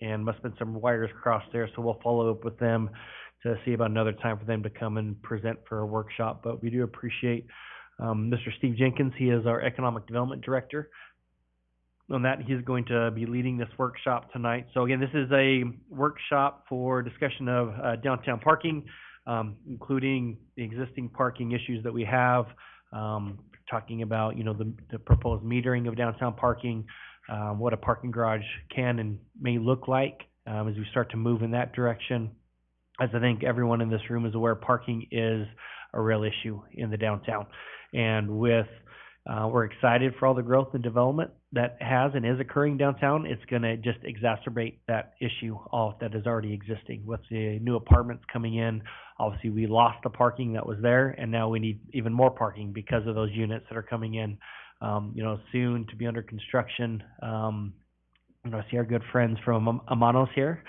and must have been some wires crossed there. So we'll follow up with them to see about another time for them to come and present for a workshop. But we do appreciate Mr. Steve Jenkins. He is our Economic Development Director. On that, he's going to be leading this workshop tonight. So again, this is a workshop for discussion of downtown parking, including the existing parking issues that we have, talking about, the proposed metering of downtown parking, what a parking garage can and may look like as we start to move in that direction. As I think everyone in this room is aware, parking is a real issue in the downtown. And we're excited for all the growth and development that has and is occurring downtown. It's going to just exacerbate that issue that is already existing with the new apartments coming in. Obviously, we lost the parking that was there, and now we need even more parking because of those units that are coming in, soon to be under construction. I see our good friends from Amanos here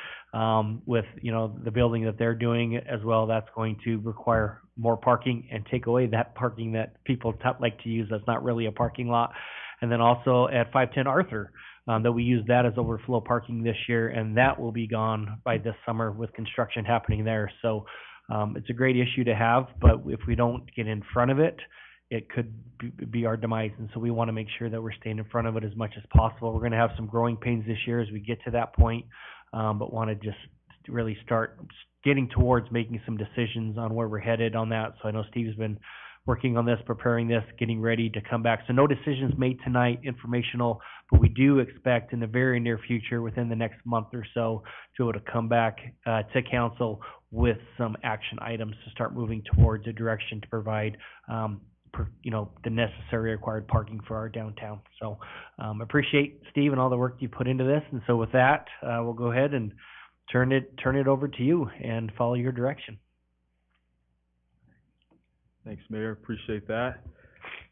with, the building that they're doing as well. That's going to require more parking and take away that parking that people like to use. That's not really a parking lot. And then also at 510 Arthur, that we use that as overflow parking this year, and that will be gone by this summer with construction happening there. So it's a great issue to have, but if we don't get in front of it, it could be our demise. And so we want to make sure that we're staying in front of it as much as possible. We're going to have some growing pains this year as we get to that point, but want to just really start getting towards making some decisions on where we're headed on that. So I know Steve's been working on this, preparing this, getting ready to come back. So no decisions made tonight, informational, but we do expect in the very near future, within the next month or so, to be able to come back to council with some action items to start moving towards a direction to provide the necessary required parking for our downtown. So appreciate Steve and all the work you put into this. And so with that, we'll go ahead and turn it over to you and follow your direction. Thanks, Mayor. Appreciate that.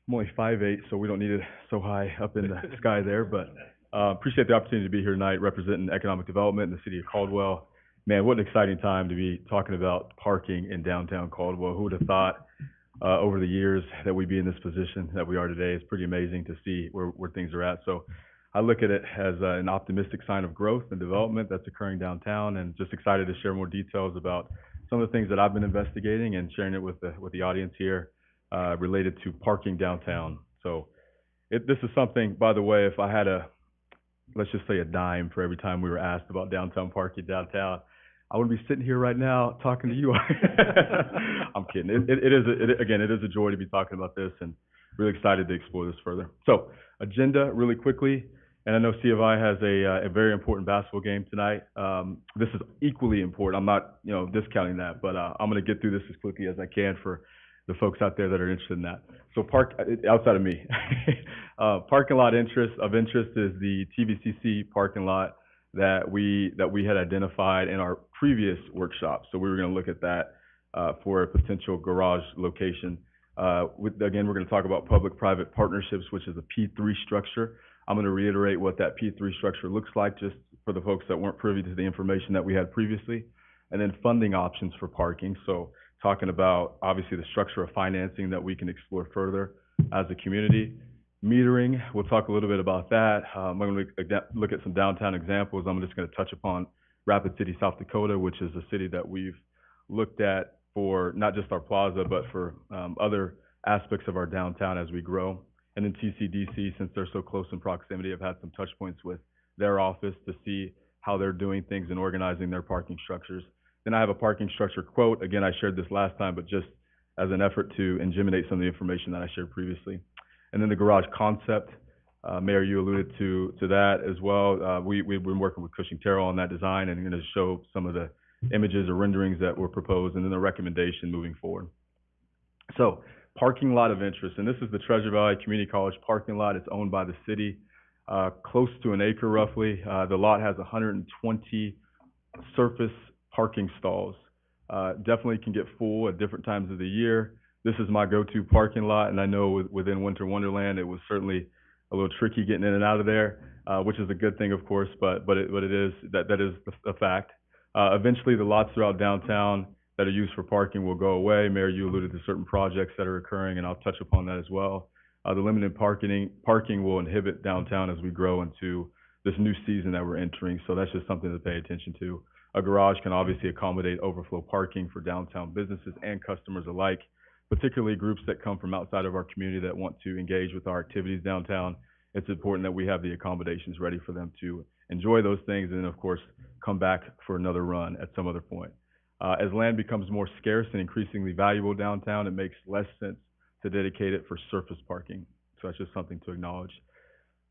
I'm only 5'8", so we don't need it so high up in the sky there, but appreciate the opportunity to be here tonight representing economic development in the city of Caldwell. Man, what an exciting time to be talking about parking in downtown Caldwell. Who would have thought over the years that we'd be in this position that we are today? It's pretty amazing to see where things are at. So I look at it as an optimistic sign of growth and development that's occurring downtown, and just excited to share more details about some of the things that I've been investigating and sharing it with the audience here related to parking downtown. So this is something, by the way, if I had let's just say a dime for every time we were asked about downtown parking downtown, I would be sitting here right now talking to you. I'm kidding. It is a joy to be talking about this, and really excited to explore this further. So agenda really quickly. And I know C of I has a very important basketball game tonight. This is equally important. I'm not, discounting that, but I'm going to get through this as quickly as I can for the folks out there that are interested in that. So outside of me, parking lot of interest is the TVCC parking lot that we had identified in our previous workshop. So we were going to look at that for a potential garage location. Again, we're going to talk about public-private partnerships, which is a P3 structure. I'm going to reiterate what that P3 structure looks like, just for the folks that weren't privy to the information that we had previously. And then funding options for parking. So talking about, obviously, the structure of financing that we can explore further as a community. Metering, we'll talk a little bit about that. I'm going to look at some downtown examples. I'm just going to touch upon Rapid City, South Dakota, which is a city that we've looked at for not just our plaza, but for other aspects of our downtown as we grow. And then TCDC, since they're so close in proximity, I've had some touch points with their office to see how they're doing things and organizing their parking structures. Then I have a parking structure quote. Again, I shared this last time, but just as an effort to ingeminate some of the information that I shared previously. And then the garage concept, Mayor, you alluded to that as well. We've been working with Cushing Terrell on that design, and I'm going to show some of the images or renderings that were proposed, and then the recommendation moving forward. So, parking lot of interest, and this is the Treasure Valley Community College parking lot. It's owned by the city, close to an acre roughly. The lot has 120 surface parking stalls. Definitely can get full at different times of the year. This is my go-to parking lot, and I know within Winter Wonderland it was certainly a little tricky getting in and out of there, which is a good thing, of course, but it is that is a fact. Eventually, the lots throughout downtown that are used for parking will go away. Mayor, you alluded to certain projects that are occurring, and I'll touch upon that as well. The limited parking will inhibit downtown as we grow into this new season that we're entering. So that's just something to pay attention to. A garage can obviously accommodate overflow parking for downtown businesses and customers alike, particularly groups that come from outside of our community that want to engage with our activities downtown. It's important that we have the accommodations ready for them to enjoy those things and then, of course, come back for another run at some other point. As land becomes more scarce and increasingly valuable downtown, it makes less sense to dedicate it for surface parking. So that's just something to acknowledge.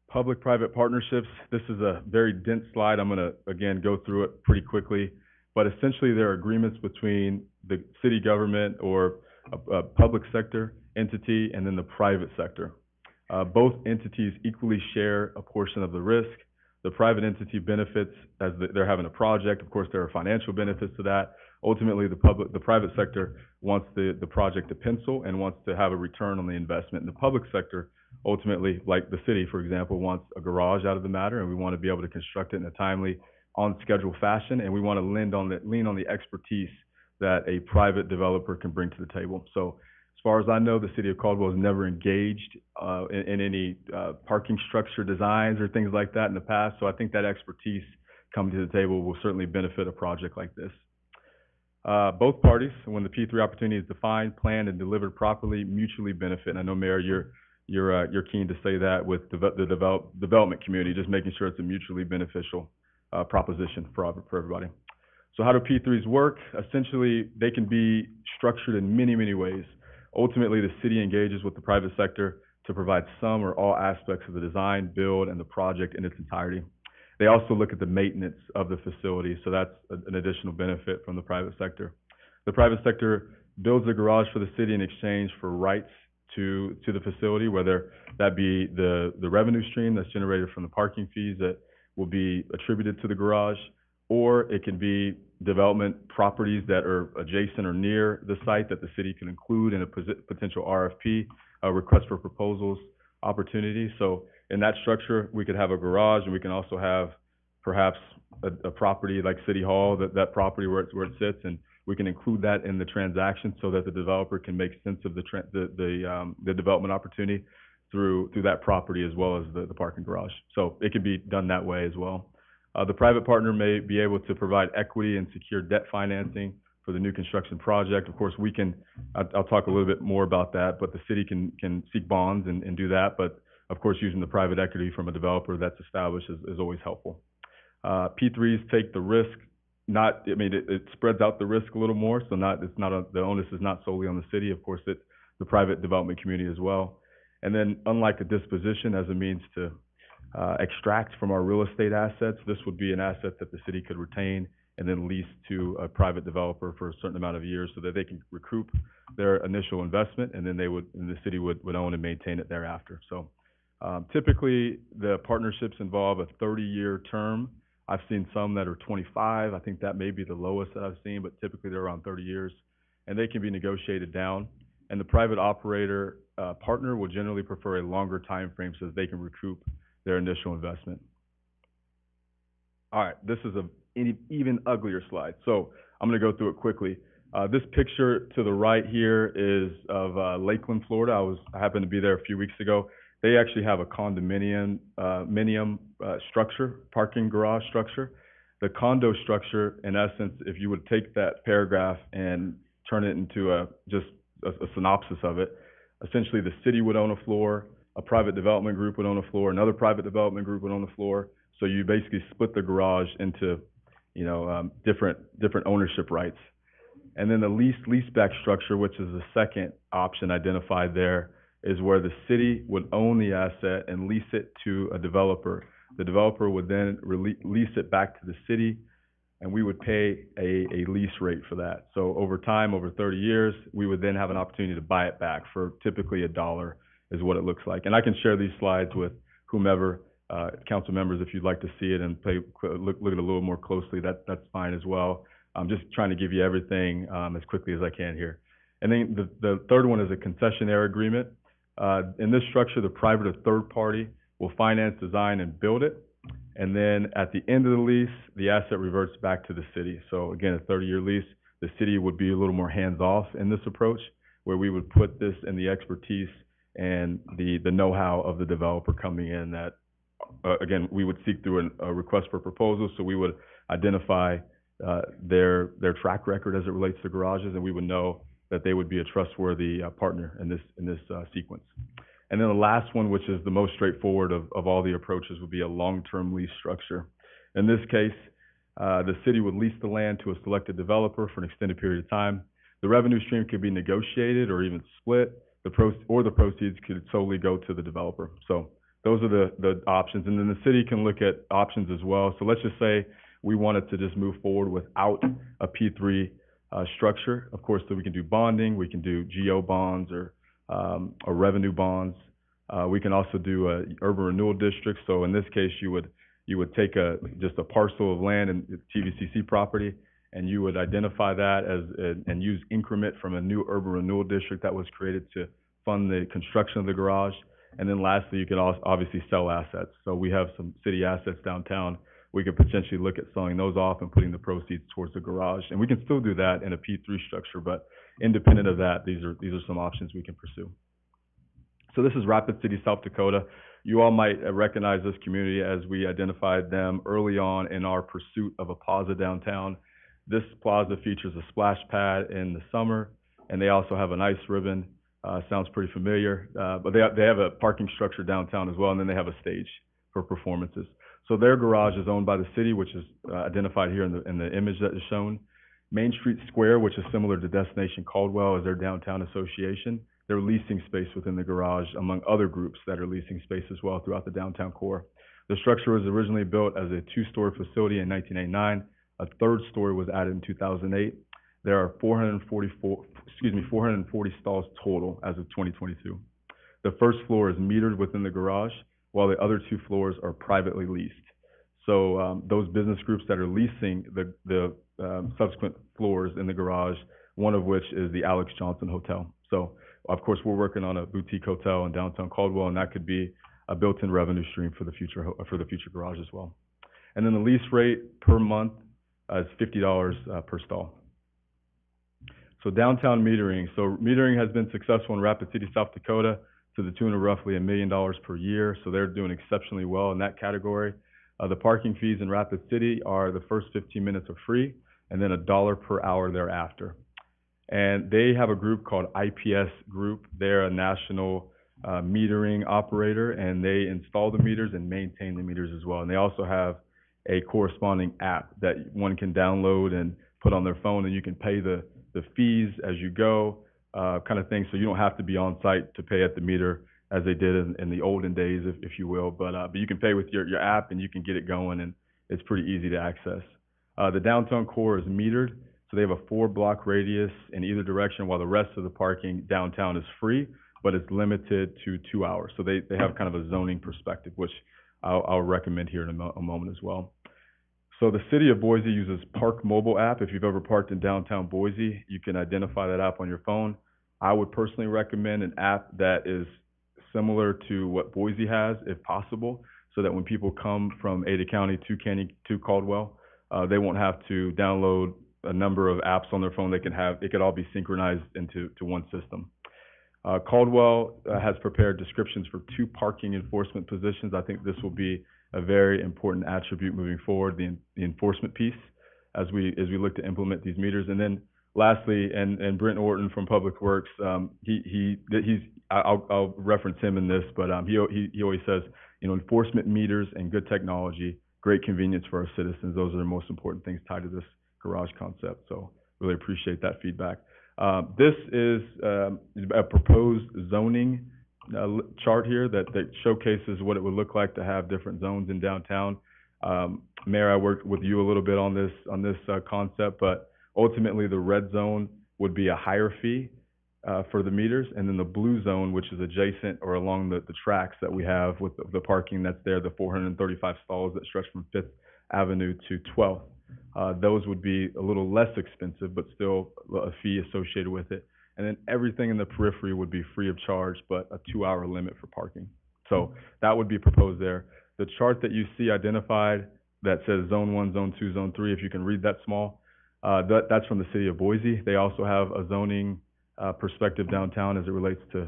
Public-private partnerships, this is a very dense slide. I'm going to, again, go through it pretty quickly. But essentially, there are agreements between the city government or a public sector entity and then the private sector. Both entities equally share a portion of the risk. The private entity benefits as they're having a project. Of course, there are financial benefits to that. Ultimately, the private sector wants the project to pencil and wants to have a return on the investment. And the public sector, ultimately, like the city, for example, wants a garage out of the matter, and we want to be able to construct it in a timely, on-schedule fashion, and we want to lean on the expertise that a private developer can bring to the table. So as far as I know, the city of Caldwell has never engaged in any parking structure designs or things like that in the past. So I think that expertise coming to the table will certainly benefit a project like this. Both parties, when the P3 opportunity is defined, planned, and delivered properly, mutually benefit. And I know, Mayor, you're keen to say that with the development community, just making sure it's a mutually beneficial proposition for everybody. So how do P3s work? Essentially, they can be structured in many, many ways. Ultimately, the city engages with the private sector to provide some or all aspects of the design, build, and the project in its entirety. They also look at the maintenance of the facility, so that's an additional benefit from the private sector. The private sector builds a garage for the city in exchange for rights to the facility, whether that be the revenue stream that's generated from the parking fees that will be attributed to the garage, or it can be development properties that are adjacent or near the site that the city can include in a potential RFP, a request for proposals opportunity. So in that structure, we could have a garage, and we can also have perhaps a property like City Hall, that property where it sits, and we can include that in the transaction so that the developer can make sense of the development opportunity through that property as well as the parking garage. So it can be done that way as well. The private partner may be able to provide equity and secure debt financing for the new construction project. Of course, I'll talk a little bit more about that, but the city can seek bonds and do that. But of course, using the private equity from a developer that's established is always helpful. P3s take the risk. It spreads out the risk a little more, so the onus is not solely on the city. Of course, it's the private development community as well. And then, unlike a disposition as a means to extract from our real estate assets, this would be an asset that the city could retain and then lease to a private developer for a certain amount of years so that they can recoup their initial investment, and then the city would own and maintain it thereafter. So typically, the partnerships involve a 30-year term. I've seen some that are 25. I think that may be the lowest that I've seen, but typically they're around 30 years, and they can be negotiated down. And the private operator partner will generally prefer a longer time frame so that they can recoup their initial investment. All right, this is an even uglier slide, so I'm going to go through it quickly. This picture to the right here is of Lakeland, Florida. I happened to be there a few weeks ago. They actually have a condominium structure, parking garage structure. The condo structure, in essence, if you would take that paragraph and turn it into just a synopsis of it, essentially the city would own a floor, a private development group would own a floor, another private development group would own a floor. So you basically split the garage into, different ownership rights. And then the leaseback structure, which is the second option identified there, is where the city would own the asset and lease it to a developer. The developer would then lease it back to the city, and we would pay a lease rate for that. So over time, over 30 years, we would then have an opportunity to buy it back for typically $1 is what it looks like. And I can share these slides with whomever, council members, if you'd like to see it and look at it a little more closely, that's fine as well. I'm just trying to give you everything as quickly as I can here. And then the third one is a concessionaire agreement. In this structure, the private or third party will finance, design, and build it. And then at the end of the lease, the asset reverts back to the city. So again, a 30-year lease, the city would be a little more hands-off in this approach, where we would put this in the expertise and the know-how of the developer coming in that again, we would seek through a request for proposal, so we would identify their track record as it relates to garages, and we would know that they would be a trustworthy partner in this sequence. And then the last one, which is the most straightforward of all the approaches, would be a long-term lease structure. In this case, the city would lease the land to a selected developer for an extended period of time. The revenue stream could be negotiated or even split. The proceeds could solely go to the developer. So those are the options. And then the city can look at options as well. So let's just say we wanted to just move forward without a P3 structure. Of course, so we can do bonding, we can do GO bonds or revenue bonds. We can also do a urban renewal district. So in this case, you would take just a parcel of land and TVCC property, and you would identify that and use increment from a new urban renewal district that was created to fund the construction of the garage. And then lastly, you can also obviously sell assets. So we have some city assets downtown. We could potentially look at selling those off and putting the proceeds towards the garage. And we can still do that in a P3 structure, but independent of that, these are some options we can pursue. So this is Rapid City, South Dakota. You all might recognize this community as we identified them early on in our pursuit of a plaza downtown. This plaza features a splash pad in the summer, and they also have an ice ribbon. Sounds pretty familiar, but they have a parking structure downtown as well, and then they have a stage for performances. So their garage is owned by the city, which is identified here in the image that is shown. Main Street Square, which is similar to Destination Caldwell, is their downtown association. They're leasing space within the garage, among other groups that are leasing space as well throughout the downtown core. The structure was originally built as a two-story facility in 1989. A third story was added in 2008. There are 440 stalls total as of 2022. The first floor is metered within the garage, while the other two floors are privately leased. So those business groups that are leasing the subsequent floors in the garage, one of which is the Alex Johnson Hotel. So of course, we're working on a boutique hotel in downtown Caldwell, and that could be a built-in revenue stream for the future garage as well. And then the lease rate per month is $50 per stall. So downtown metering. So metering has been successful in Rapid City, South Dakota, to the tune of roughly $1 million per year. So they're doing exceptionally well in that category. The parking fees in Rapid City are the first 15 minutes are free, and then $1 per hour thereafter. And they have a group called IPS Group. They're a national metering operator, and they install the meters and maintain the meters as well. And they also have a corresponding app that one can download and put on their phone, and you can pay the fees as you go, kind of thing. So you don't have to be on site to pay at the meter as they did in the olden days, if you will. But you can pay with your app, and you can get it going, and it's pretty easy to access. The downtown core is metered. So they have a 4-block radius in either direction, while the rest of the parking downtown is free, but it's limited to 2 hours. So they have kind of a zoning perspective, which I'll recommend here in a moment as well. So the city of Boise uses Park Mobile app. If you've ever parked in downtown Boise, you can identify that app on your phone. I would personally recommend an app that is similar to what Boise has, if possible, so that when people come from Ada County to Caldwell, they won't have to download a number of apps on their phone. It could all be synchronized into one system. Caldwell has prepared descriptions for 2 parking enforcement positions. I think this will be a very important attribute moving forward, the enforcement piece, as we look to implement these meters. And then lastly, and Brent Orton from Public Works, I'll reference him in this, but he always says, enforcement meters and good technology, great convenience for our citizens. Those are the most important things tied to this garage concept. So really appreciate that feedback. This is a proposed zoning chart here that showcases what it would look like to have different zones in downtown. Mayor, I worked with you a little bit on this concept, but ultimately the red zone would be a higher fee for the meters, and then the blue zone, which is adjacent or along the tracks that we have with the parking that's there, the 435 stalls that stretch from 5th Avenue to 12th. Those would be a little less expensive, but still a fee associated with it. And then everything in the periphery would be free of charge, but a 2-hour limit for parking. So that would be proposed there. The chart that you see identified that says Zone 1, Zone 2, Zone 3, if you can read that small, that's from the city of Boise. They also have a zoning perspective downtown as it relates to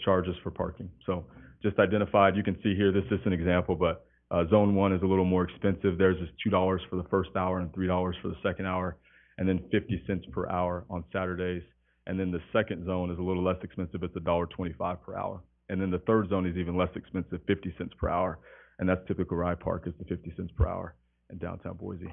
charges for parking. So just identified, you can see here, this is an example, but Zone 1 is a little more expensive. Theirs is $2 for the first hour and $3 for the second hour, and then 50 cents per hour on Saturdays. And then the second zone is a little less expensive. It's $1.25 per hour. And then the third zone is even less expensive, 50 cents per hour. And that's typical where I park, is the 50 cents per hour in downtown Boise.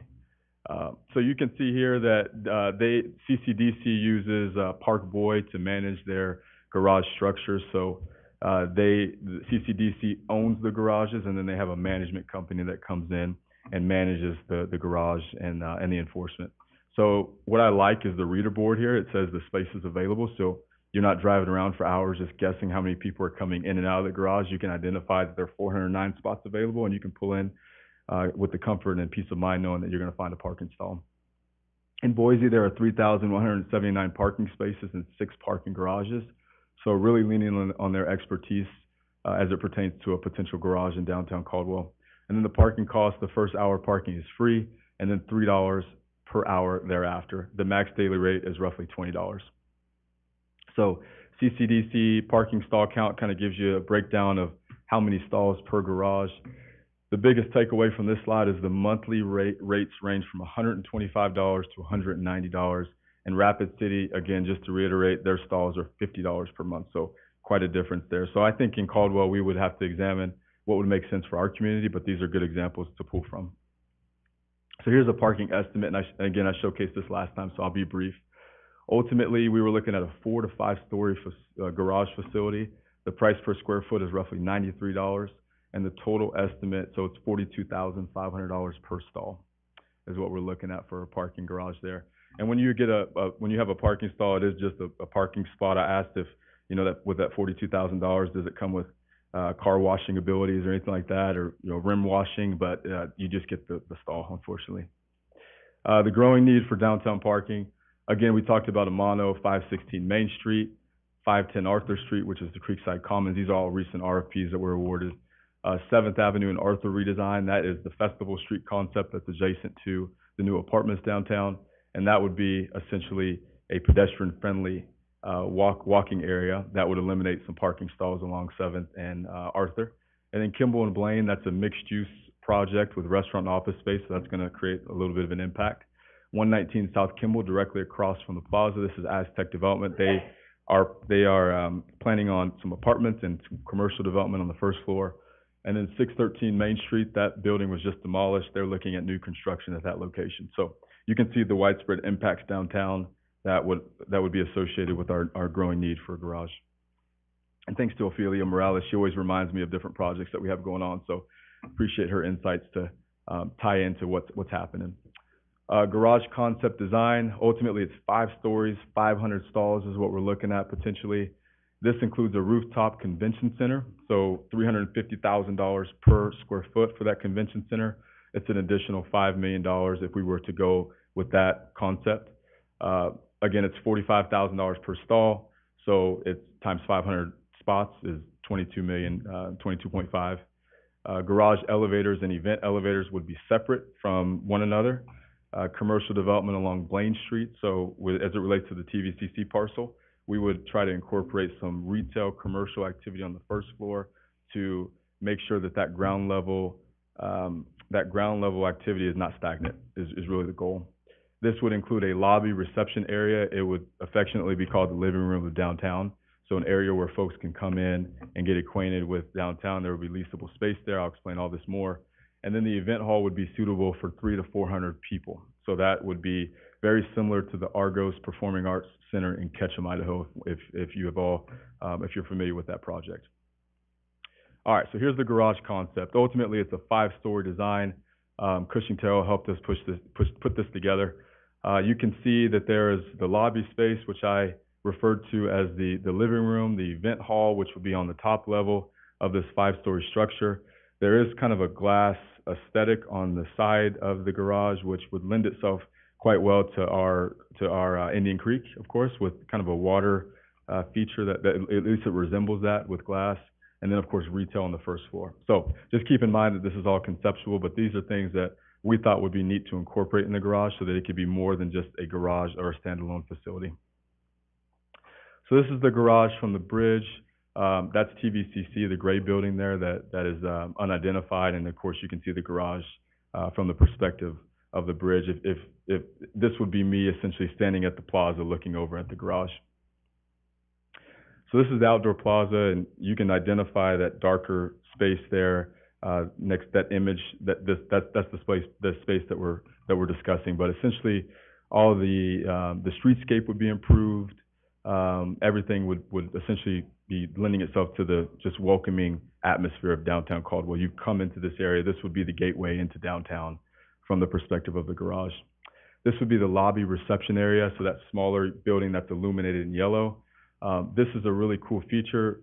So you can see here that CCDC uses Park Boy to manage their garage structures. So the CCDC owns the garages, and then they have a management company that comes in and manages the garage and the enforcement. So what I like is the reader board here. It says the space is available, so you're not driving around for hours just guessing how many people are coming in and out of the garage. You can identify that there are 409 spots available, and you can pull in with the comfort and peace of mind knowing that you're going to find a parking stall. In Boise, there are 3,179 parking spaces and 6 parking garages. So really leaning on their expertise as it pertains to a potential garage in downtown Caldwell. And then the parking cost, the first hour parking is free, and then $3 per hour thereafter. The max daily rate is roughly $20. So CCDC parking stall count kind of gives you a breakdown of how many stalls per garage. The biggest takeaway from this slide is the monthly rates range from $125 to $190. And Rapid City, again, just to reiterate, their stalls are $50 per month, so quite a difference there. So I think in Caldwell, we would have to examine what would make sense for our community, but these are good examples to pull from. So here's a parking estimate, and again, I showcased this last time, so I'll be brief. Ultimately, we were looking at a 4 to 5 story garage facility. The price per square foot is roughly $93, and the total estimate, so it's $42,500 per stall, is what we're looking at for a parking garage there. And when you get when you have a parking stall, it is just a parking spot. I asked if, that with that $42,000, does it come with car washing abilities or anything like that, or rim washing? But you just get the stall, unfortunately. The growing need for downtown parking. Again, we talked about Amano, 516 Main Street, 510 Arthur Street, which is the Creekside Commons. These are all recent RFPs that were awarded. 7th Avenue and Arthur redesign. That is the Festival Street concept that's adjacent to the new apartments downtown. And that would be essentially a pedestrian-friendly walking area that would eliminate some parking stalls along 7th and Arthur. And then Kimball and Blaine, that's a mixed-use project with restaurant and office space, so that's going to create a little bit of an impact. 119 South Kimball, directly across from the plaza. This is Aztec Development. They are planning on some apartments and some commercial development on the first floor. And then 613 Main Street, that building was just demolished. They're looking at new construction at that location. So you can see the widespread impacts downtown that would be associated with our growing need for a garage. And thanks to Ophelia Morales, she always reminds me of different projects that we have going on. So appreciate her insights to tie into what's happening. Garage concept design, ultimately it's 5 stories, 500 stalls is what we're looking at potentially. This includes a rooftop convention center, so $350,000 per square foot for that convention center. It's an additional $5 million if we were to go with that concept. Again, it's $45,000 per stall, so it's times 500 spots is $22.5 million. Garage elevators and event elevators would be separate from one another. Commercial development along Blaine Street, so as it relates to the TVCC parcel, we would try to incorporate some retail commercial activity on the first floor to make sure that ground level activity is not stagnant, is really the goal. This would include a lobby reception area. It would affectionately be called the living room of downtown. So an area where folks can come in and get acquainted with downtown. There would be leasable space there. I'll explain all this more. And then the event hall would be suitable for 300 to 400 people. So that would be very similar to the Argos Performing Arts Center in Ketchum, Idaho, if you're familiar with that project. All right, so here's the garage concept. Ultimately, it's a 5-story design. Cushing Terrell helped us put this together. You can see that there is the lobby space, which I referred to as the living room, the event hall, which would be on the top level of this 5-story structure. There is kind of a glass aesthetic on the side of the garage, which would lend itself quite well to our Indian Creek, of course, with kind of a water feature that at least it resembles that with glass. And then, of course, retail on the first floor. So just keep in mind that this is all conceptual, but these are things that we thought would be neat to incorporate in the garage so that it could be more than just a garage or a standalone facility. So this is the garage from the bridge. That's TVCC, the gray building there that is unidentified, and of course you can see the garage from the perspective of the bridge. If this would be me essentially standing at the plaza looking over at the garage. So this is the outdoor plaza, and you can identify that darker space there next that image. That's the space that we're discussing. But essentially, all of the streetscape would be improved. Everything would essentially be lending itself to the just welcoming atmosphere of downtown Caldwell. You come into this area, this would be the gateway into downtown from the perspective of the garage. This would be the lobby reception area, so that smaller building that's illuminated in yellow. This is a really cool feature.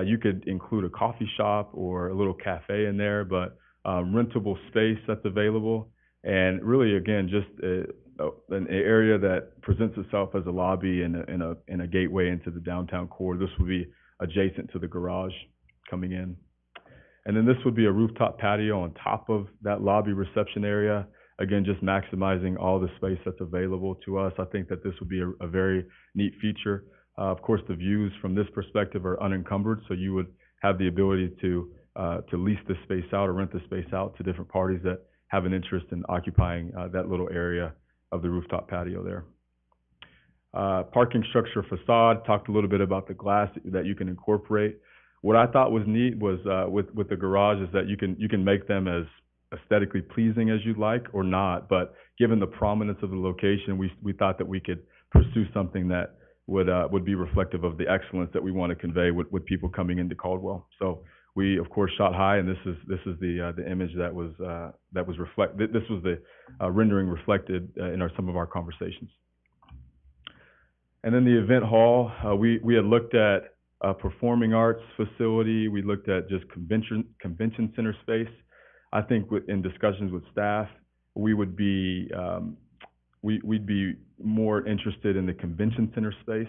You could include a coffee shop or a little cafe in there, but rentable space that's available. And really, again, just an area that presents itself as a lobby and a gateway into the downtown core. This would be adjacent to the garage coming in. And then this would be a rooftop patio on top of that lobby reception area. Again, just maximizing all the space that's available to us. I think that this would be a very neat feature. Of course, the views from this perspective are unencumbered, so you would have the ability to lease this space out or rent this space out to different parties that have an interest in occupying that little area of the rooftop patio there. Parking structure facade, talked a little bit about the glass that you can incorporate. What I thought was neat was with the garage is that you can make them as aesthetically pleasing as you'd like or not, but given the prominence of the location, we thought that we could pursue something that would be reflective of the excellence that we want to convey with people coming into Caldwell. So we of course shot high, and this is the image that was reflected. This was the rendering reflected in some of our conversations. And then the event hall, we had looked at a performing arts facility. We looked at just convention center space. I think in discussions with staff, we would be we'd be more interested in the convention center space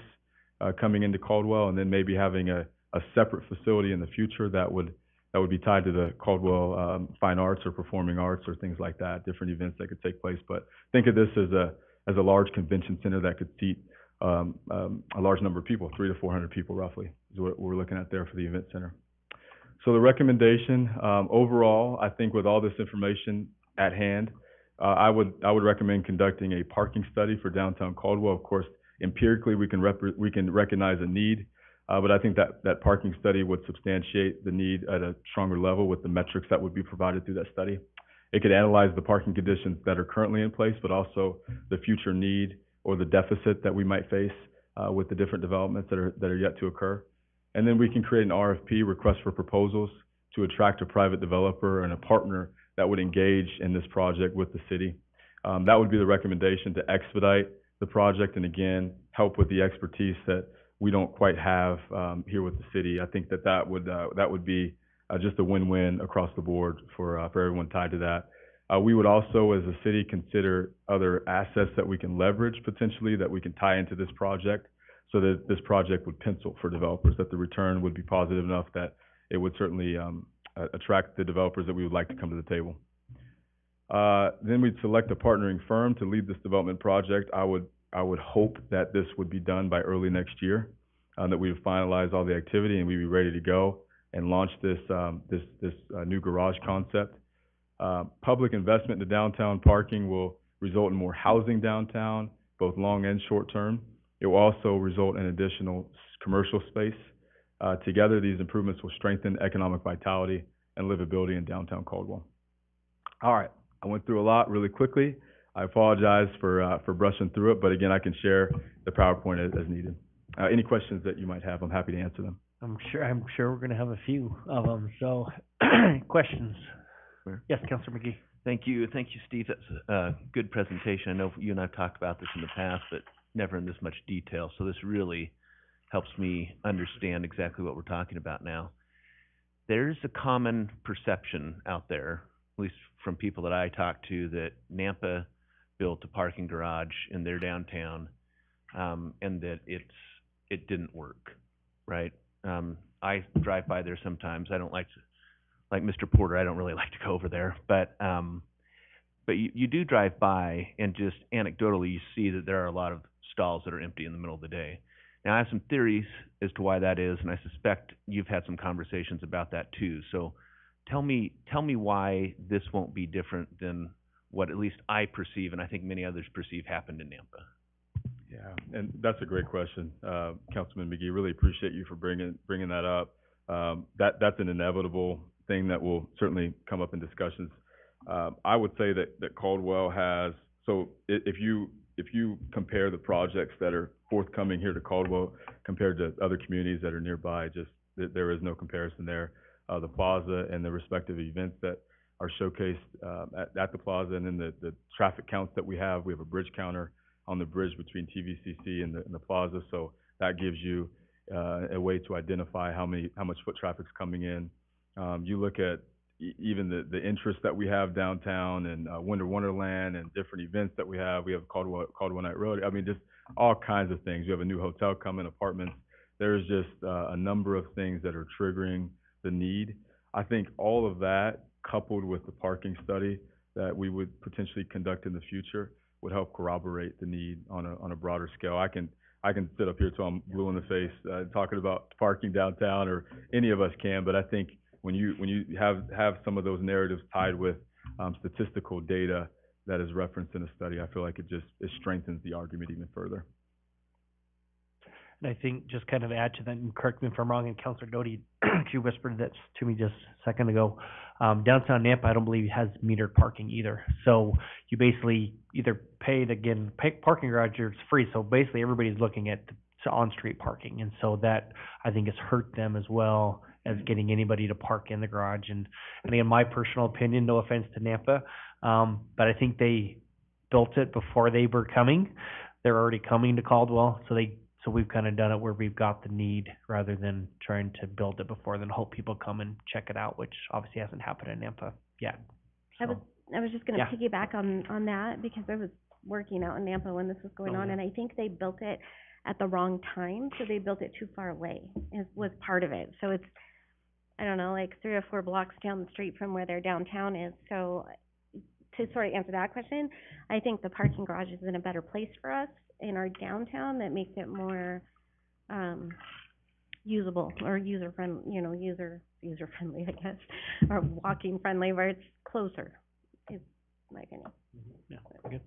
coming into Caldwell, and then maybe having a separate facility in the future that would be tied to the Caldwell fine arts or performing arts or things like that, different events that could take place. But think of this as a large convention center that could seat a large number of people, 300 to 400 people roughly, is what we're looking at there for the event center. So the recommendation, overall, I think with all this information at hand, I would recommend conducting a parking study for downtown Caldwell. Of course, empirically we can recognize a need, but I think that parking study would substantiate the need at a stronger level with the metrics that would be provided through that study. It could analyze the parking conditions that are currently in place, but also the future need or the deficit that we might face with the different developments that are yet to occur. And then we can create an RFP, request for proposals, to attract a private developer and a partner that would engage in this project with the city. That would be the recommendation, to expedite the project and again help with the expertise that we don't quite have here with the city. I think that would be just a win-win across the board for everyone tied to that. We would also, as a city, consider other assets that we can leverage potentially that we can tie into this project, so that this project would pencil for developers, that the return would be positive enough that it would certainly attract the developers that we would like to come to the table. Then we'd select a partnering firm to lead this development project. I would hope that this would be done by early next year, that we would finalize all the activity and we'd be ready to go and launch this new garage concept. Public investment into downtown parking will result in more housing downtown, both long and short term. It will also result in additional commercial space. Together, these improvements will strengthen economic vitality and livability in downtown Caldwell. All right, I went through a lot really quickly. I apologize for brushing through it, but again, I can share the PowerPoint as needed. Any questions that you might have, I'm happy to answer them. I'm sure we're going to have a few of them. So, questions? Sure. Yes, Councilor McGee. Thank you, Steve. That's a good presentation. I know you and I've talked about this in the past, but never in this much detail. So this really helps me understand exactly what we're talking about now. There's a common perception out there, at least from people that I talk to, that Nampa built a parking garage in their downtown, and that it didn't work, right? I drive by there sometimes. I don't like Mr. Porter, I don't really like to go over there, but you do drive by, and just anecdotally you see that there are a lot of stalls that are empty in the middle of the day. Now, I have some theories as to why that is, and I suspect you've had some conversations about that too. So tell me why this won't be different than what at least I perceive, and I think many others perceive, happened in Nampa. Yeah, and that's a great question, Councilman McGee. Really appreciate you for bringing that up. That's an inevitable thing that will certainly come up in discussions. I would say that Caldwell has, so if you compare the projects that are forthcoming here to Caldwell compared to other communities that are nearby, just there is no comparison there. The plaza and the respective events that are showcased at the plaza, and then the traffic counts that we have a bridge counter on the bridge between TVCC and the plaza, so that gives you a way to identify how much foot traffic's coming in. You look at even the interest that we have downtown, and Winter Wonderland, and different events that we have. We have Caldwell Night Road. I mean, just all kinds of things. You have a new hotel coming, apartments. There's just a number of things that are triggering the need. I think all of that, coupled with the parking study that we would potentially conduct in the future, would help corroborate the need on a broader scale. I can sit up here till I'm blue in the face talking about parking downtown, or any of us can, but I think when you have some of those narratives tied with statistical data that is referenced in a study, I feel like it strengthens the argument even further. And I think, just kind of add to that, and correct me if I'm wrong, and Councilor Doty, she whispered that to me just a second ago, downtown Nampa, I don't believe has metered parking either. So you basically either parking garage, or it's free. So basically everybody's looking at on-street parking. And so that, I think, has hurt them as well as getting anybody to park in the garage. And again, my personal opinion, no offense to Nampa, but I think they built it before they were coming. They're already coming to Caldwell, so we've kind of done it where we've got the need, rather than trying to build it before, then hope people come and check it out, which obviously hasn't happened in Nampa yet. So, I was just gonna Yeah. piggyback on that, because I was working out in Nampa when this was going on, yeah. and I think they built it at the wrong time, so they built it too far away, was part of it. So it's, I don't know, like 3 or 4 blocks down the street from where their downtown is. So to sort of answer that question, I think the parking garage is in a better place for us in our downtown, that makes it more usable, or user friendly, I guess, or walking friendly, where it's closer, is my opinion. Yeah, good.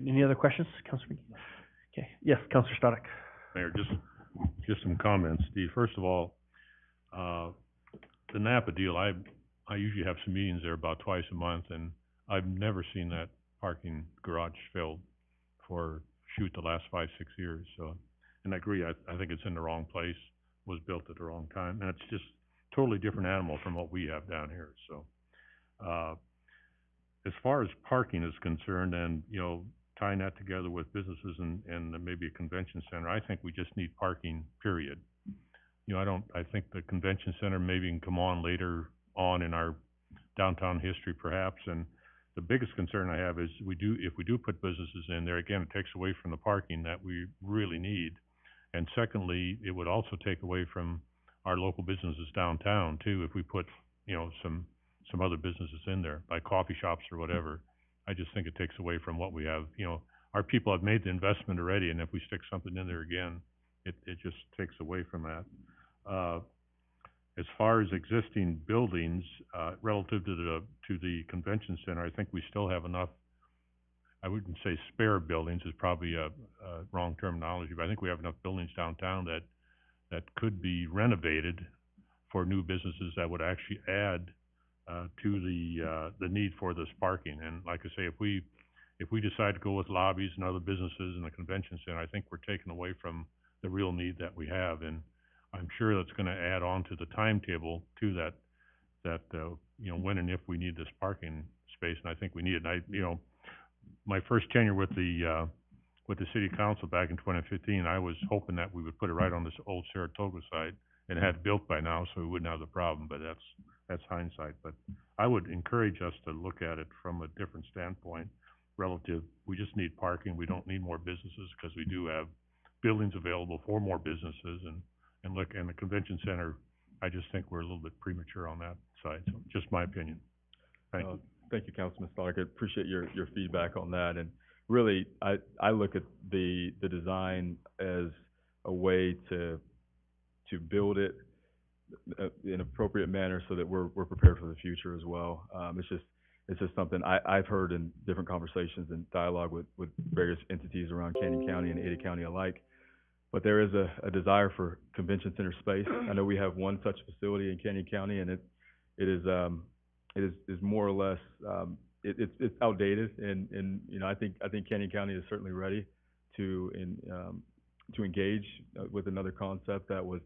Any other questions, Councilor McGee? Okay, yes, Councilor Stoddard. Mayor, just some comments. Steve, first of all, the Napa deal, I usually have some meetings there about twice a month, and I've never seen that parking garage filled for, the last 5-6 years. So, and I agree, I think it's in the wrong place, was built at the wrong time, and it's just totally different animal from what we have down here. So, as far as parking is concerned, and, tying that together with businesses and maybe a convention center, I think we just need parking, period. I think the convention center maybe can come on later on in our downtown history perhaps, and the biggest concern I have is if we do put businesses in there, again, it takes away from the parking that we really need. And secondly, it would also take away from our local businesses downtown too, if we put, some other businesses in there, like coffee shops or whatever. I just think it takes away from what we have. Our people have made the investment already, and if we stick something in there again, it just takes away from that. As far as existing buildings, relative to the convention center, I think we still have enough. I wouldn't say spare buildings is probably a wrong terminology, but I think we have enough buildings downtown that could be renovated for new businesses that would actually add to the need for this parking. And like I say, if we decide to go with lobbies and other businesses in the convention center, I think we're taking away from the real need that we have. And I'm sure that's going to add on to the timetable to that when and if we need this parking space, and I think we need it. And my first tenure with the city council back in 2015, I was hoping that we would put it right on this old Saratoga site and had it built by now, so we wouldn't have the problem. But that's hindsight. But I would encourage us to look at it from a different standpoint. Relative, we just need parking. We don't need more businesses, because we do have buildings available for more businesses. And the convention center, I just think we're a little bit premature on that side. So just my opinion. Thank you. Thank you, Councilman Stoddard. I appreciate your feedback on that. And really, I look at the design as a way to build it in an appropriate manner so that we're prepared for the future as well. It's just something I've heard in different conversations and dialogue with various entities around Canyon County and Ada County alike. But there is a desire for convention center space. I know we have one such facility in Canyon County, and it is more or less it's outdated, and you know I think Canyon County is certainly ready to engage with another concept that would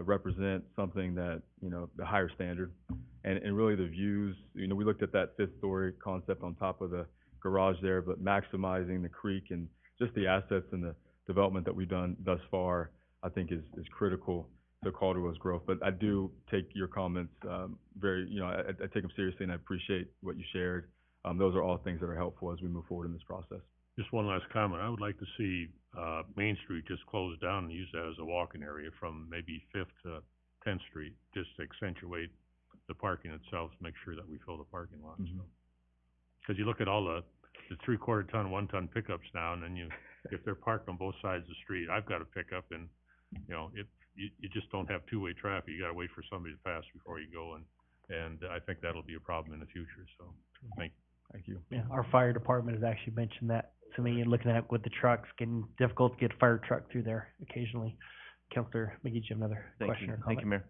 represent something that, you know, the higher standard. And really the views, you know, we looked at that fifth story concept on top of the garage there, but maximizing the creek and just the assets and the development that we've done thus far, I think is critical to Caldwell's growth. But I do take your comments very, you know, I take them seriously, and I appreciate what you shared. Those are all things that are helpful as we move forward in this process. Just one last comment. I would like to see, Main Street just closed down and use that as a walking area from maybe Fifth to 10th Street, just to accentuate the parking itself, to make sure that we fill the parking lots. Mhm. Cause you look at all the 3/4 ton, 1 ton pickups now, and then if they're parked on both sides of the street, I've got a pickup, and, you know, you just don't have two-way traffic. You gotta wait for somebody to pass before you go, and I think that'll be a problem in the future, so, Thank you. Yeah, our fire department has actually mentioned that to me, and looking at it with the trucks, getting difficult to get a fire truck through there occasionally. Counselor McGee, do you have another question or comment? Thank you, Mayor.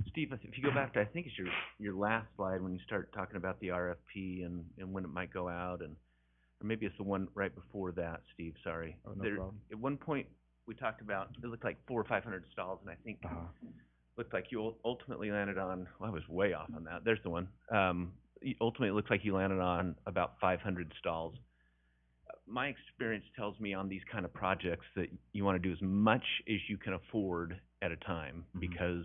Steve, if you go back to, I think it's your last slide, when you start talking about the RFP and when it might go out, and, or maybe it's the one right before that, Steve, sorry. Oh, no problem. At one point, we talked about, it looked like 400 or 500 stalls, and I think, looked like you ultimately landed on, well, I was way off on that, there's the one. Ultimately, it looks like you landed on about 500 stalls. My experience tells me on these kind of projects that you want to do as much as you can afford at a time, because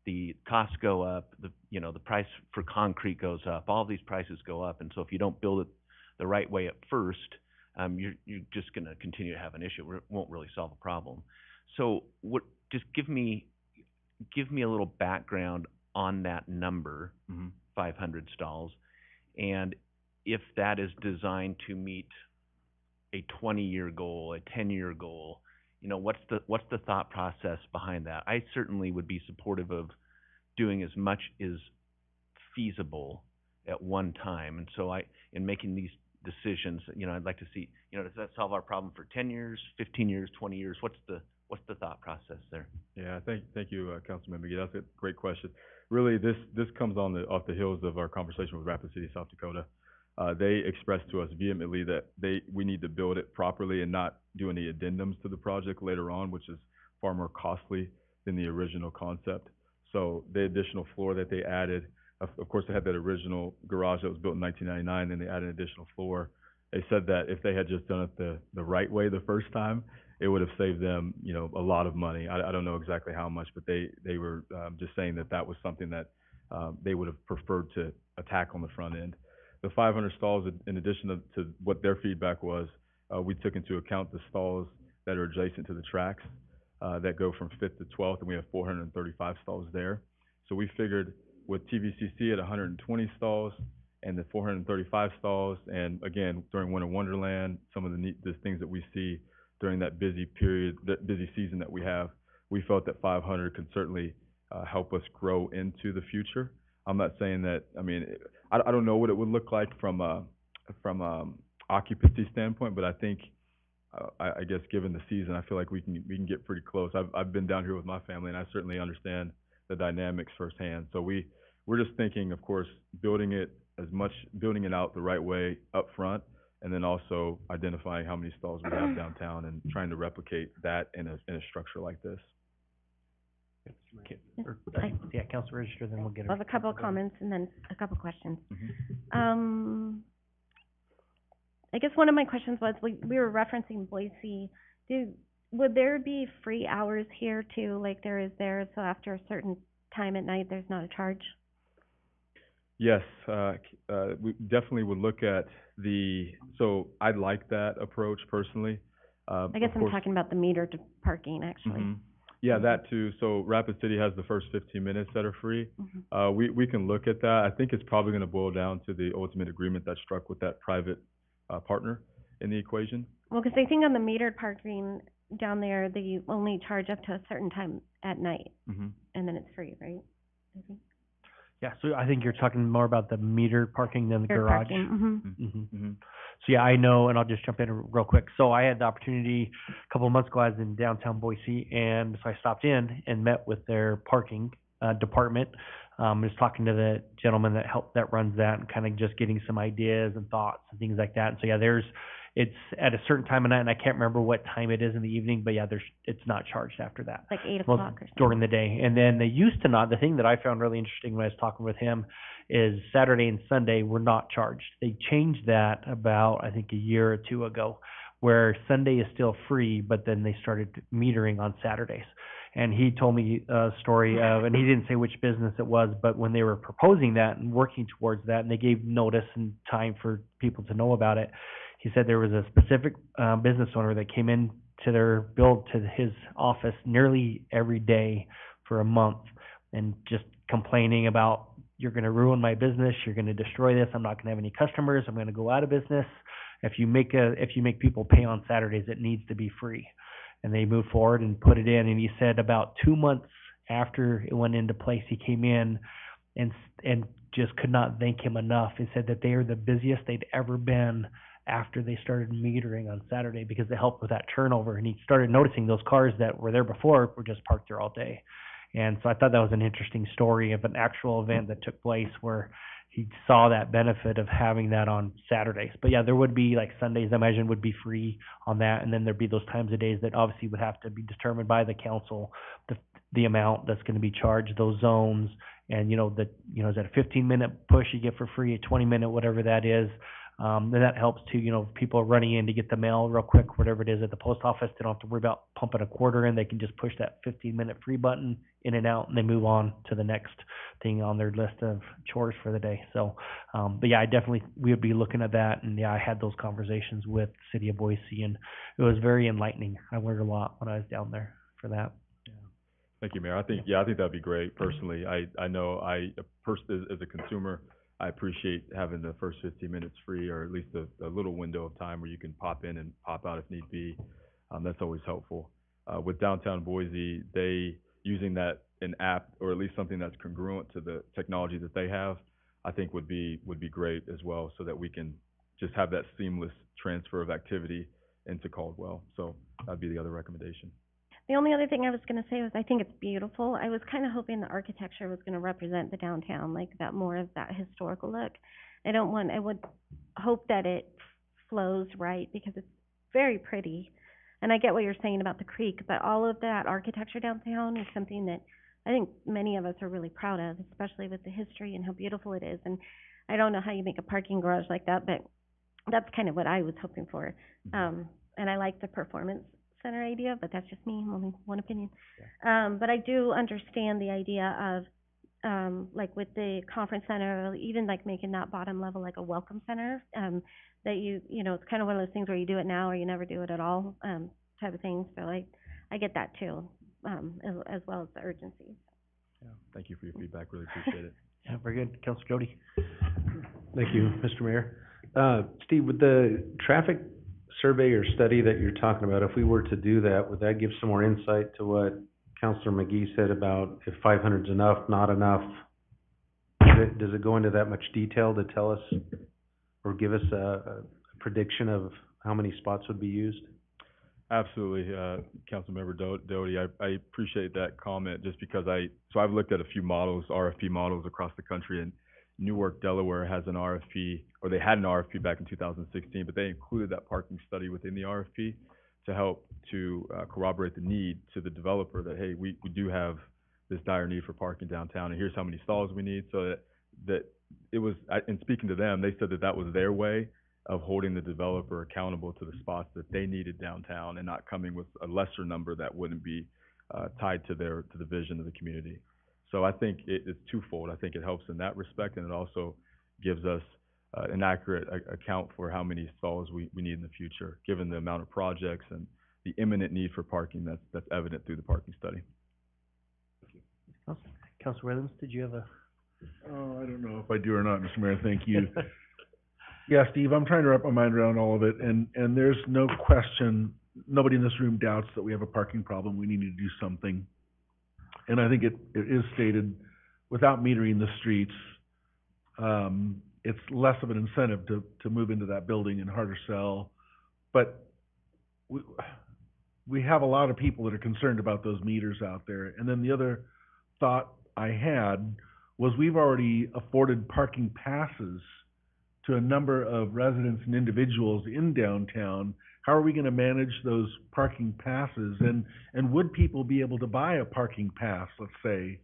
the costs go up, the price for concrete goes up, all these prices go up, and so if you don't build it the right way at first, you're just going to continue to have an issue. It won't really solve a problem. So just give me a little background on that number, 500 stalls, and if that is designed to meet a 20-year goal, a 10-year goal, you know, what's the thought process behind that? I certainly would be supportive of doing as much as feasible at one time, and so in making these decisions, you know, I'd like to see, you know, does that solve our problem for 10 years, 15 years, 20 years? What's the thought process there? Yeah, thank you, Councilman McGee. That's a great question. Really, this comes off the heels of our conversation with Rapid City, South Dakota. They expressed to us vehemently that we need to build it properly and not do any addendums to the project later on, which is far more costly than the original concept. So the additional floor that they added, of course, they had that original garage that was built in 1999, then they added an additional floor. They said that if they had just done it the right way the first time, it would have saved them, you know, a lot of money. I don't know exactly how much, but they were just saying that was something that they would have preferred to attack on the front end. The 500 stalls, in addition to what their feedback was, we took into account the stalls that are adjacent to the tracks that go from 5th to 12th, and we have 435 stalls there. So we figured with TVCC at 120 stalls and the 435 stalls, and again, during Winter Wonderland, some of the things that we see during that busy period, that busy season that we have, we felt that 500 could certainly help us grow into the future. I'm not saying that, I mean, I don't know what it would look like from occupancy standpoint, but I think, I guess given the season, I feel like we can get pretty close. I've been down here with my family, and I certainly understand the dynamics firsthand. So we're just thinking, of course, building it out the right way up front, and then also identifying how many stalls we have downtown and trying to replicate that in a structure like this. Yeah, Councilor Register, then we'll get I have a couple of comments and then a couple of questions. I guess one of my questions was, we were referencing Boise. Would there be free hours here too, like there is there, so after a certain time at night, there's not a charge? Yes, we definitely would look at so I like that approach personally. I guess I'm talking about the metered parking, actually. Yeah, that too. So Rapid City has the first 15 minutes that are free. We can look at that. I think it's probably going to boil down to the ultimate agreement that's struck with that private partner in the equation. Well, because I think on the metered parking, down there, they only charge up to a certain time at night, Mm-hmm. and then it's free, right? I think. Yeah, so I think you're talking more about the metered parking than the Shared garage. parking, Mm-hmm. Mm-hmm. So yeah, I know, and I'll just jump in real quick. So I had the opportunity a couple of months ago. I was in downtown Boise, and so I stopped in and met with their parking department. Was talking to the gentleman that runs that, and kind of just getting some ideas and thoughts and things like that. And so yeah, it's at a certain time of night, and I can't remember what time it is in the evening, but yeah, it's not charged after that. like 8 Most o'clock or something. during the day. And then they used to not. The thing that I found really interesting when I was talking with him is Saturday and Sunday were not charged. They changed that about, I think, a year or two ago, where Sunday is still free, but then they started metering on Saturdays. And he told me a story of, and he didn't say which business it was, but when they were proposing that and working towards that, and they gave notice and time for people to know about it, he said there was a specific business owner that came in to their build to his office nearly every day for a month and just complaining about, you're going to ruin my business, you're going to destroy this, I'm not going to have any customers, I'm going to go out of business. If you make people pay on Saturdays, it needs to be free. And they moved forward and put it in, and he said about 2 months after it went into place, he came in and just could not thank him enough. He said that they are the busiest they'd ever been after they started metering on Saturday, because they helped with that turnover. And he started noticing those cars that were there before were just parked there all day. And so I thought that was an interesting story of an actual event that took place where he saw that benefit of having that on Saturdays. But yeah, there would be like Sundays, I imagine, would be free on that. And then there'd be those times of days that obviously would have to be determined by the council, the amount that's going to be charged, those zones. And, is that a 15-minute push you get for free, a 20-minute, whatever that is. Then that helps too, people are running in to get the mail real quick, whatever it is at the post office. They don't have to worry about pumping a quarter in. They can just push that 15-minute free button in and out, and they move on to the next thing on their list of chores for the day. So, but yeah, we would be looking at that. And yeah, I had those conversations with the city of Boise, and it was very enlightening. I learned a lot when I was down there for that. Thank you, Mayor. I think that'd be great. Personally, I know as a consumer, I appreciate having the first 15 minutes free, or at least a little window of time where you can pop in and pop out if need be. That's always helpful. With downtown Boise, they using an app, or at least something that's congruent to the technology that they have, I think would be great as well, so that we can just have that seamless transfer of activity into Caldwell. So that'd be the other recommendation. The only other thing I was going to say was I think it's beautiful. I was kind of hoping the architecture was going to represent the downtown, like that, more of that historical look. I would hope that it flows right, because it's very pretty. And I get what you're saying about the creek, but all of that architecture downtown is something that I think many of us are really proud of, especially with the history and how beautiful it is. And I don't know how you make a parking garage like that, but that's kind of what I was hoping for. And I like the performance center idea, but that's just me, only one opinion. But I do understand the idea of like with the conference center, even like making that bottom level like a welcome center, that it's kind of one of those things where you do it now or you never do it at all, type of thing. So I get that too, as well as the urgency. Yeah, thank you for your feedback. Really appreciate it. Yeah, very good. Councilor Jody. Thank you, Mr. Mayor. Steve, with the traffic survey or study that you're talking about, if we were to do that, would that give some more insight to what Councilor McGee said about if 500 is enough, not enough? Does it go into that much detail to tell us or give us a prediction of how many spots would be used? Absolutely, Councilmember Doty. I appreciate that comment, just because I've looked at a few models, RFP models across the country, and Newark, Delaware has an RFP, or they had an RFP back in 2016, but they included that parking study within the RFP to help to corroborate the need to the developer that, hey, we do have this dire need for parking downtown, and here's how many stalls we need. So that it was, in speaking to them, they said that was their way of holding the developer accountable to the spots that they needed downtown, and not coming with a lesser number that wouldn't be tied to the vision of the community. So I think it's twofold. I think it helps in that respect, and it also gives us an accurate account for how many stalls we need in the future, given the amount of projects and the imminent need for parking that's evident through the parking study. Councilor Williams, did you have a? Oh, I don't know if I do or not, Mr. Mayor. Thank you. Yeah, Steve, I'm trying to wrap my mind around all of it, and there's no question nobody in this room doubts that we have a parking problem, we need to do something. And I think it is stated, without metering the streets, it's less of an incentive to move into that building and harder sell. But we have a lot of people that are concerned about those meters out there. And then the other thought I had was we've already afforded parking passes to a number of residents and individuals in downtown. How are we gonna manage those parking passes? And would people be able to buy a parking pass, let's say,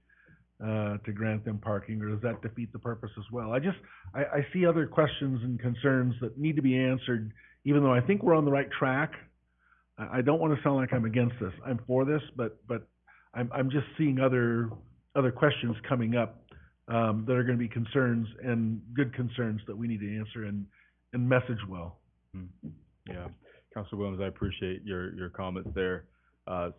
to grant them parking, or does that defeat the purpose as well? I see other questions and concerns that need to be answered, even though I think we're on the right track. I don't wanna sound like I'm against this. I'm for this, but I'm just seeing other questions coming up, that are gonna be concerns, and good concerns that we need to answer and message well. Yeah, Councilor Williams, I appreciate your comments there.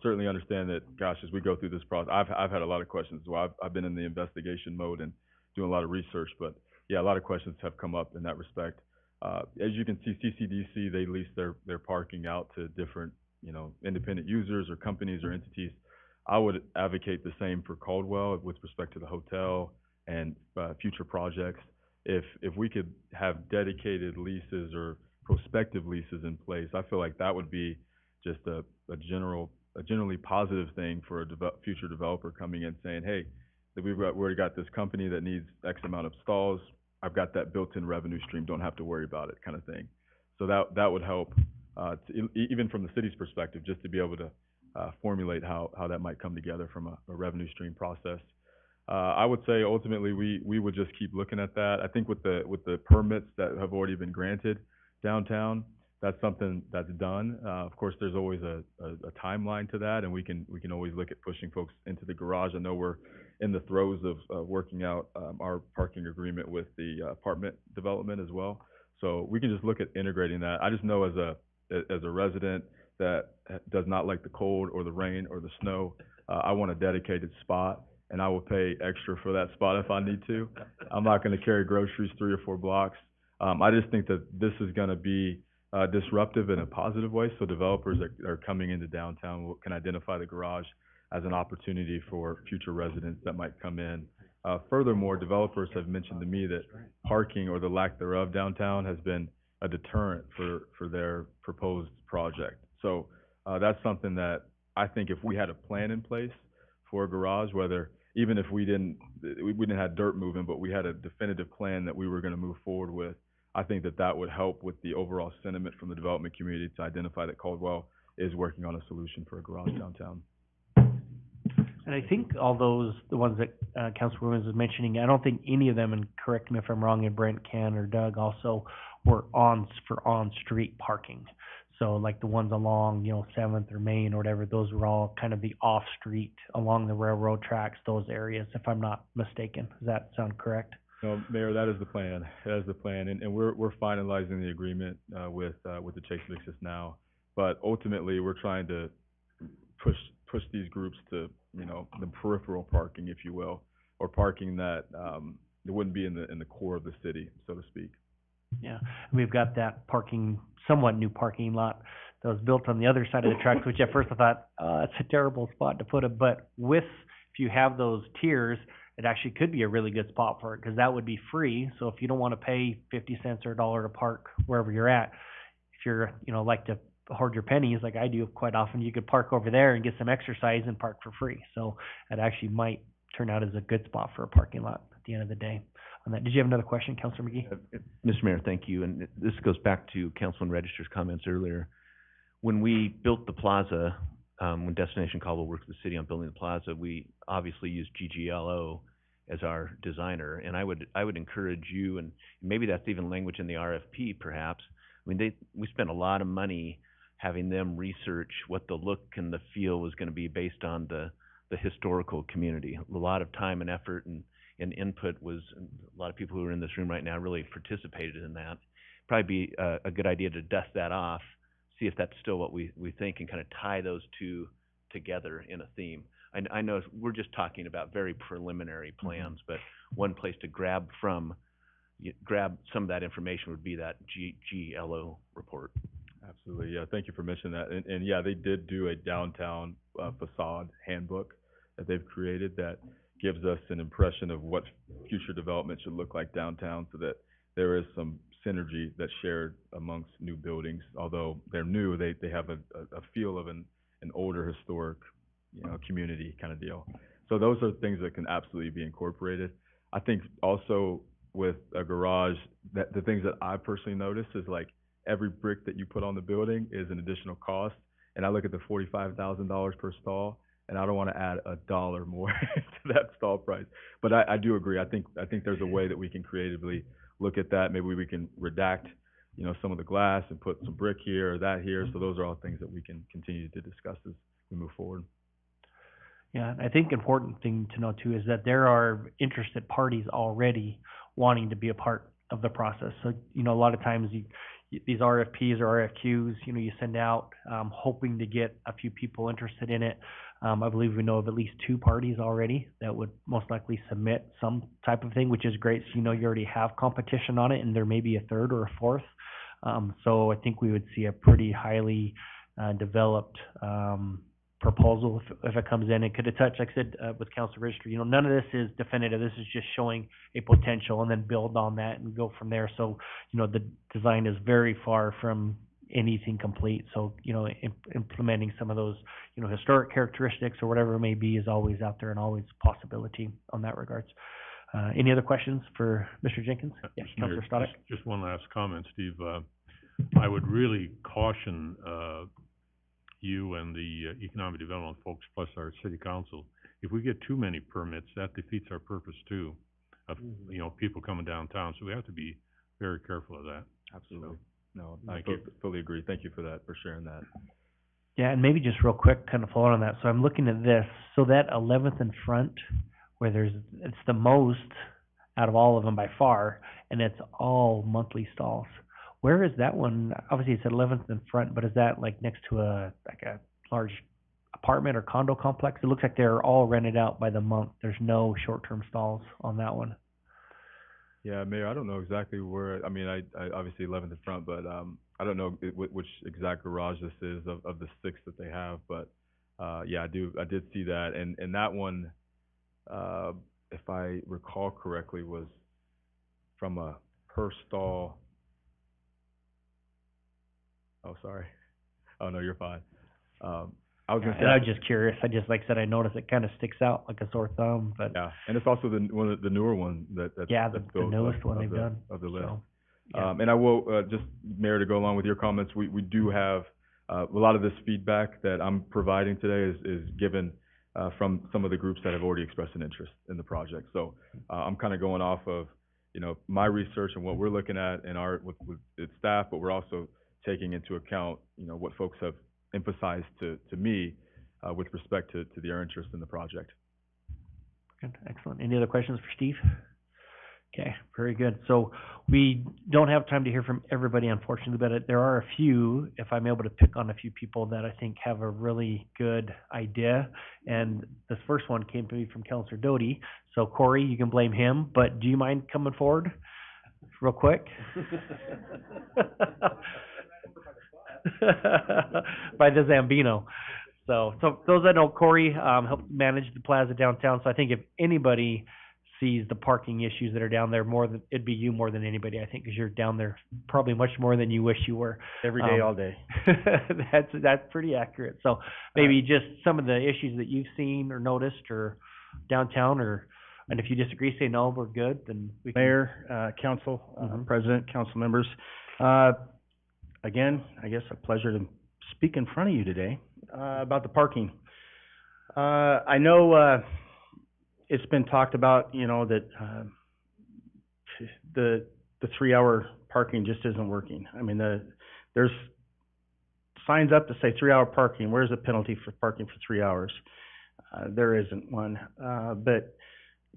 Certainly understand that, gosh, as we go through this process, I've had a lot of questions as well. I've been in the investigation mode and doing a lot of research, but yeah, a lot of questions have come up in that respect. As you can see, CCDC, they lease their parking out to different, independent users or companies or entities. I would advocate the same for Caldwell with respect to the hotel and future projects. If we could have dedicated leases or prospective leases in place, I feel like that would be just a generally positive thing for a future developer coming in saying, hey, we already got this company that needs X amount of stalls. I've got that built-in revenue stream. Don't have to worry about it, kind of thing. So that would help, even from the city's perspective, just to be able to formulate how that might come together from a revenue stream process. I would say ultimately we would just keep looking at that. I think with the permits that have already been granted downtown, that's something that's done. Of course, there's always a timeline to that, and we can always look at pushing folks into the garage. I know we're in the throes of working out our parking agreement with the apartment development as well. So we can just look at integrating that. I just know as a resident that does not like the cold or the rain or the snow, I want a dedicated spot, and I will pay extra for that spot if I need to. I'm not going to carry groceries 3 or 4 blocks. I just think that this is going to be disruptive in a positive way, so developers that are coming into downtown can identify the garage as an opportunity for future residents that might come in. Furthermore, developers have mentioned to me that parking or the lack thereof downtown has been a deterrent for their proposed project. So that's something that I think if we had a plan in place for a garage, whether even if we didn't have dirt moving, but we had a definitive plan that we were going to move forward with, I think that would help with the overall sentiment from the development community to identify that Caldwell is working on a solution for a garage downtown. And I think all those, the ones that Councilor Williams was mentioning, I don't think any of them, and correct me if I'm wrong, and Brent can or Doug also, were for on-street parking. So like the ones along, 7th or Main or whatever, those were all kind of the off-street, along the railroad tracks, those areas, if I'm not mistaken. Does that sound correct? No, Mayor, that is the plan. That is the plan, and we're finalizing the agreement with the Chase Mixes now. But ultimately, we're trying to push these groups to the peripheral parking, if you will, or parking that wouldn't be in the core of the city, so to speak. Yeah, and we've got that somewhat new parking lot that was built on the other side of the tracks, which at first I thought, it's a terrible spot to put it, but if you have those tiers, it actually could be a really good spot for it, because that would be free. So if you don't want to pay 50 cents or $1 to park wherever you're at, if you're, like to hoard your pennies like I do quite often, you could park over there and get some exercise and park for free. So it actually might turn out as a good spot for a parking lot at the end of the day. On that, did you have another question, Councilor McGee? Mr. Mayor, thank you. And this goes back to Councilman Register's comments earlier. When we built the plaza, when Destination Caldwell worked with the city on building the plaza, we obviously used GGLO as our designer. And I would encourage you, and maybe that's even language in the RFP perhaps. I mean, we spent a lot of money having them research what the look and the feel was going to be based on the historical community. A lot of time and effort and input was, a lot of people who are in this room right now really participated in that. Probably be a good idea to dust that off, see if that's still what we think, and kind of tie those two together in a theme. I know we're just talking about very preliminary plans, but one place to grab some of that information would be that GLO report. Absolutely, yeah, thank you for mentioning that. And yeah, they did do a downtown facade handbook that they've created that gives us an impression of what future development should look like downtown, so that there is some synergy that's shared amongst new buildings. Although they're new, they have a feel of an older historic, community kind of deal. So those are things that can absolutely be incorporated. I think also with a garage, that the things that I personally noticed is like every brick that you put on the building is an additional cost. And I look at the $45,000 per stall, and I don't want to add $1 more to that stall price. But I do agree. I think there's a way that we can creatively look at that. Maybe we can redact, some of the glass and put some brick here or that here. So those are all things that we can continue to discuss as we move forward. Yeah, and I think important thing to know too is that there are interested parties already wanting to be a part of the process. So, a lot of times these RFPs or RFQs, you send out, hoping to get a few people interested in it. I believe we know of at least 2 parties already that would most likely submit some type of thing, which is great. So, you already have competition on it, and there may be a third or a fourth. So I think we would see a pretty highly developed proposal if it comes in. It could touch, like I said, with council registry, none of this is definitive. This is just showing a potential and then build on that and go from there. So, the design is very far from anything complete. So, implementing some of those, historic characteristics or whatever it may be is always out there and always a possibility on that regards. Any other questions for Mr. Jenkins? Yes, Councilor Stoddard. Just one last comment, Steve. I would really caution, you and the economic development folks, plus our city council, if we get too many permits, that defeats our purpose too, of, people coming downtown. So we have to be very careful of that. Absolutely. No, Thank I you. fully agree. Thank you for that, for sharing that. Yeah, and maybe just real quick, kind of following on that. So I'm looking at this. So that 11th in front, where it's the most out of all of them by far, and it's all monthly stalls. Where is that one? Obviously, it's 11th in front, but is that like next to a large apartment or condo complex? It looks like they're all rented out by the month. There's no short-term stalls on that one. Yeah, Mayor, I don't know exactly where, I mean, I obviously 11th in front, but I don't know which exact garage this is of the 6 that they have, but yeah, I did see that, and that one, if I recall correctly, was from a per stall. Oh, sorry. Oh, no, you're fine. I was gonna say, and I'm just curious. Like I said, I noticed it kind of sticks out like a sore thumb, but yeah, and it's also one of the newer one that's the built newest one they've done of the list. So, yeah. And I will just, Mayor, to go along with your comments, we do have a lot of this feedback that I'm providing today is given from some of the groups that have already expressed an interest in the project. So I'm kind of going off of my research and what we're looking at in our with its staff, but we're also taking into account what folks have emphasized to me with respect to their interest in the project. Good, excellent. Any other questions for Steve? Okay, very good. So we don't have time to hear from everybody, unfortunately, but there are a few, if I'm able to pick on a few people that I think have a really good idea. And this first one came to me from Councilor Doty. So Corey, you can blame him, but do you mind coming forward real quick? By the Zambino. So those that know Corey helped manage the plaza downtown. So I think if anybody sees the parking issues that are down there, it'd be you more than anybody, I think, because you're down there probably much more than you wish you were. Every day, all day. That's pretty accurate. So maybe just some of the issues that you've seen or noticed or downtown, and if you disagree, say no, we're good, then we can. Mayor, council, president, council members, again, I guess a pleasure to speak in front of you today about the parking. I know it's been talked about, that the 3-hour parking just isn't working. I mean, there's signs up to say 3-hour parking. Where's the penalty for parking for 3 hours? There isn't one, but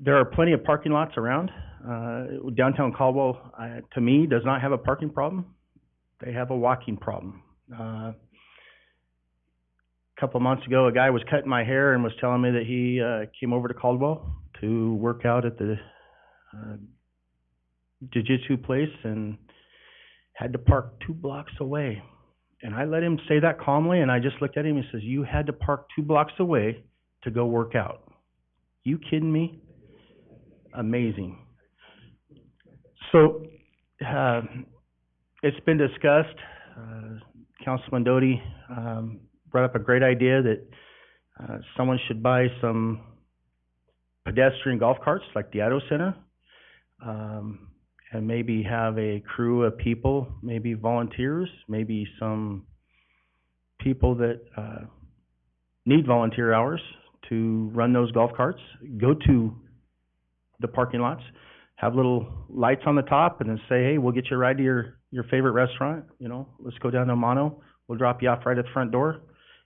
there are plenty of parking lots around. Downtown Caldwell, to me, does not have a parking problem. They have a walking problem. A couple of months ago, a guy was cutting my hair and was telling me that he came over to Caldwell to work out at the jiu-jitsu place and had to park 2 blocks away. And I let him say that calmly, and I just looked at him and says, "You had to park 2 blocks away to go work out. You kidding me?" Amazing. So, it's been discussed, Councilman Doty, brought up a great idea that, someone should buy some pedestrian golf carts like the Idaho Center, and maybe have a crew of people, maybe volunteers, maybe some people that, need volunteer hours to run those golf carts, go to the parking lots, have little lights on the top, and then say, "Hey, we'll get you a ride to your favorite restaurant, you know, let's go down to Amano, we'll drop you off right at the front door.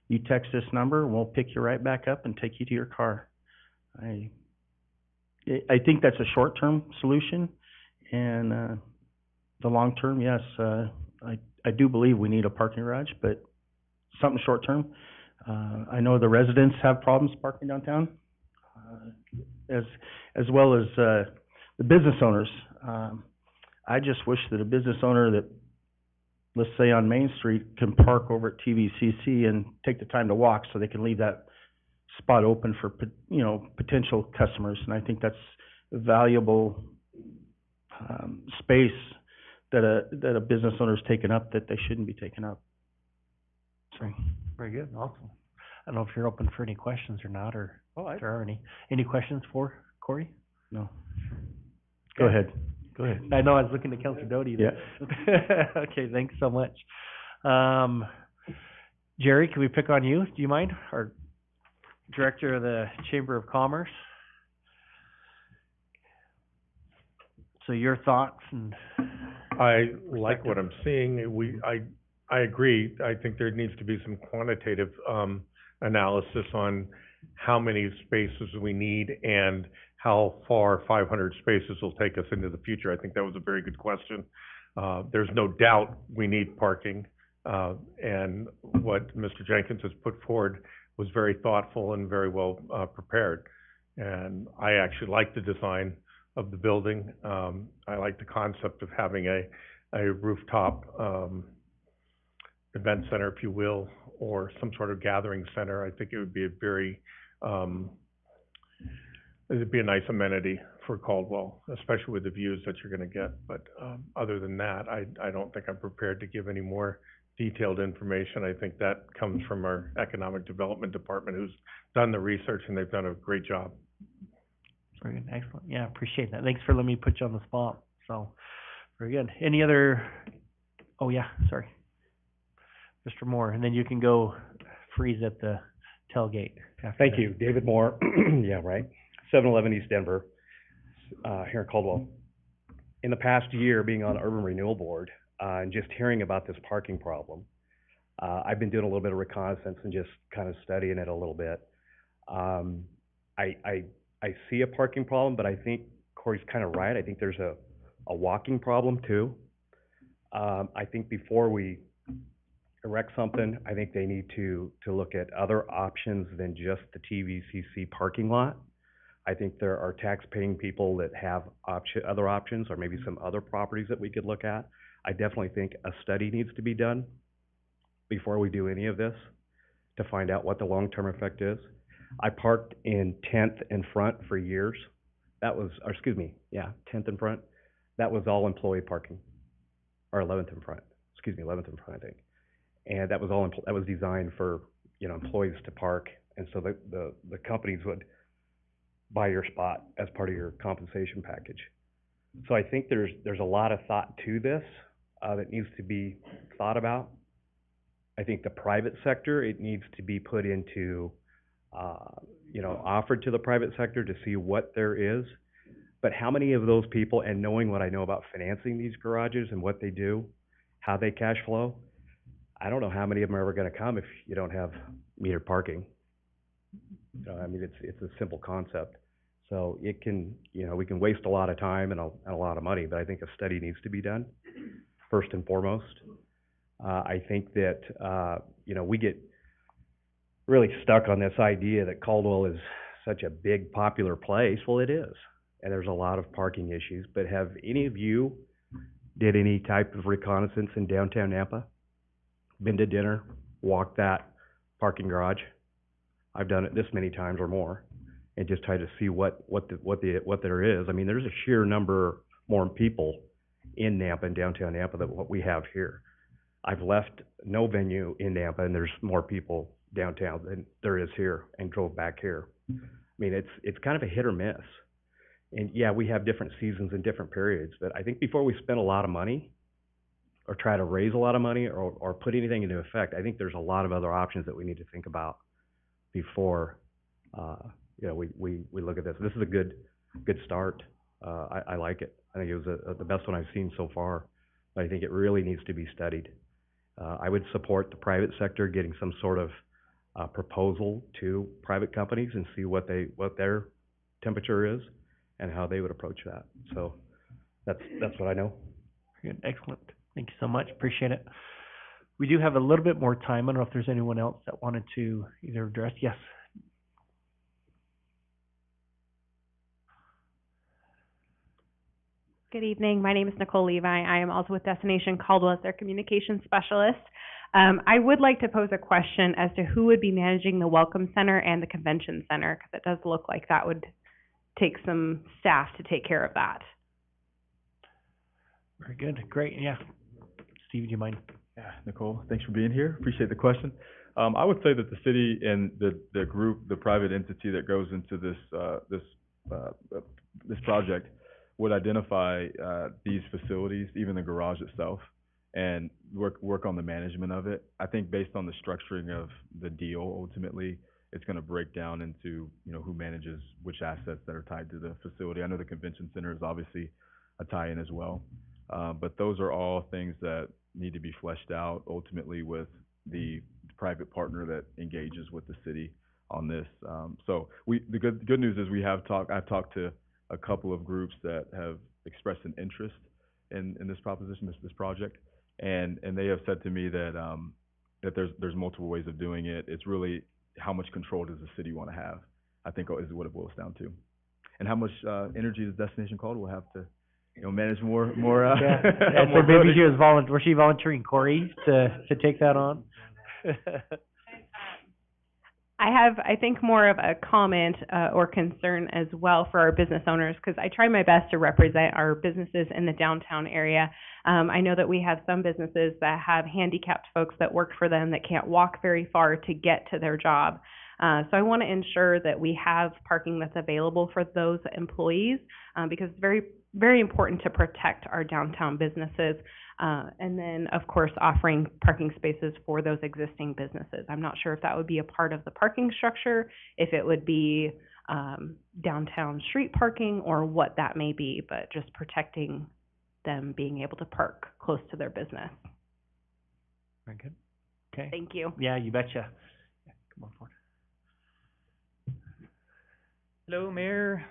You text this number, and we'll pick you right back up and take you to your car." I think that's a short-term solution, and, the long-term, yes, I do believe we need a parking garage, but something short-term. I know the residents have problems parking downtown, as well as, the business owners. I just wish that a business owner that, let's say on Main Street, can park over at TVCC and take the time to walk so they can leave that spot open for, potential customers. And I think that's a valuable, space that a business owner's taken up that they shouldn't be taking up. So. Very good, awesome. I don't know if you're open for any questions or not, or if there are any. Any questions for Corey? No. Go ahead. Go ahead. I know, I was looking at Councilor Doty. Yeah. Okay, thanks so much. Jerry, can we pick on you? Do you mind? Our Director of the Chamber of Commerce. So your thoughts and... I like what I'm seeing. I agree. I think there needs to be some quantitative analysis on how many spaces we need and how far 500 spaces will take us into the future. I think that was a very good question. There's no doubt we need parking, and what Mr. Jenkins has put forward was very thoughtful and very well prepared. And I actually like the design of the building. I like the concept of having a rooftop event center, if you will, or some sort of gathering center. I think it would be a very, it'd be a nice amenity for Caldwell, especially with the views that you're gonna get. But other than that, I don't think I'm prepared to give any more detailed information. I think that comes from our Economic Development Department, who's done the research, and they've done a great job. Very good, excellent. Yeah, appreciate that. Thanks for letting me put you on the spot. So, very good. Any other, oh yeah, sorry. Mr. Moore, and then you can go freeze at the tailgate after Thank that. you, David Moore. Yeah, right. 711 East Denver, here in Caldwell. In the past year, being on Urban Renewal Board, and just hearing about this parking problem, I've been doing a little bit of reconnaissance and just kind of studying it a little bit. I see a parking problem, but I think Corey's kind of right. I think there's a walking problem too. I think before we erect something, I think they need to look at other options than just the TVCC parking lot. I think there are tax-paying people that have other options, or maybe some other properties that we could look at. I definitely think a study needs to be done before we do any of this to find out what the long-term effect is. I parked in 10th and front for years. That was, or excuse me, yeah, 10th and front. That was all employee parking, or 11th and front. Excuse me, 11th and front, I think. And that was all, that was designed for, employees to park. And so the companies would buy your spot as part of your compensation package. So I think there's a lot of thought to this that needs to be thought about. I think the private sector, it needs to be put into, offered to the private sector to see what there is. But how many of those people, and knowing what I know about financing these garages and what they do, how they cash flow, I don't know how many of them are ever going to come if you don't have metered parking. I mean, it's a simple concept. So it can, we can waste a lot of time and a lot of money, but I think a study needs to be done, first and foremost. I think that, we get really stuck on this idea that Caldwell is such a big, popular place. Well, it is, and there's a lot of parking issues. But have any of you did any type of reconnaissance in downtown Nampa? been to dinner, walked that parking garage. I've done it this many times or more, and just tried to see what there is. I mean, there's a sheer number more people in Nampa and downtown Nampa than what we have here. I've left no venue in Nampa, and there's more people downtown than there is here, and drove back here. I mean, it's kind of a hit or miss. And yeah, we have different seasons and different periods, but I think before we spend a lot of money, or try to raise a lot of money, or put anything into effect, I think there's a lot of other options that we need to think about before, we look at this. This is a good start. I like it. I think it was the best one I've seen so far, but I think it really needs to be studied. I would support the private sector getting some sort of proposal to private companies and see what their temperature is and how they would approach that. So that's what I know. Good, excellent. Thank you so much. Appreciate it. We do have a little bit more time. I don't know if there's anyone else that wanted to either address. Yes. Good evening. My name is Nicole Levi. I am also with Destination Caldwell as their communications specialist. I would like to pose a question as to who would be managing the Welcome Center and the Convention Center, because it does look like that would take some staff to take care of that. Very good. Great. Yeah. Steve, do you mind? Yeah, Nicole, thanks for being here. Appreciate the question. I would say that the city and the group, the private entity that goes into this project would identify these facilities, even the garage itself, and work on the management of it. I think based on the structuring of the deal, ultimately, it's going to break down into, who manages which assets that are tied to the facility. I know the convention center is obviously a tie-in as well, but those are all things that need to be fleshed out ultimately with the private partner that engages with the city on this. So the good news is I've talked to a couple of groups that have expressed an interest in this proposition, this project, and they have said to me that there's multiple ways of doing it. It's really how much control does the city want to have, I think, is what it boils down to, and how much energy does Destination Caldwell have to manage more. Yeah. More So maybe was she volunteering Corey to take that on? I have, I think, more of a comment or concern as well for our business owners, because I try my best to represent our businesses in the downtown area. I know that we have some businesses that have handicapped folks that work for them that can't walk very far to get to their job. So I want to ensure that we have parking that's available for those employees, because it's very, very important to protect our downtown businesses. And then, of course, offering parking spaces for those existing businesses. I'm not sure if that would be a part of the parking structure, if it would be downtown street parking, or what that may be, but just protecting them being able to park close to their business. Very good. Okay. Thank you. Yeah, you betcha. Yeah, come on forward. Hello, Mayor,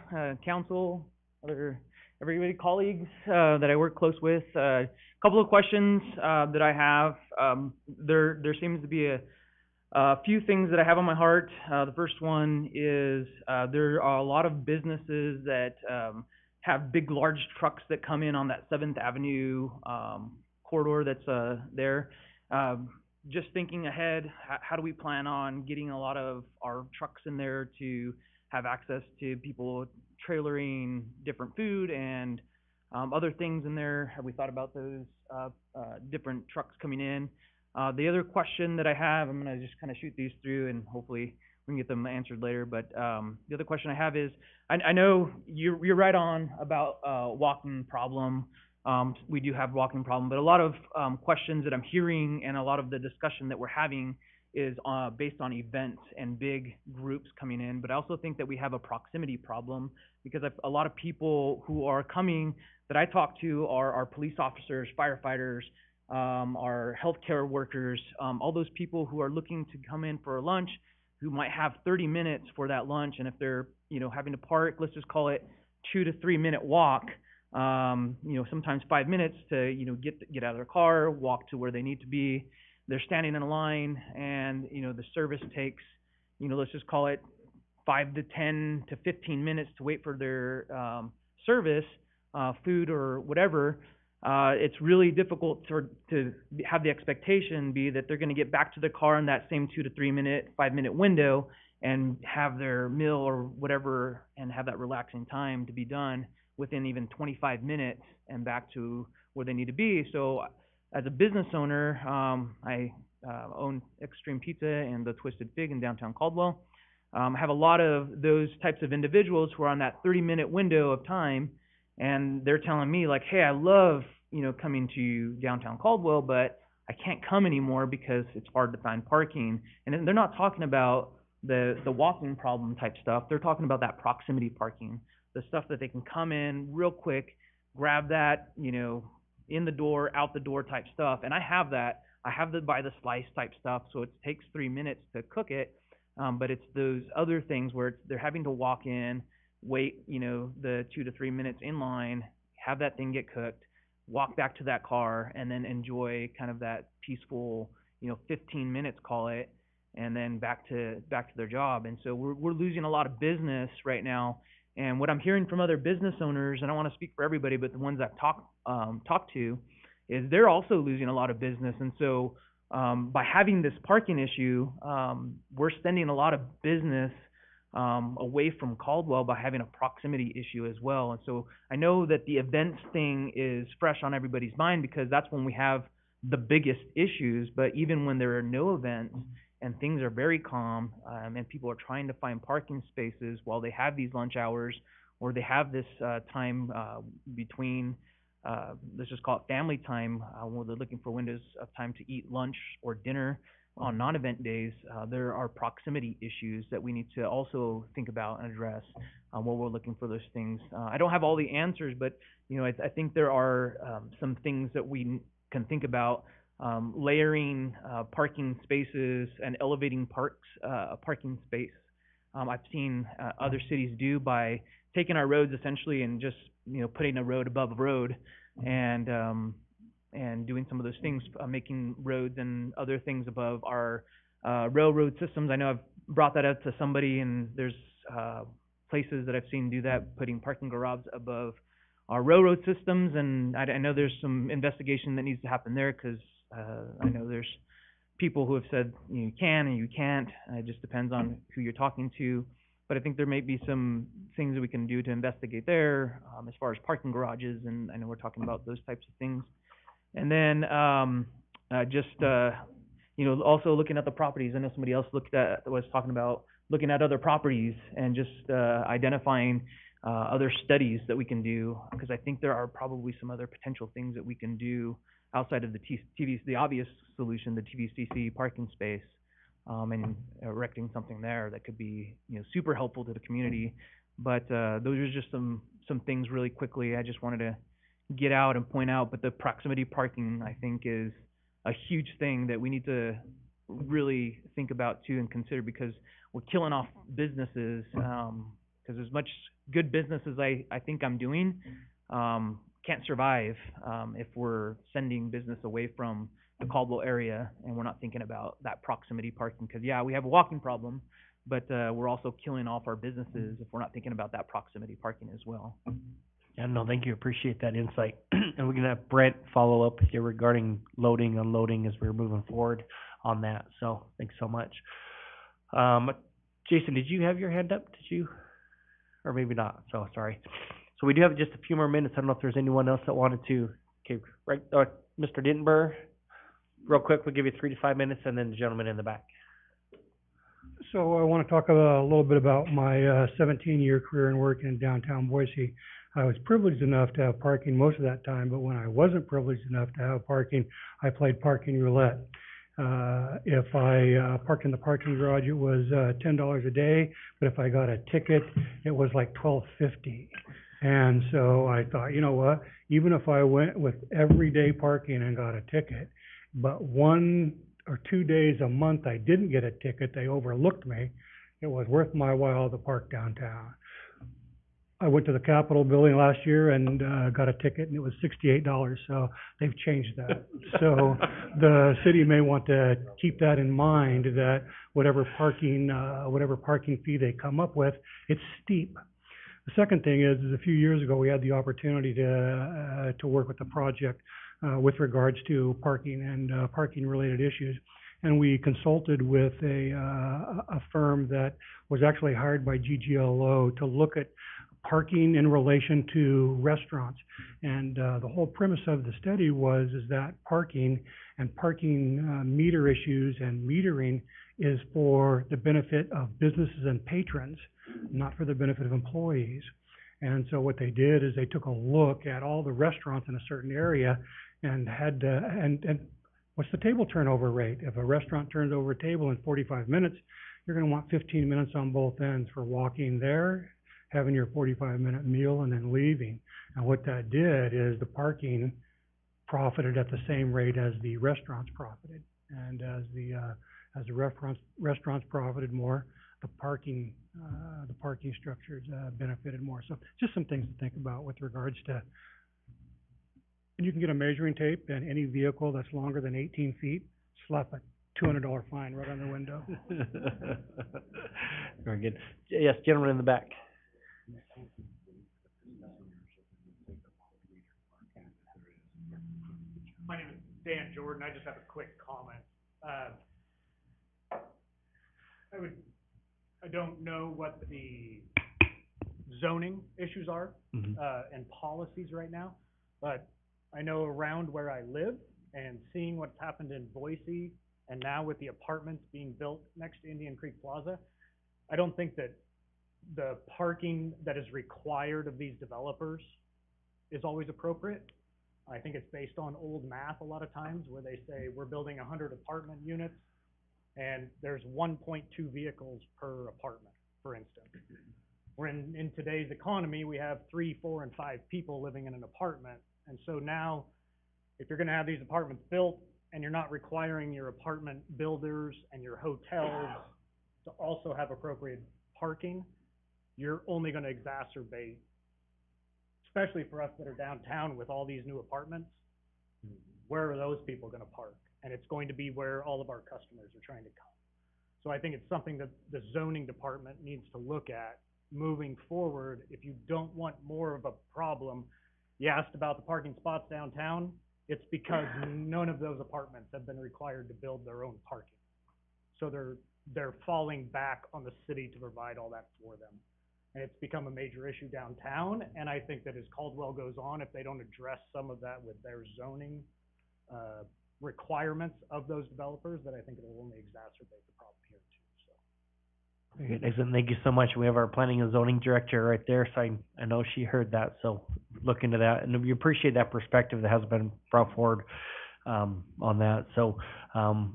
Council, everybody, colleagues that I work close with. A couple of questions that I have. There seems to be a few things that I have on my heart. The first one is there are a lot of businesses that have big, large trucks that come in on that 7th Avenue corridor that's there. Just thinking ahead, how do we plan on getting a lot of our trucks in there to have access to people trailering different food and other things in there? Have we thought about those different trucks coming in? The other question that I have, I'm going to just kind of shoot these through and hopefully we can get them answered later. But the other question I have is, I know you're right on about walking problem. We do have walking problem, but a lot of questions that I'm hearing and a lot of the discussion that we're having is based on events and big groups coming in. But I also think that we have a proximity problem, because a lot of people who are coming that I talk to are police officers, firefighters, our healthcare workers, all those people who are looking to come in for a lunch, who might have 30 minutes for that lunch, and if they're having to park, let's just call it 2 to 3 minute walk, sometimes 5 minutes to get out of their car, walk to where they need to be. They're standing in a line, and the service takes let's just call it 5 to 10 to 15 minutes to wait for their service, food or whatever. it's really difficult to have the expectation be that they're gonna get back to the car in that same 2 to 3 minute, 5 minute window and have their meal or whatever and have that relaxing time to be done within even 25 minutes and back to where they need to be. So as a business owner, I own Extreme Pizza and the Twisted Fig in downtown Caldwell. I have a lot of those types of individuals who are on that 30-minute window of time, and they're telling me like, hey, I love, coming to downtown Caldwell, but I can't come anymore because it's hard to find parking. And they're not talking about the walking problem type stuff. They're talking about that proximity parking, the stuff that they can come in real quick, grab that, in the door, out the door type stuff. And I have that. I have the by the slice type stuff, so it takes 3 minutes to cook it. But it's those other things where they're having to walk in, wait, the 2 to 3 minutes in line, have that thing get cooked, walk back to that car, and then enjoy kind of that peaceful, 15 minutes, call it, and then back to their job. And so we're losing a lot of business right now. And what I'm hearing from other business owners, and I don't want to speak for everybody, but the ones I've talked to, is they're also losing a lot of business. And so by having this parking issue, we're sending a lot of business away from Caldwell by having a proximity issue as well. And so I know that the events thing is fresh on everybody's mind because that's when we have the biggest issues. But even when there are no events and things are very calm, and people are trying to find parking spaces while they have these lunch hours or they have this time between, let's just call it family time, where they're looking for windows of time to eat lunch or dinner on non-event days, there are proximity issues that we need to also think about and address while we're looking for those things. I don't have all the answers, but I think there are some things that we can think about, layering parking spaces and elevating a parking space. I've seen other cities do by taking our roads essentially and just putting a road above a road and doing some of those things, making roads and other things above our railroad systems. I know I've brought that up to somebody, and there's places that I've seen do that, putting parking garages above our railroad systems. And I know there's some investigation that needs to happen there because I know there's people who have said you can and you can't. It just depends on who you're talking to. But I think there may be some things that we can do to investigate there as far as parking garages, and I know we're talking about those types of things. And then also looking at the properties. I know somebody else was talking about looking at other properties and just identifying other studies that we can do, because I think there are probably some other potential things that we can do outside of the obvious solution, the TVCC parking space, and erecting something there that could be super helpful to the community. But those are just some things really quickly I just wanted to get out and point out. But the proximity parking, I think, is a huge thing that we need to really think about too and consider, because we're killing off businesses. Because as much good business as I think I'm doing, can't survive if we're sending business away from the Caldwell area and we're not thinking about that proximity parking. Because we have a walking problem, but we're also killing off our businesses if we're not thinking about that proximity parking as well. Yeah, no, thank you. Appreciate that insight. And we're gonna have Brent follow up here regarding loading, unloading as we're moving forward on that. So thanks so much. Jason, did you have your hand up? Did you? Or maybe not. So sorry. So we do have just a few more minutes. I don't know if there's anyone else that wanted to. Okay, right, Mr. Dittenberg, real quick, we'll give you 3 to 5 minutes, and then the gentleman in the back. So I want to talk a little bit about my 17-year career in working in downtown Boise. I was privileged enough to have parking most of that time, but when I wasn't privileged enough to have parking, I played parking roulette. If I parked in the parking garage, it was $10 a day, but if I got a ticket, it was like $12.50. And so I thought, you know what, even if I went with everyday parking and got a ticket, but 1 or 2 days a month I didn't get a ticket, they overlooked me, it was worth my while to park downtown. I went to the Capitol building last year and got a ticket, and it was $68, so they've changed that. So the city may want to keep that in mind, that whatever parking fee they come up with, it's steep. The second thing is a few years ago, we had the opportunity to work with the project, with regards to parking and, parking-related issues. And we consulted with a firm that was actually hired by GGLO to look at parking in relation to restaurants. And, the whole premise of the study is that parking and parking, meter issues and metering is for the benefit of businesses and patrons, not for the benefit of employees. And so what they did is they took a look at all the restaurants in a certain area and had, and what's the table turnover rate? If a restaurant turns over a table in 45 minutes, you're gonna want 15 minutes on both ends for walking there, having your 45-minute meal, and then leaving. And what that did is the parking profited at the same rate as the restaurants profited. And as the restaurants profited more, the parking structures benefited more. So just some things to think about with regards to, and you can get a measuring tape, and any vehicle that's longer than 18 feet, slap a $200 fine right on the window. Very good. Yes, gentleman in the back. My name is Dan Jordan. I just have a quick comment. I don't know what the zoning issues are, and policies right now, but I know around where I live and seeing what's happened in Boise and now with the apartments being built next to Indian Creek Plaza, I don't think that the parking that is required of these developers is always appropriate. I think it's based on old math a lot of times where they say we're building 100 apartment units and there's 1.2 vehicles per apartment, for instance. Where in today's economy, we have 3, 4, and 5 people living in an apartment. And so now, if you're gonna have these apartments built and you're not requiring your apartment builders and your hotels to also have appropriate parking, you're only gonna exacerbate, especially for us that are downtown with all these new apartments, where are those people gonna park? And it's going to be where all of our customers are trying to come. So I think it's something that the zoning department needs to look at moving forward. If you don't want more of a problem, you asked about the parking spots downtown, it's because none of those apartments have been required to build their own parking. So they're falling back on the city to provide all that for them. And it's become a major issue downtown, and I think that as Caldwell goes on, if they don't address some of that with their zoning requirements of those developers, that I think it'll only exacerbate the problem here too, so. Very good. Excellent. Thank you so much. We have our planning and zoning director right there, so I know she heard that, so look into that. And we appreciate that perspective that has been brought forward on that. So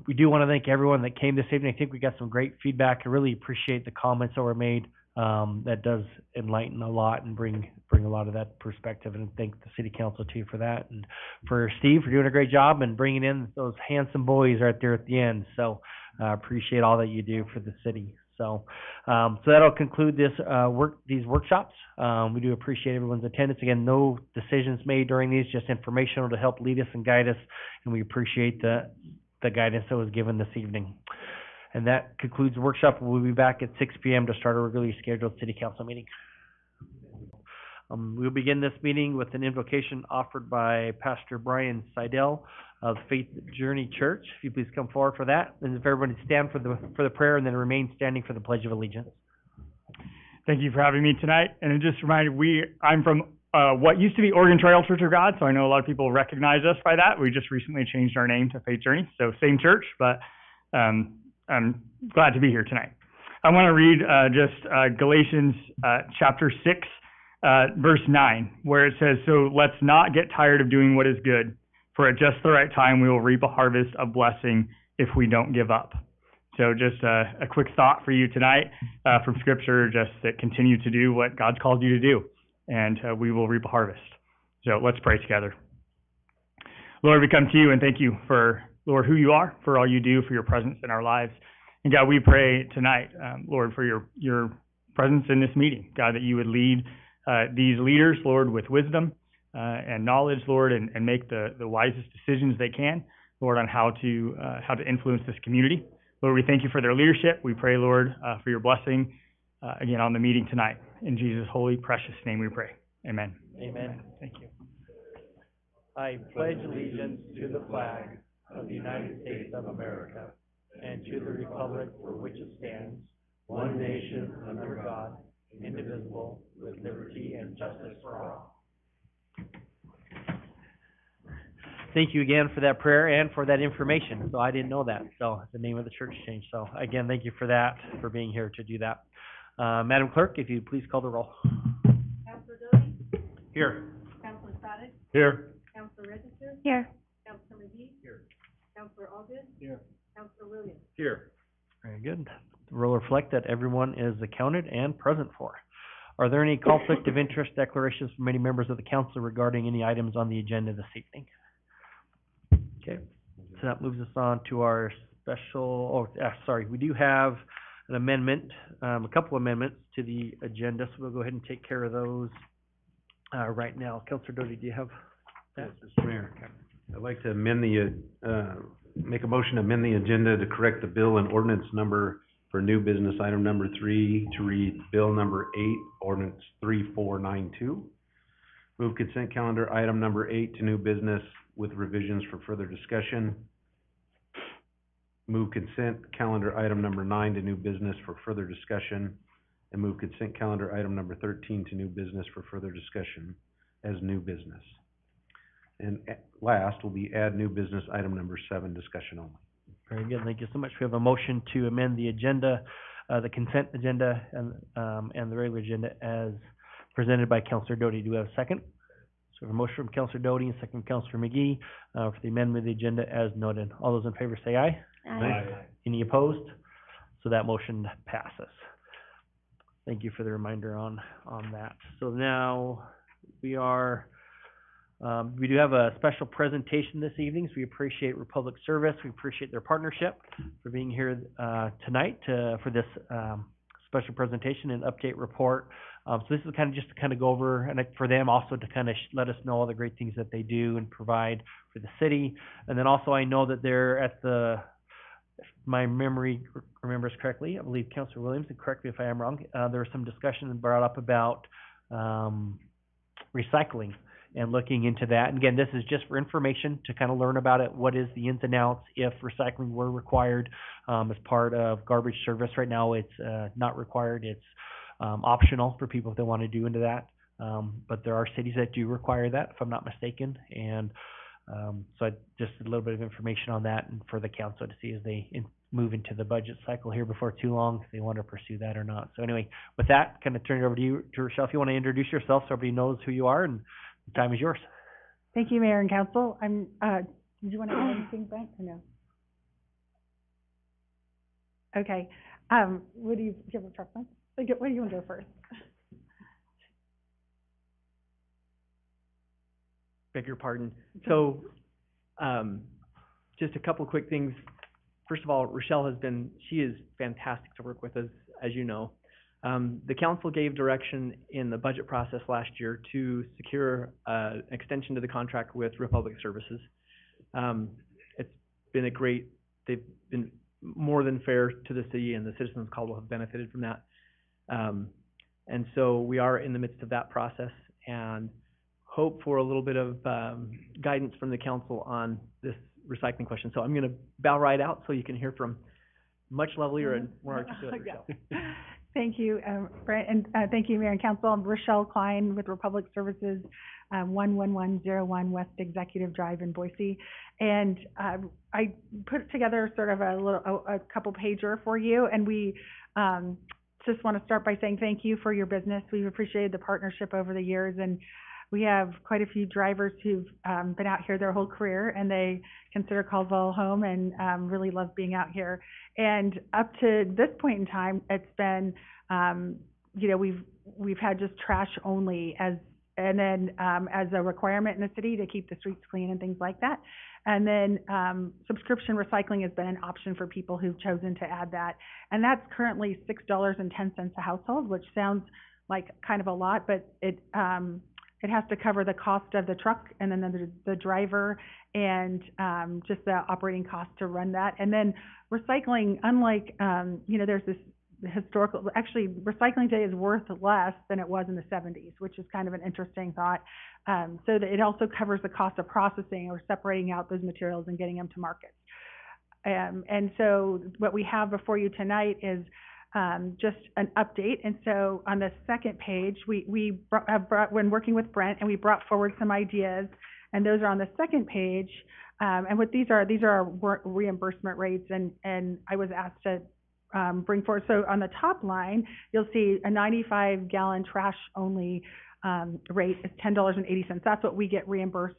we do want to thank everyone that came this evening. I think we got some great feedback. I really appreciate the comments that were made. That does enlighten a lot and bring a lot of that perspective, and thank the city council too for that, and for Steve for doing a great job and bringing in those handsome boys right there at the end. So appreciate all that you do for the city. So that'll conclude these workshops. We do appreciate everyone's attendance. Again, no decisions made during these, just informational to help lead us and guide us, and we appreciate the guidance that was given this evening. And that concludes the workshop. We'll be back at 6 p.m. to start a regularly scheduled city council meeting. We'll begin this meeting with an invocation offered by Pastor Brian Seidel of Faith Journey Church. If you please come forward for that, and if everybody stand for the prayer and then remain standing for the Pledge of Allegiance. Thank you for having me tonight. And just a reminder, I'm from what used to be Oregon Trail Church of God, so I know a lot of people recognize us by that. We just recently changed our name to Faith Journey, so same church, but I'm glad to be here tonight. I want to read Galatians chapter 6, verse 9, where it says, "So let's not get tired of doing what is good, for at just the right time we will reap a harvest of blessing if we don't give up." So just a quick thought for you tonight from Scripture, just that continue to do what God's called you to do, and we will reap a harvest. So let's pray together. Lord, we come to you and thank you for, Lord, who you are, for all you do, for your presence in our lives. And God, we pray tonight, Lord, for your presence in this meeting. God, that you would lead these leaders, Lord, with wisdom and knowledge, Lord, and make the wisest decisions they can, Lord, on how to influence this community. Lord, we thank you for their leadership. We pray, Lord, for your blessing, again, on the meeting tonight. In Jesus' holy, precious name we pray. Amen. Amen. Thank you. I pledge allegiance to the flag of the United States of America and to the republic for which it stands, one nation under God, indivisible, with liberty and justice for all. Thank you again for that prayer and for that information. So I didn't know that. So the name of the church changed. So again, thank you for that, for being here to do that. Madam Clerk, if you please call the roll. Counselor Doty? Here. Counselor Sadek? Here. Counselor Register? Here. Counselor McGee? Here. Counselor August? Here. Counselor Williams? Here. Very good. The roll reflect that everyone is accounted and present for. Are there any conflict of interest declarations from any members of the council regarding any items on the agenda this evening? Okay, so that moves us on to our special, we do have an amendment, a couple amendments to the agenda, so we'll go ahead and take care of those right now. Councilor Doty, do you have that? Yes, Mr. Mayor. I'd like to amend make a motion to amend the agenda to correct the bill and ordinance number for new business item number 3 to read bill number 8, ordinance 3492. Move consent calendar item number 8 to new business with revisions for further discussion. Move consent calendar item number 9 to new business for further discussion. And move consent calendar item number 13 to new business for further discussion as new business. And last will be add new business item number 7, discussion only. Very good, thank you so much. We have a motion to amend the agenda, the consent agenda and the regular agenda as presented by Councilor Doty. Do we have a second? So we have a motion from Councilor Doty and second from Councilor McGee for the amendment of the agenda as noted. All those in favor say aye. Aye. Any opposed? So that motion passes. Thank you for the reminder on that. So now we do have a special presentation this evening, so we appreciate Republic Service. We appreciate their partnership for being here tonight for this special presentation and update report. So this is kind of just to kind of go over, and for them also to kind of let us know all the great things that they do and provide for the city. And then also I know that they're at if my memory remembers correctly, I believe Councilor Williams, and correct me if I am wrong, there was some discussion brought up about recycling and looking into that. And again, this is just for information to kind of learn about it. What is the ins and outs if recycling were required as part of garbage service? Right now, it's not required. It's optional for people if they want to do into that. But there are cities that do require that, if I'm not mistaken. And so just a little bit of information on that and for the council to see as they move into the budget cycle here before too long, if they want to pursue that or not. So anyway, with that, kind of turn it over to you, to Rochelle, if you want to introduce yourself so everybody knows who you are, and the time is yours. Thank you, Mayor and Council. Did you want to add anything, Brent, or no? Okay. Do you have a preference? What do you want to go first? Beg your pardon. So, just a couple quick things. First of all, Rochelle she is fantastic to work with, as you know. The council gave direction in the budget process last year to secure an extension to the contract with Republic Services. It's been they've been more than fair to the city, and the citizens of Caldwell have benefited from that. And so we are in the midst of that process and hope for a little bit of guidance from the council on this recycling question. So I'm going to bow right out so you can hear from much lovelier and more articulate Rochelle. Thank you, Brent, and thank you, Mayor and Council. I'm Rochelle Klein with Republic Services, 11101 West Executive Drive in Boise. And I put together sort of a couple pager for you, and we just want to start by saying thank you for your business. We've appreciated the partnership over the years, and we have quite a few drivers who've been out here their whole career, and they consider Caldwell home and really love being out here. And up to this point in time, it's been, we've had just trash only as a requirement in the city to keep the streets clean and things like that. And then subscription recycling has been an option for people who've chosen to add that. And that's currently $6.10 a household, which sounds like kind of a lot, but it has to cover the cost of the truck and then the driver and just the operating cost to run that. And then recycling, unlike, there's historical, actually, recycling today is worth less than it was in the seventies, which is kind of an interesting thought. So that it also covers the cost of processing or separating out those materials and getting them to markets. And so what we have before you tonight is just an update. And so on the second page, we brought, when working with Brent, and we brought forward some ideas, and those are on the second page. And what these are our reimbursement rates, and I was asked to bring forward. So on the top line, you'll see a 95-gallon trash only rate is $10.80. That's what we get reimbursed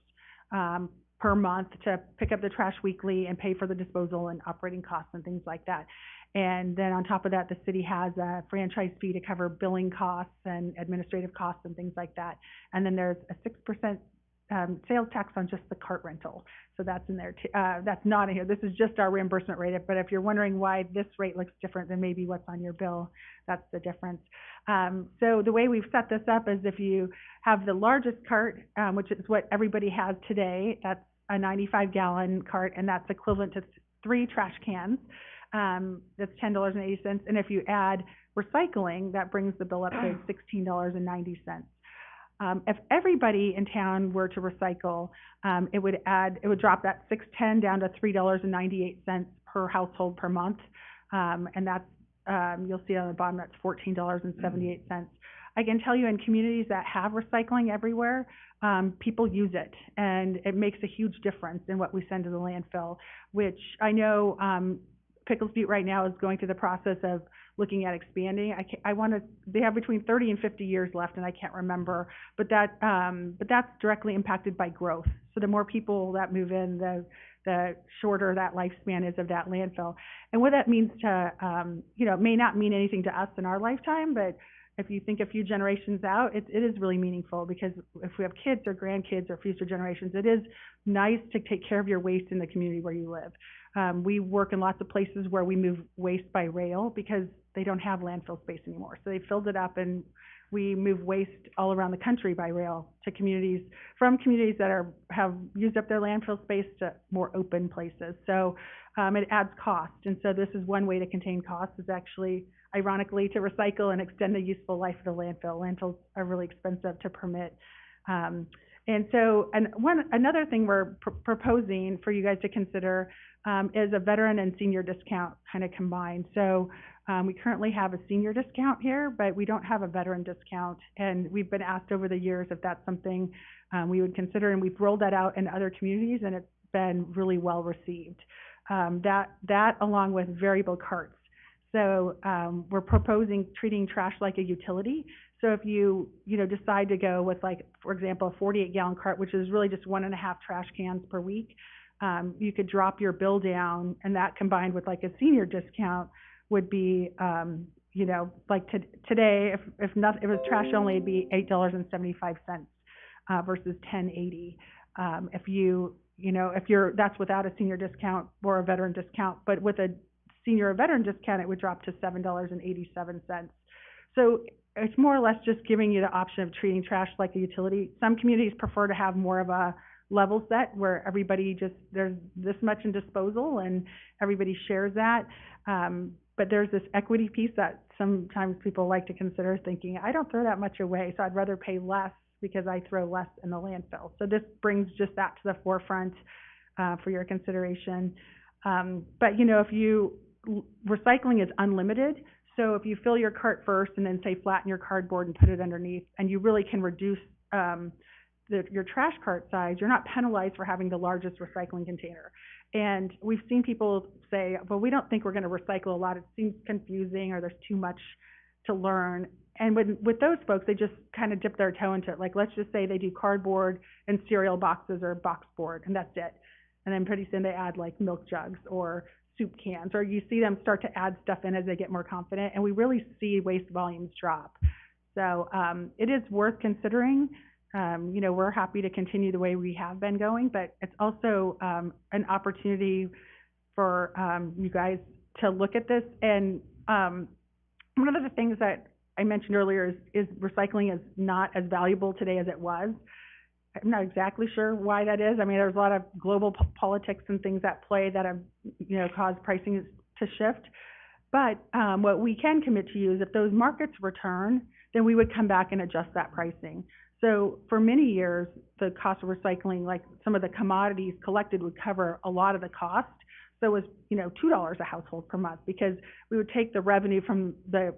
per month to pick up the trash weekly and pay for the disposal and operating costs and things like that. And then on top of that, the city has a franchise fee to cover billing costs and administrative costs and things like that. And then there's a 6% sales tax on just the cart rental. So that's in there too. That's not in here. This is just our reimbursement rate. But if you're wondering why this rate looks different than maybe what's on your bill, that's the difference. So the way we've set this up is if you have the largest cart, which is what everybody has today, that's a 95-gallon cart, and that's equivalent to 3 trash cans. That's $10.80. And if you add recycling, that brings the bill up to $16.90. If everybody in town were to recycle, it would drop that $6.10 down to $3.98 per household per month. And that's, you'll see on the bottom, that's $14.78. I can tell you in communities that have recycling everywhere, people use it, and it makes a huge difference in what we send to the landfill, which I know Pickles Butte right now is going through the process of looking at expanding. They have between 30 and 50 years left, and I can't remember, but that's directly impacted by growth. So the more people that move in, the shorter that lifespan is of that landfill. And what that means to, it may not mean anything to us in our lifetime, but if you think a few generations out, it is really meaningful, because if we have kids or grandkids or future generations, it is nice to take care of your waste in the community where you live. We work in lots of places where we move waste by rail because they don't have landfill space anymore. So they filled it up, and we move waste all around the country by rail to communities, from communities that have used up their landfill space to more open places. So it adds cost. And so this is one way to contain costs, is actually, ironically, to recycle and extend the useful life of the landfill. Landfills are really expensive to permit. And so, another thing we're proposing for you guys to consider is a veteran and senior discount kind of combined. So we currently have a senior discount here, but we don't have a veteran discount. And we've been asked over the years if that's something we would consider, and we've rolled that out in other communities, and it's been really well received. That along with variable carts. So we're proposing treating trash like a utility. So if you decide to go with, like, for example, a 48-gallon cart, which is really just 1.5 trash cans per week, you could drop your bill down, and that combined with like a senior discount would be, like today, if it was trash only, it'd be $8.75 versus $10.80. That's without a senior discount or a veteran discount, but with a senior or veteran discount, it would drop to $7.87. So it's more or less just giving you the option of treating trash like a utility. Some communities prefer to have more of a level set where everybody there's this much in disposal and everybody shares that. But there's this equity piece that sometimes people like to consider, thinking, I don't throw that much away, so I'd rather pay less because I throw less in the landfill. So this brings just that to the forefront for your consideration. But recycling is unlimited. So if you fill your cart first and then, say, flatten your cardboard and put it underneath, and you really can reduce your trash cart size, you're not penalized for having the largest recycling container. And we've seen people say, well, we don't think we're going to recycle a lot. It seems confusing, or there's too much to learn. And with those folks, they just kind of dip their toe into it. Like, let's just say they do cardboard and cereal boxes or box board, and that's it. And then pretty soon they add like milk jugs or soup cans, or you see them start to add stuff in as they get more confident, and we really see waste volumes drop. So it is worth considering. We're happy to continue the way we have been going, but it's also an opportunity for you guys to look at this. And one of the things that I mentioned earlier is recycling is not as valuable today as it was. I'm not exactly sure why that is. I mean, there's a lot of global politics and things at play that have, caused pricing to shift. But, what we can commit to you is if those markets return, then we would come back and adjust that pricing. So for many years, the cost of recycling, like some of the commodities collected would cover a lot of the cost. So it was, $2 a household per month, because we would take the revenue from the,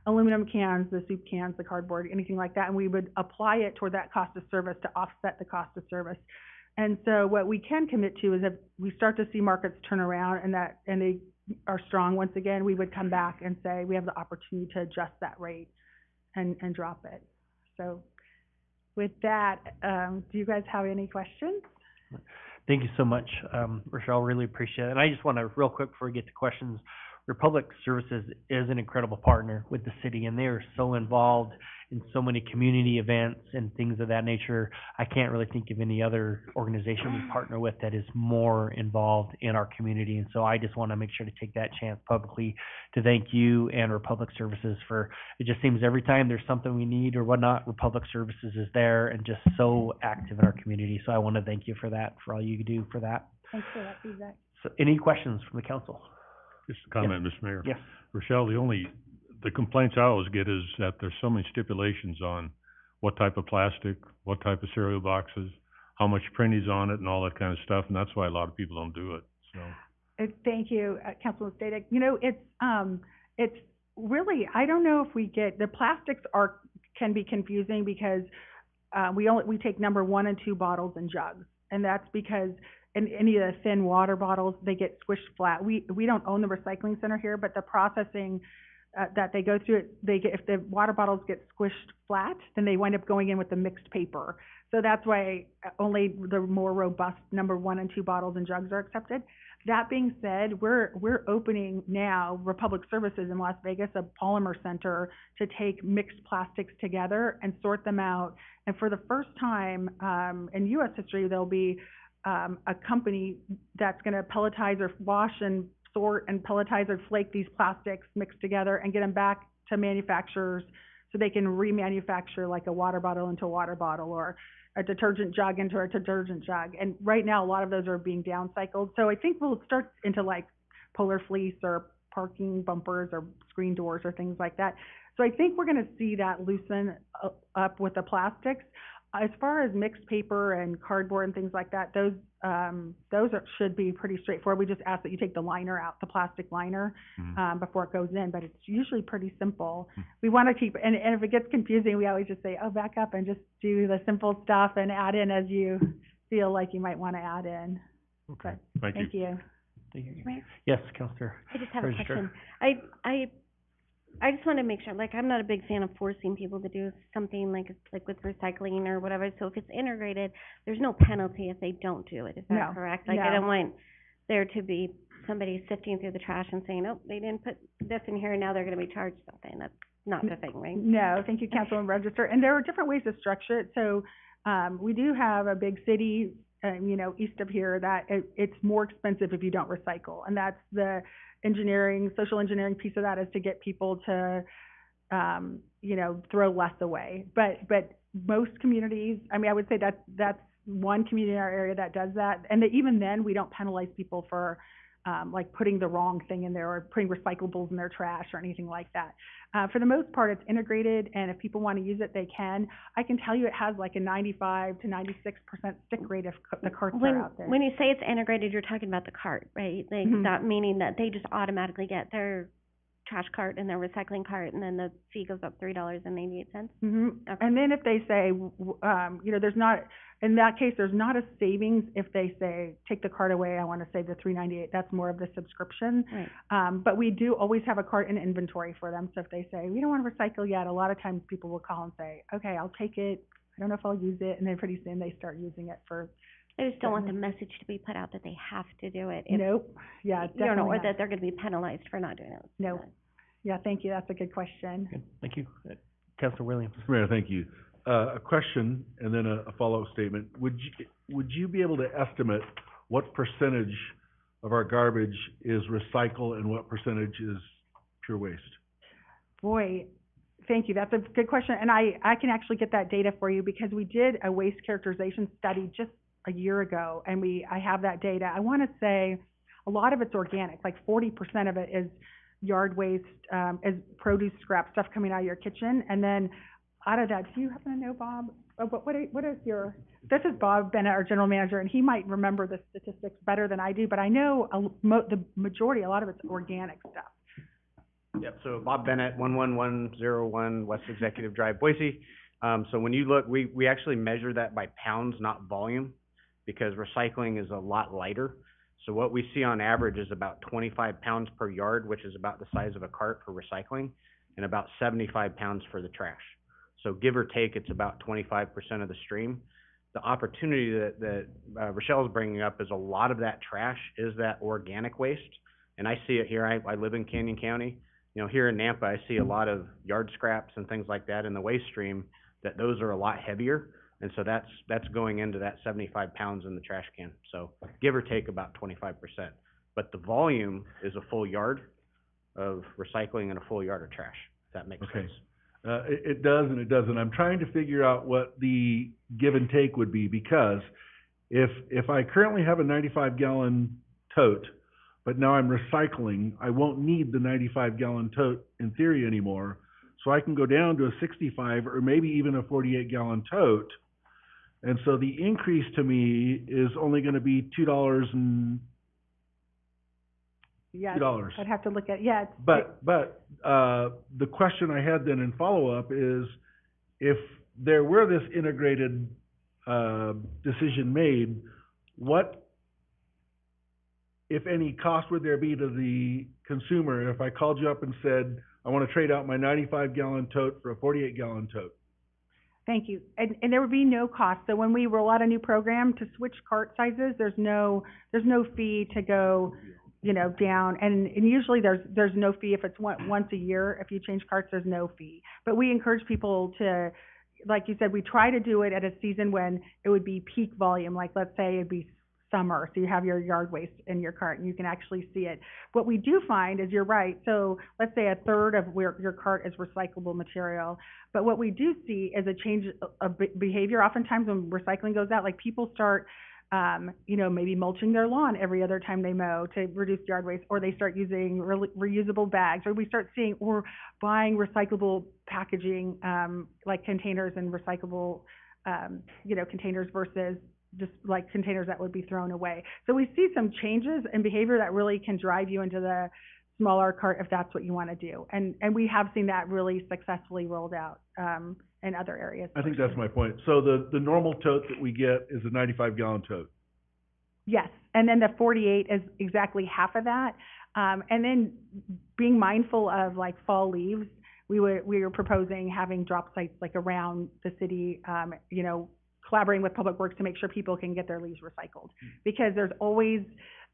aluminum cans, the soup cans, the cardboard, anything like that, and we would apply it toward that cost of service to offset the cost of service. And so what we can commit to is if we start to see markets turn around and they are strong once again, we would come back and say we have the opportunity to adjust that rate and drop it. So with that, do you guys have any questions? Thank you so much, Rochelle, really appreciate it. And I just want to, real quick before we get to questions, Republic Services is an incredible partner with the city, and they are so involved in so many community events and things of that nature. I can't really think of any other organization we partner with that is more involved in our community. And so I just want to make sure to take that chance publicly to thank you and Republic Services for, it just seems every time there's something we need or whatnot, Republic Services is there and just so active in our community. So I want to thank you for that, for all you do for that. Thanks for that feedback. So any questions from the council? Just a comment, Mr. Mayor. Yes. Rochelle, the complaints I always get is that there's so many stipulations on what type of plastic, what type of cereal boxes, how much print is on it, and all that kind of stuff, and that's why a lot of people don't do it, so. Thank you, Councilman Static. It's really, I don't know if we get, the plastics can be confusing because we take number 1 and 2 bottles and jugs, and that's because in any of the thin water bottles, they get squished flat. We don't own the recycling center here, but the processing that they go through, if the water bottles get squished flat, then they wind up going in with the mixed paper. So that's why only the more robust number 1 and 2 bottles and jugs are accepted. That being said, we're opening now, Republic Services in Las Vegas, a polymer center to take mixed plastics together and sort them out. And for the first time in U.S. history, there'll be a company that's going to pelletize or wash and sort and pelletize or flake these plastics mixed together and get them back to manufacturers so they can remanufacture like a water bottle into a water bottle or a detergent jug into a detergent jug. And right now, a lot of those are being downcycled. So I think we'll start into like polar fleece or parking bumpers or screen doors or things like that. So I think we're going to see that loosen up with the plastics. As far as mixed paper and cardboard and things like that, those should be pretty straightforward. We just ask that you take the liner out, the plastic liner, before it goes in, but it's usually pretty simple. We want to keep, and if it gets confusing, we always just say, back up and just do the simple stuff and add in as you feel like you might want to add in. Okay, but thank you. Thank you. Mayor? Yes, Councilor. I just have a Register. question. I just want to make sure, like, I'm not a big fan of forcing people to do something like with recycling or whatever. So if it's integrated, there's no penalty if they don't do it. Is that No, correct? Like, no. I don't want there to be somebody sifting through the trash and saying, oh, they didn't put this in here, and now they're going to be charged something. That's not the thing, right? No, thank you, Councilman Register. And there are different ways to structure it. So, we do have a big city, east of here that it's more expensive if you don't recycle. And that's the social engineering piece of that is to get people to, throw less away. But most communities, I would say that's one community in our area that does that. And even then, we don't penalize people for, putting the wrong thing in there or putting recyclables in their trash or anything like that. For the most part, it's integrated, and if people want to use it, they can. I can tell you it has like a 95 to 96% stick rate if the carts are out there. When you say it's integrated, you're talking about the cart, right? Like, that meaning that they just automatically get their trash cart and their recycling cart, and then the fee goes up $3.88? Mm-hmm. Okay. And then if they say, there's not, in that case, there's not a savings if they say, take the cart away, I want to save the $3.98. That's more of the subscription. Right. But we do always have a cart in inventory for them. So if they say, we don't want to recycle yet, a lot of times people will call and say, okay, I'll take it. I don't know if I'll use it. And then pretty soon they start using it for. I just don't want the message to be put out that they have to do it. Nope. Yeah, definitely or not. that they're going to be penalized for not doing it. No. Yeah, thank you. That's a good question. Good. Thank you. Councilor Williams. Mr. Mayor, thank you. A question and then a follow-up statement. Would you be able to estimate what percentage of our garbage is recycle and what percentage is pure waste? Boy, thank you. That's a good question. And I can actually get that data for you because we did a waste characterization study just a year ago, and I have that data. I want to say a lot of it's organic, like 40% of it is yard waste, as produce scrap, stuff coming out of your kitchen. And then out of that, do you happen to know, Bob? What is your, this is Bob Bennett, our general manager, and he might remember the statistics better than I do, but I know the majority, a lot of it's organic stuff. Yep, so Bob Bennett, 11101 West Executive Drive, Boise. So when you look, we actually measure that by pounds, not volume, because recycling is a lot lighter. So what we see on average is about 25 pounds per yard, which is about the size of a cart for recycling, and about 75 pounds for the trash. So give or take, it's about 25% of the stream. The opportunity that Rochelle's bringing up is a lot of that trash is that organic waste. And I see it here. I live in Canyon County. You know, here in Nampa, I see a lot of yard scraps and things like that in the waste stream, that those are a lot heavier. And so that's going into that 75 pounds in the trash can. So give or take about 25%. But the volume is a full yard of recycling and a full yard of trash, if that makes sense. It does and it doesn't. I'm trying to figure out what the give and take would be, because if I currently have a 95-gallon tote, but now I'm recycling, I won't need the 95-gallon tote in theory anymore. So I can go down to a 65 or maybe even a 48-gallon tote. And so the increase to me is only going to be $2. Yeah, $2. I'd have to look at, yeah. But the question I had then in follow-up is, if there were this integrated decision made, what, if any, cost would there be to the consumer if I called you up and said, I want to trade out my 95-gallon tote for a 48-gallon tote? Thank you. And there would be no cost. So when we roll out a new program to switch cart sizes, there's no fee to go, you know, down. And usually there's no fee if it's once a year. If you change carts, there's no fee. But we encourage people to, like you said, we try to do it at a season when it would be peak volume. Like, let's say it'd be summer, so you have your yard waste in your cart and you can actually see it. What we do find is, you're right, so let's say a third of your cart is recyclable material, but what we do see is a change of behavior. Oftentimes when recycling goes out, like people start you know, maybe mulching their lawn every other time they mow to reduce yard waste, or they start using reusable bags, or we start seeing, or buying recyclable packaging, like containers and recyclable you know, containers versus just like containers that would be thrown away. So we see some changes in behavior that really can drive you into the smaller cart if that's what you want to do. And we have seen that really successfully rolled out in other areas. I think that's my point. So the normal tote that we get is a 95-gallon tote. Yes, and then the 48 is exactly half of that. And then being mindful of like fall leaves, we were proposing having drop sites like around the city, you know, collaborating with Public Works to make sure people can get their leaves recycled, because there's always,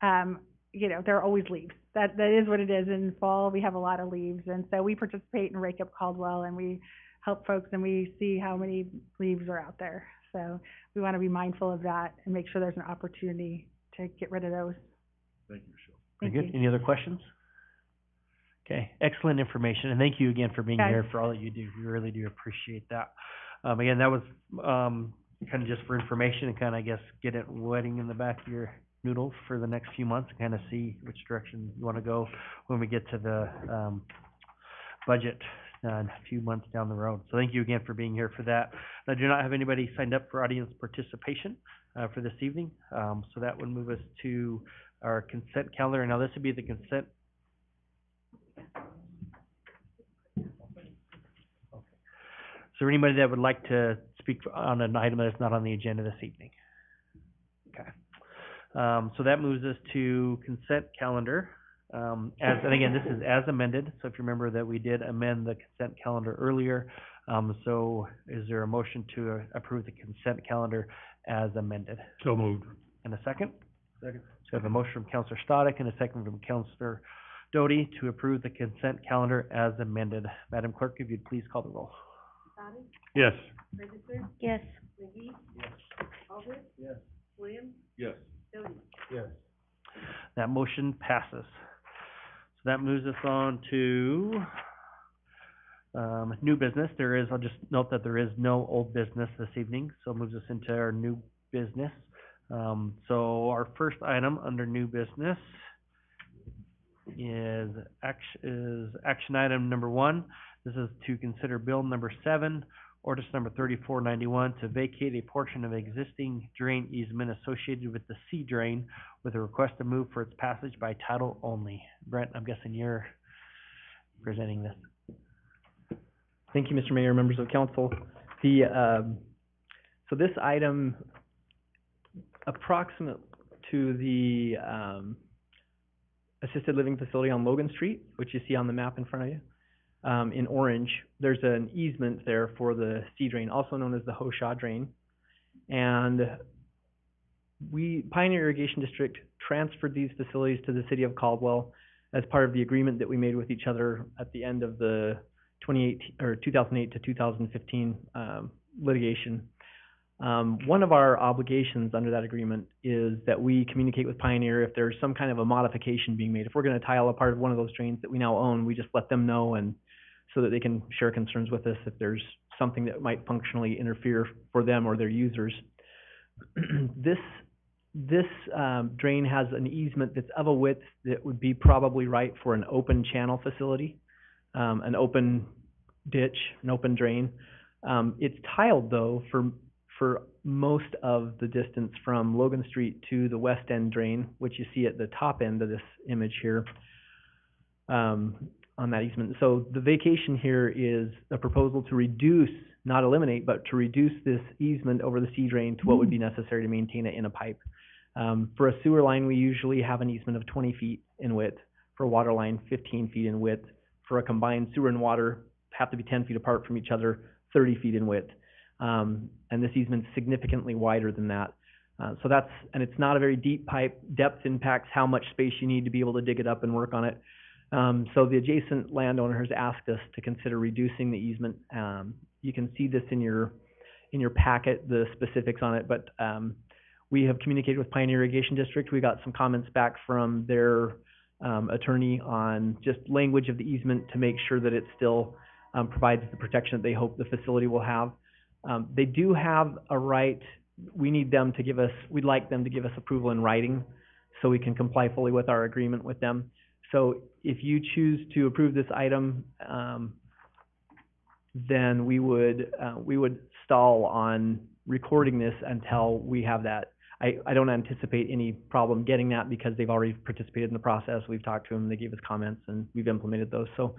you know, there are always leaves. That is what it is. In fall, we have a lot of leaves, and so we participate in Rake Up Caldwell, and we help folks, and we see how many leaves are out there. So we want to be mindful of that and make sure there's an opportunity to get rid of those. Thank you, Michelle. Thank Very good. you. Any other questions? Okay, excellent information, and thank you again for being here, for all that you do. We really do appreciate that. Again, that was kind of just for information and kind of, I guess, get it wetting in the back of your noodles for the next few months, kind of see which direction you want to go when we get to the budget a few months down the road. So thank you again for being here for that. I do not have anybody signed up for audience participation for this evening, so that would move us to our consent calendar. Now, this would be the consent. So anybody that would like to speak on an item that's not on the agenda this evening? Okay. So that moves us to consent calendar. And again, this is as amended. So if you remember that we did amend the consent calendar earlier. So is there a motion to approve the consent calendar as amended? So moved. And a second? Second. So I have a motion from Councilor Stodic and a second from Councilor Doty to approve the consent calendar as amended. Madam Clerk, if you'd please call the roll. Yes. Register? Yes. McGee? Yes. Aldridge? Yes. Williams? Yes. Doty? Yes. That motion passes. So that moves us on to new business. I'll just note that there is no old business this evening, so it moves us into our new business. So our first item under new business is action item number 1. This is to consider bill number 7, ordinance number 3491, to vacate a portion of existing drain easement associated with the C drain with a request to move for its passage by title only. Brent, I'm guessing you're presenting this. Thank you, Mr. Mayor, members of council. So this item, approximate to the assisted living facility on Logan Street, which you see on the map in front of you, in orange, there's an easement there for the C drain, also known as the Hoshaw drain. And Pioneer Irrigation District transferred these facilities to the city of Caldwell as part of the agreement that we made with each other at the end of the 2008 to 2015 litigation. One of our obligations under that agreement is that we communicate with Pioneer if there's some kind of a modification being made. If we're going to tile a part of one of those drains that we now own, we just let them know, and so that they can share concerns with us if there's something that might functionally interfere for them or their users. This drain has an easement that's of a width that would be probably right for an open channel facility, an open ditch, an open drain. It's tiled though for most of the distance from Logan Street to the west end drain, which you see at the top end of this image here, on that easement. So the vacation here is a proposal to reduce, not eliminate, but to reduce this easement over the C drain to what would be necessary to maintain it in a pipe. For a sewer line, we usually have an easement of 20 feet in width. For a water line, 15 feet in width. For a combined sewer and water, have to be 10 feet apart from each other, 30 feet in width. And this easement's significantly wider than that. So that's, and it's not a very deep pipe. Depth impacts how much space you need to be able to dig it up and work on it. So the adjacent landowner has asked us to consider reducing the easement. You can see this in your packet, the specifics on it, but we have communicated with Pioneer Irrigation District. We got some comments back from their attorney on just language of the easement to make sure that it still provides the protection that they hope the facility will have. They do have a right, we'd like them to give us approval in writing so we can comply fully with our agreement with them. So if you choose to approve this item, then we would stall on recording this until we have that. I don't anticipate any problem getting that because they've already participated in the process. We've talked to them, they gave us comments, and we've implemented those. So,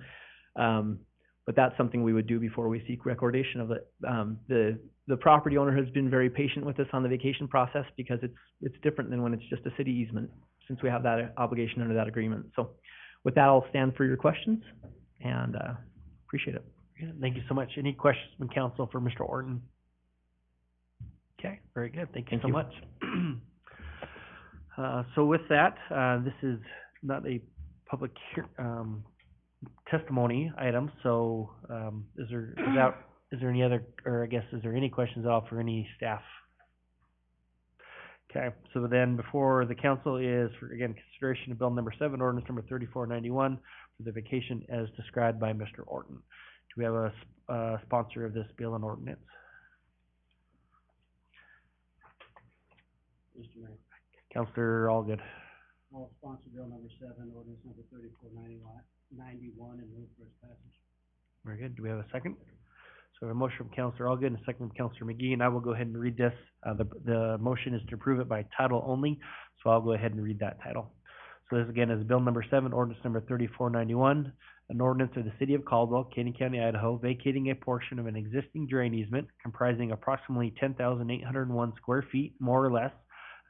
but that's something we would do before we seek recordation of it. The property owner has been very patient with us on the vacation process because it's different than when it's just a city easement, since we have that obligation under that agreement. So with that, I'll stand for your questions, and appreciate it. Thank you so much. Any questions from council for Mr. Orton? Okay, very good. Thank you so much. So with that, this is not a public testimony item, so is there any other, or I guess, is there any questions at all for any staff? Okay, so then before the council is, for, again, consideration of bill number 7, ordinance number 3491, for the vacation as described by Mr. Orton. Do we have a sponsor of this bill and ordinance? Mr. Mayor. Councilor Allgood. I'll sponsor bill number 7, ordinance number 3491, and move for its passage. Very good. Do we have a second? So we have a motion from Councilor Allgood and a second from Councilor McGee, and I will go ahead and read this. The motion is to approve it by title only, so I'll go ahead and read that title. So this again is bill number 7, ordinance number 3491, an ordinance of the city of Caldwell, Canyon County, Idaho, vacating a portion of an existing drain easement comprising approximately 10,801 square feet, more or less,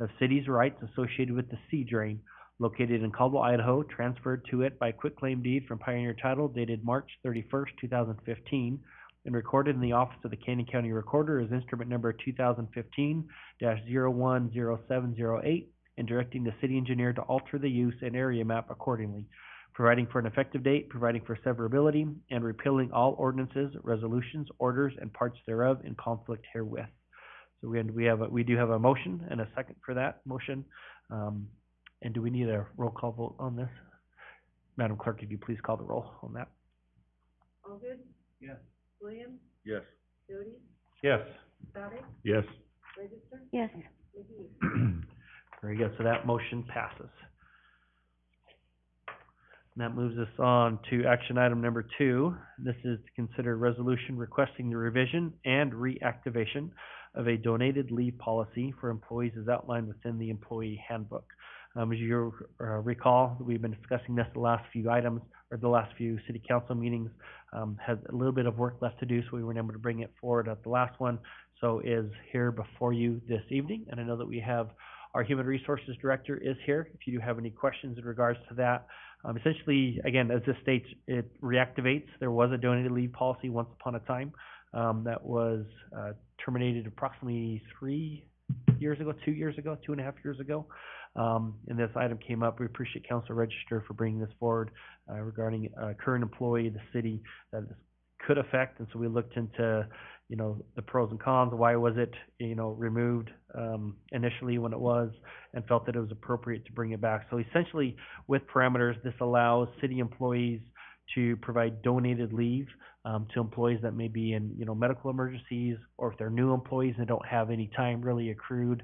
of city's rights associated with the C drain, located in Caldwell, Idaho, transferred to it by quitclaim deed from Pioneer Title dated March 31st, 2015, and recorded in the office of the Canyon County Recorder as instrument number 2015-010708, and directing the city engineer to alter the use and area map accordingly, providing for an effective date, providing for severability, and repealing all ordinances, resolutions, orders, and parts thereof in conflict herewith. So we do have a motion and a second for that motion. And do we need a roll call vote on this? Madam Clerk, could you please call the roll on that? Allgood? Yes. Williams? Yes. Jody? Yes. Sadek? Yes. Register? Yes. McGee? Very good. So that motion passes. And that moves us on to action item number 2. This is to consider resolution requesting the revision and reactivation of a donated leave policy for employees as outlined within the employee handbook. As you recall, we've been discussing this the last few items, or the last few city council meetings. Has a little bit of work left to do, so we weren't able to bring it forward at the last one. So is here before you this evening, and I know that we have our Human Resources Director is here. If you do have any questions in regards to that, essentially, again, as this states, it reactivates. There was a donated leave policy once upon a time that was terminated approximately 2 years ago, 2.5 years ago. And this item came up. We appreciate Council Register for bringing this forward regarding a current employee of the city that this could affect. And so we looked into, the pros and cons. Why was it, removed initially when it was, and felt that it was appropriate to bring it back. So essentially, with parameters, this allows city employees to provide donated leave to employees that may be in, medical emergencies, or if they're new employees and don't have any time really accrued.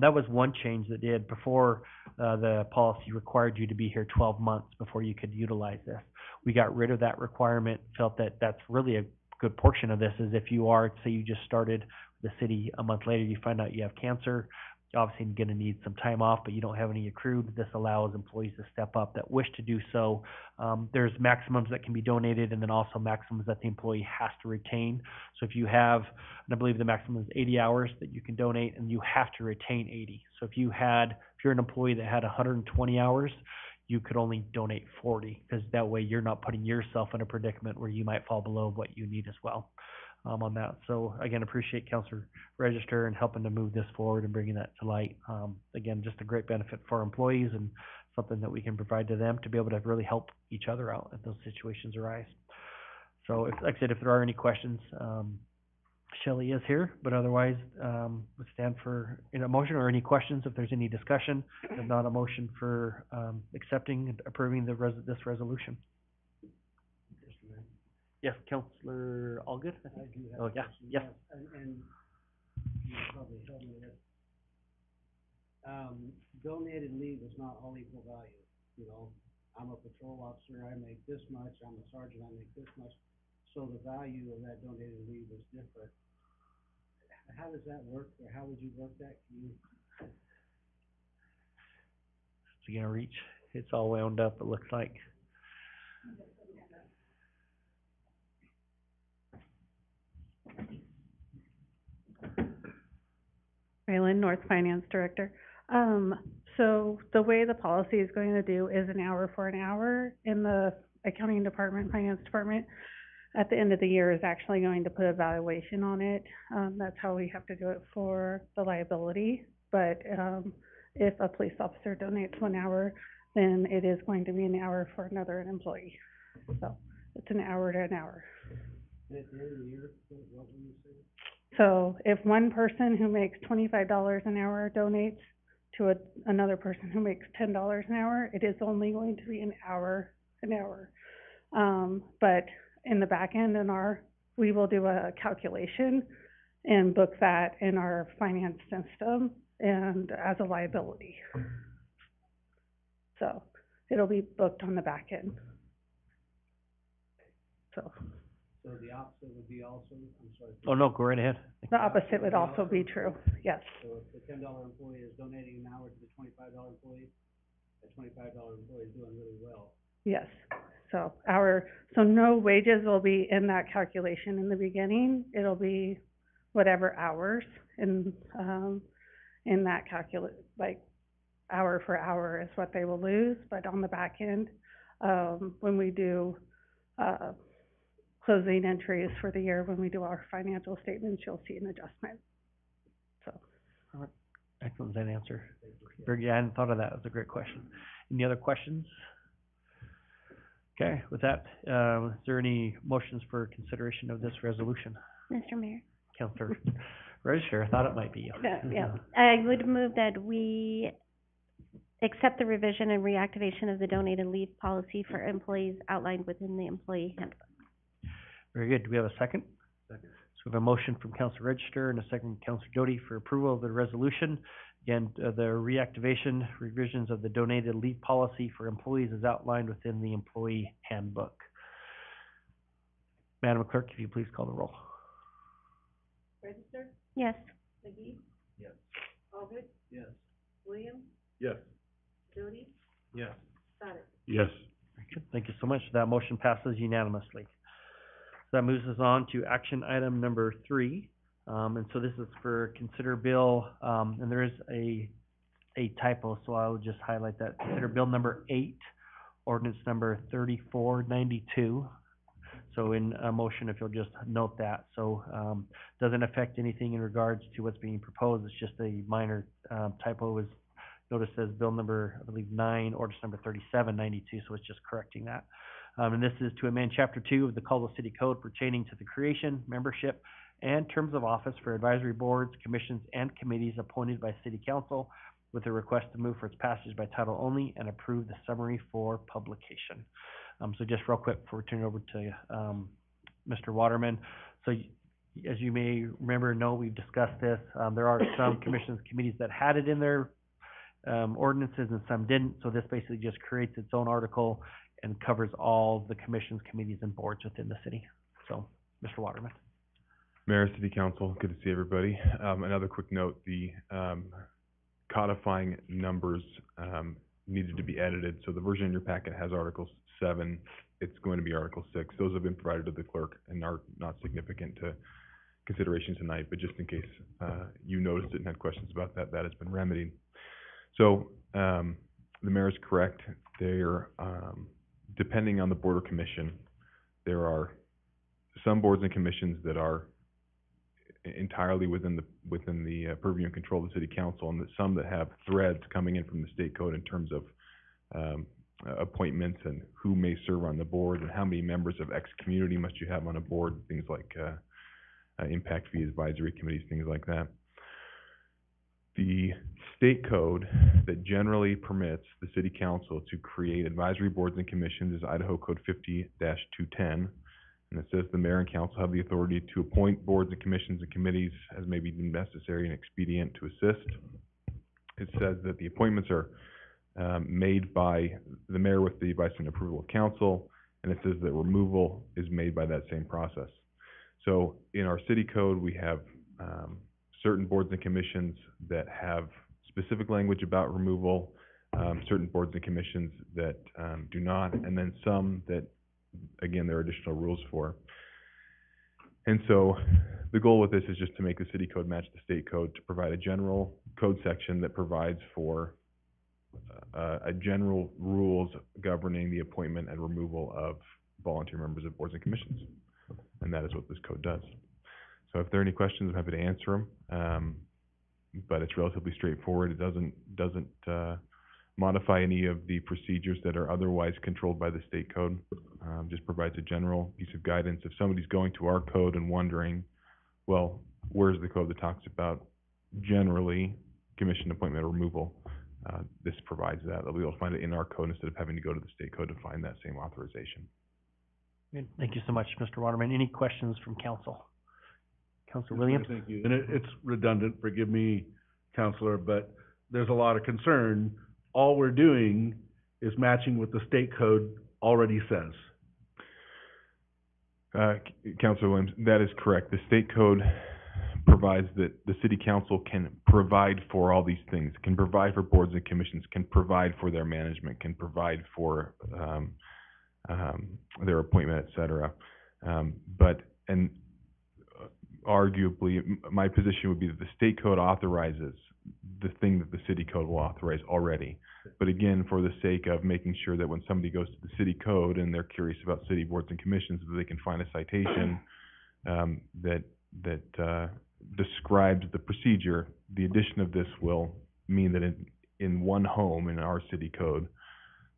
That was one change that did. Before, the policy required you to be here 12 months before you could utilize this. We got rid of that requirement, felt that that's really a good portion of this is if you are, say you just started the city a month later, you find out you have cancer, you're obviously going to need some time off, but you don't have any accrued. This allows employees to step up that wish to do so. There's maximums that can be donated, and then also maximums that the employee has to retain. So if you have, and I believe the maximum is 80 hours that you can donate, and you have to retain 80. So if you're an employee that had 120 hours, you could only donate 40, because that way you're not putting yourself in a predicament where you might fall below what you need as well. On that. So again, appreciate Councilor Register and helping to move this forward and bringing that to light. Again, just a great benefit for our employees and something that we can provide to them to be able to really help each other out if those situations arise. So like I said, if there are any questions, Shelley is here, but otherwise, would stand for a motion or any questions if there's any discussion. If not, a motion for accepting and approving this resolution. Yes, Councilor Allgood? I do have Oh, a yeah, question, yes. And you can probably help me with this. Donated leave is not all equal value, I'm a patrol officer, I make this much, I'm a sergeant, I make this much. So the value of that donated leave is different. How does that work, or how would you work that? Can you? Is it gonna reach? It's all wound up, it looks like. Raylan, North Finance Director. So the way the policy is going to do is an hour for an hour in the accounting department, finance department. At the end of the year is actually going to put a valuation on it. That's how we have to do it for the liability. But if a police officer donates 1 hour, then it is going to be an hour for another employee. So it's an hour to an hour. And at the end of the year, what will you say? So if one person who makes $25 an hour donates to another person who makes $10 an hour, it is only going to be an hour. But in the back end, we will do a calculation and book that in our finance system and as a liability. So it'll be booked on the back end. So the opposite would be also, I'm sorry. Oh, no, go right ahead. the opposite would also be true, yes. So if the $10 employee is donating an hour to the $25 employee, the $25 employee is doing really well. Yes, so no wages will be in that calculation in the beginning. It'll be whatever hours in that like hour for hour is what they will lose. But on the back end, when we do closing entries for the year, when we do our financial statements, you'll see an adjustment. So. Excellent, that answer. Very good. I hadn't thought of that. That's a great question. Any other questions? Okay, with that, is there any motions for consideration of this resolution? Mr. Mayor? Councilor Register, I thought it might be you. Yeah, I would move that we accept the revision and reactivation of the donated leave policy for employees outlined within the employee handbook. Very good. Do we have a second? Second. So we have a motion from Councilor Register and a second from Councilor Jody for approval of the resolution. Again, the reactivation revisions of the donated leave policy for employees is outlined within the employee handbook. Madam Clerk, if you please call the roll. Register, Yes. McGee, Yes. Allgood, Yes. Williams, Yes. Doty, Yes. Stoddard. Yes. Very good. Thank you so much. That motion passes unanimously. That moves us on to action item number 3. And so this is for consider bill, and there is a typo, so I will just highlight that. Consider bill number 8, ordinance number 3492. So in a motion, if you'll just note that. So, doesn't affect anything in regards to what's being proposed. It's just a minor, typo is noticed as bill number, I believe, 9, ordinance number 3792, so it's just correcting that. And this is to amend chapter 2 of the Caldwell City Code pertaining to the creation, membership, and terms of office for advisory boards, commissions, and committees appointed by city council, with a request to move for its passage by title only and approve the summary for publication. So just real quick before we turn it over to Mr. Waterman. So as you may remember, we've discussed this. There are some commissions, committees that had it in their ordinances and some didn't. So this basically just creates its own article and covers all the commissions, committees, and boards within the city. So, Mr. Waterman. Mayor, City Council, good to see everybody. Another quick note, the codifying numbers needed to be edited. So the version in your packet has Article 7. It's going to be Article 6. Those have been provided to the clerk and are not significant to consideration tonight, but just in case you noticed it and had questions about that, that has been remedied. So the mayor is correct. There, depending on the board or commission, there are some boards and commissions that are entirely within the purview and control of the city council, and some that have threads coming in from the state code in terms of appointments and who may serve on the board and how many members of X community must you have on a board, things like impact fee advisory committees, things like that. The state code that generally permits the city council to create advisory boards and commissions is Idaho Code 50-210. And it says the mayor and council have the authority to appoint boards and commissions and committees as may be deemed necessary and expedient to assist. It says that the appointments are made by the mayor with the advice and approval of council, and it says that removal is made by that same process. So in our city code, we have certain boards and commissions that have specific language about removal, certain boards and commissions that do not, and then some that, again, there are additional rules for. And so the goal with this is just to make the city code match the state code, to provide a general code section that provides for a general rules governing the appointment and removal of volunteer members of boards and commissions. And that is what this code does. So if there are any questions, I'm happy to answer them. But it's relatively straightforward. It doesn't modify any of the procedures that are otherwise controlled by the state code. Just provides a general piece of guidance. If somebody's going to our code and wondering, well, where's the code that talks about generally commission appointment or removal, this provides that. They'll be able to find it in our code instead of having to go to the state code to find that same authorization. Good. Thank you so much, Mr. Waterman. Any questions from council? Councilor Williams? Thank you. And it's redundant, forgive me, Counselor, but there's a lot of concern. All we're doing is matching what the state code already says. Councilor Williams, that is correct. The state code provides that the city council can provide for all these things, can provide for boards and commissions, can provide for their management, can provide for their appointment, et cetera. And arguably, my position would be that the state code authorizes the thing that the city code will authorize already. But again, for the sake of making sure that when somebody goes to the city code and they're curious about city boards and commissions, that they can find a citation that describes the procedure, the addition of this will mean that in one home in our city code,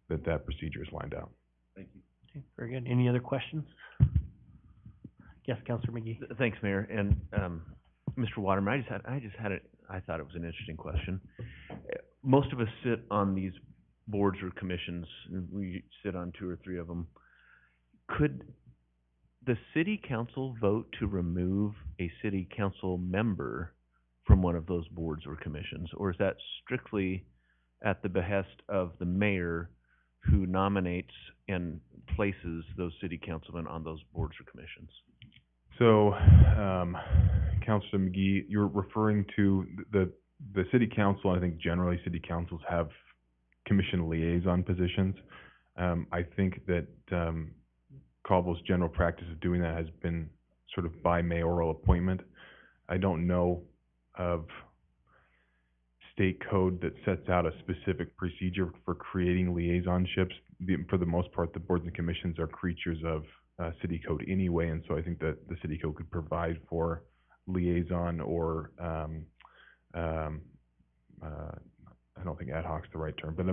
that procedure is lined out. Thank you. Okay, very good. Any other questions? Yes, Councilor McGee. Thanks, Mayor. And Mr. Waterman, I thought it was an interesting question. Most of us sit on these boards or commissions, and we sit on 2 or 3 of them. Could the city council vote to remove a city council member from one of those boards or commissions? Or is that strictly at the behest of the mayor who nominates and places those city councilmen on those boards or commissions? So, Councilor McGee, you're referring to the city council. I think generally city councils have commission liaison positions. I think that Caldwell's general practice of doing that has been sort of by mayoral appointment. I don't know of state code that sets out a specific procedure for creating liaisonships. For the most part, the boards and commissions are creatures of city code anyway, and so I think that the city code could provide for liaison or I don't think ad hoc's the right term, but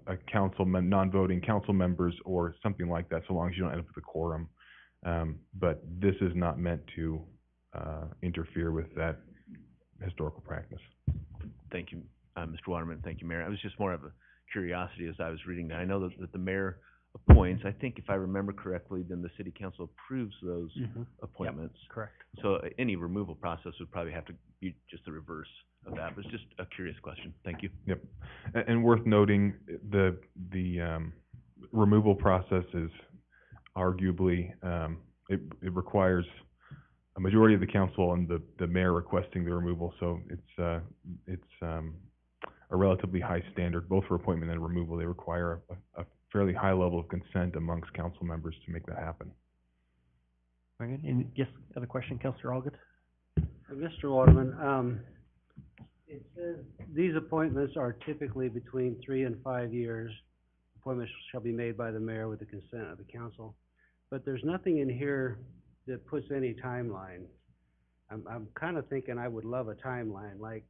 a councilman, non-voting council members or something like that, so long as you don't end up with a quorum. But this is not meant to interfere with that historical practice. Thank you, Mr. Waterman. Thank you, Mayor. It was just more of a curiosity as I was reading that. I know that the mayor appoints. I think if I remember correctly, then the city council approves those appointments. Yep, correct. So any removal process would probably have to be just the reverse of that. But it's just a curious question. Thank you. Yep. And worth noting, the removal process is arguably, it requires a majority of the council and the mayor requesting the removal. So it's a relatively high standard, both for appointment and removal. They require a fairly high level of consent amongst council members to make that happen. Very good. And yes, other question, Councilor Allgood? Mr. Waterman, it says these appointments are typically between 3 and 5 years. Appointments shall be made by the mayor with the consent of the council. But there's nothing in here that puts any timeline. I'm kind of thinking I would love a timeline, like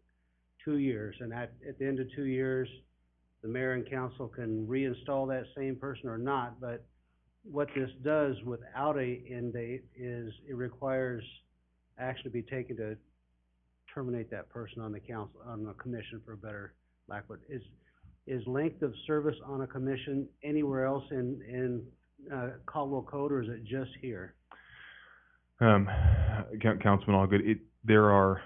2 years, and at the end of 2 years, the mayor and council can reinstall that same person or not. But what this does without a end date is it requires action to be taken to terminate that person on the council, on the commission, for a better lack of it. Is length of service on a commission anywhere else in Caldwell Code, or is it just here? Councilman Allgood, there are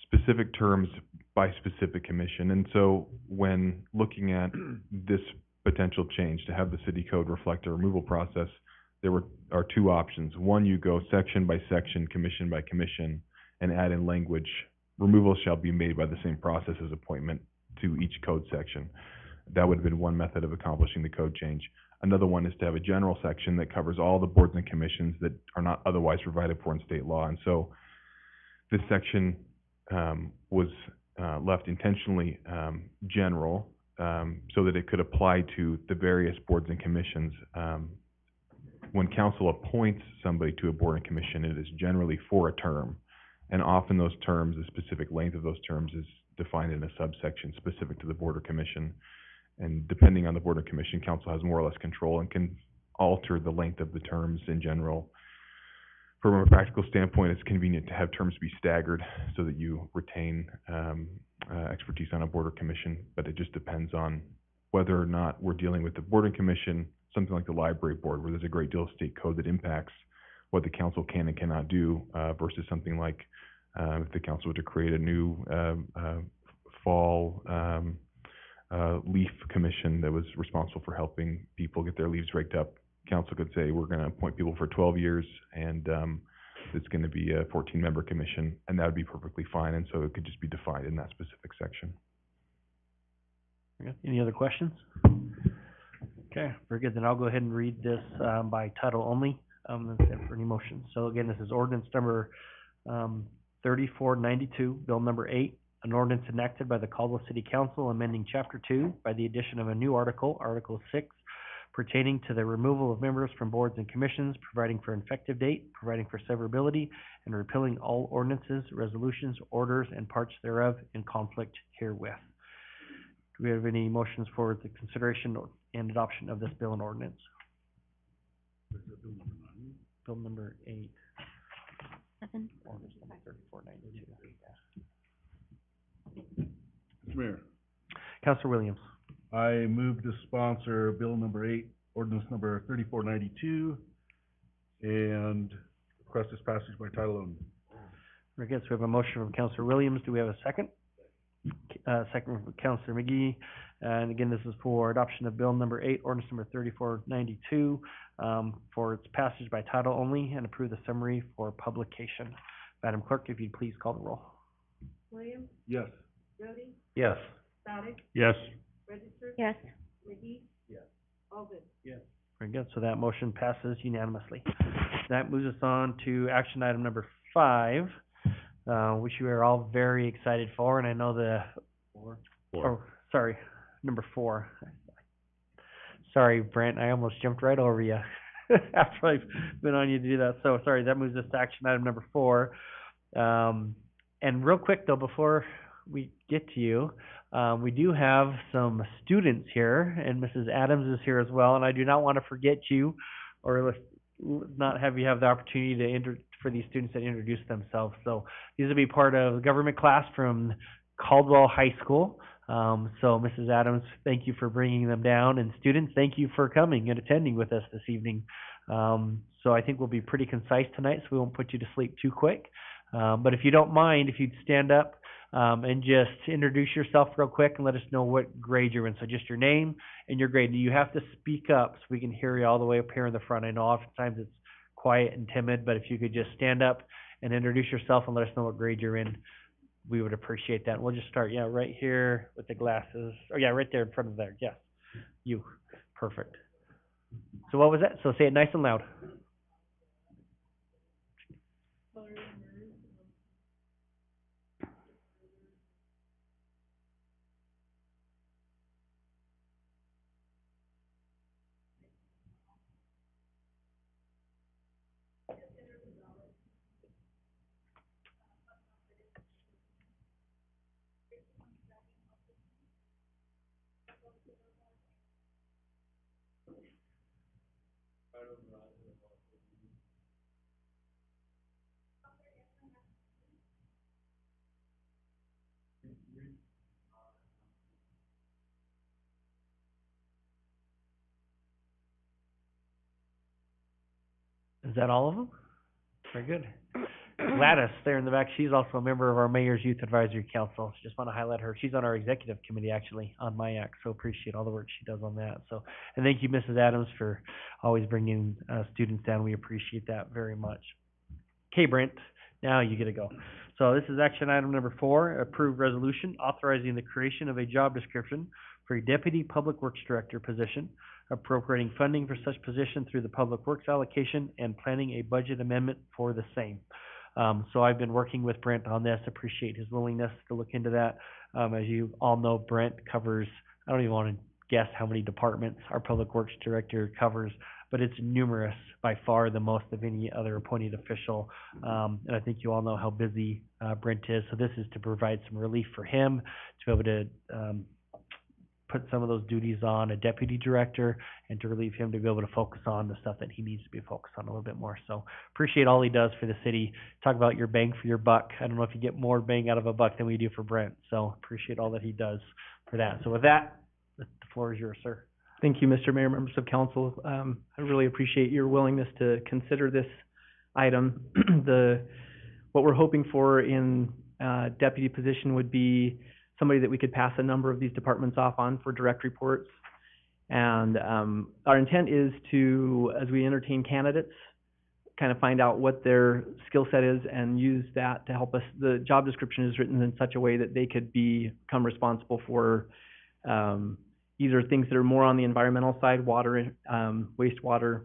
specific terms by specific commission, and so when looking at this potential change to have the city code reflect a removal process, there are two options. One, you go section by section, commission by commission, and add in language, removal shall be made by the same process as appointment to each code section. That would have been one method of accomplishing the code change. Another one is to have a general section that covers all the boards and commissions that are not otherwise provided for in state law. And so this section was left intentionally general so that it could apply to the various boards and commissions. When council appoints somebody to a board and commission, it is generally for a term. And often those terms, the specific length of those terms is defined in a subsection specific to the board or commission. And depending on the board or commission, council has more or less control and can alter the length of the terms in general. From a practical standpoint, it's convenient to have terms be staggered so that you retain expertise on a board or commission, but it just depends on whether or not we're dealing with the board and commission, something like the library board, where there's a great deal of state code that impacts what the council can and cannot do, versus something like if the council were to create a new fall leaf commission that was responsible for helping people get their leaves raked up. Council could say, we're going to appoint people for 12 years, and it's going to be a 14-member commission, and that would be perfectly fine, and so it could just be defined in that specific section. Okay. Any other questions? Okay, very good. Then I'll go ahead and read this by title only, for any motions. So again, this is ordinance number 3492, bill number 8, an ordinance enacted by the Caldwell City Council amending Chapter 2 by the addition of a new article, Article 6, pertaining to the removal of members from boards and commissions, providing for an effective date, providing for severability, and repealing all ordinances, resolutions, orders, and parts thereof in conflict herewith. Do we have any motions for the consideration and adoption of this bill and ordinance? Bill number 8. 7. Ordinance number 3492. Mr. Mayor, Councilor Williams. I move to sponsor bill number 8, ordinance number 3492, and request its passage by title only. Very good. So we have a motion from Councilor Williams. Do we have a second? Second from Councilor McGee. And again, this is for adoption of Bill number 8, ordinance number 3492, for its passage by title only, and approve the summary for publication. Madam Clerk, if you'd please call the roll. Williams, Yes. Brody, Yes. Sadek, Yes. Register, Yes. McGee. Yes. Alden. Yes. Very good. So that motion passes unanimously. That moves us on to action item number 5, which we are all very excited for, and I know the... Oh, sorry, number 4. Sorry, Brent, I almost jumped right over you after I've been on you to do that. So, sorry, that moves us to action item number 4. And real quick, though, before we get to you, we do have some students here, and Mrs. Adams is here as well, and I do not want to forget you or not have you have the opportunity to for these students to introduce themselves. So these will be part of the government class from Caldwell High School. So Mrs. Adams, thank you for bringing them down, and students, thank you for coming and attending with us this evening. So I think we'll be pretty concise tonight, so we won't put you to sleep too quick. But if you don't mind, if you'd stand up and just introduce yourself real quick and let us know what grade you're in. So just your name and your grade. You have to speak up so we can hear you all the way up here in the front. I know oftentimes it's quiet and timid, but if you could just stand up and introduce yourself and let us know what grade you're in, we would appreciate that. We'll just start, right here with the glasses. Oh, yeah, right there in front of there. Yes, you. Perfect. So what was that? So say it nice and loud. Is that all of them? Very good. Gladys, there in the back, she's also a member of our Mayor's Youth Advisory Council. Just want to highlight her. She's on our executive committee, actually, on MIAC, so appreciate all the work she does on that. So, and thank you, Mrs. Adams, for always bringing students down. We appreciate that very much. Okay, Brent, now you get to go. So this is action item number 4, approved resolution authorizing the creation of a job description for a Deputy Public Works Director position, appropriating funding for such position through the Public Works allocation, and planning a budget amendment for the same. So I've been working with Brent on this, appreciate his willingness to look into that. As you all know, Brent covers, I don't even want to guess how many departments our Public Works Director covers, but it's numerous, by far the most of any other appointed official. And I think you all know how busy Brent is. So this is to provide some relief for him, to be able to put some of those duties on a deputy director, and to relieve him to be able to focus on the stuff that he needs to be focused on a little bit more. So appreciate all he does for the city. Talk about your bang for your buck. I don't know if you get more bang out of a buck than we do for Brent. So appreciate all that he does for that. So with that, the floor is yours, sir. Thank you, Mr. Mayor, members of council. I really appreciate your willingness to consider this item. What we're hoping for in deputy position would be somebody that we could pass a number of these departments off on for direct reports. And our intent is to, as we entertain candidates, kind of find out what their skill set is and use that to help us. The job description is written in such a way that they could become responsible for either things that are more on the environmental side, water, wastewater,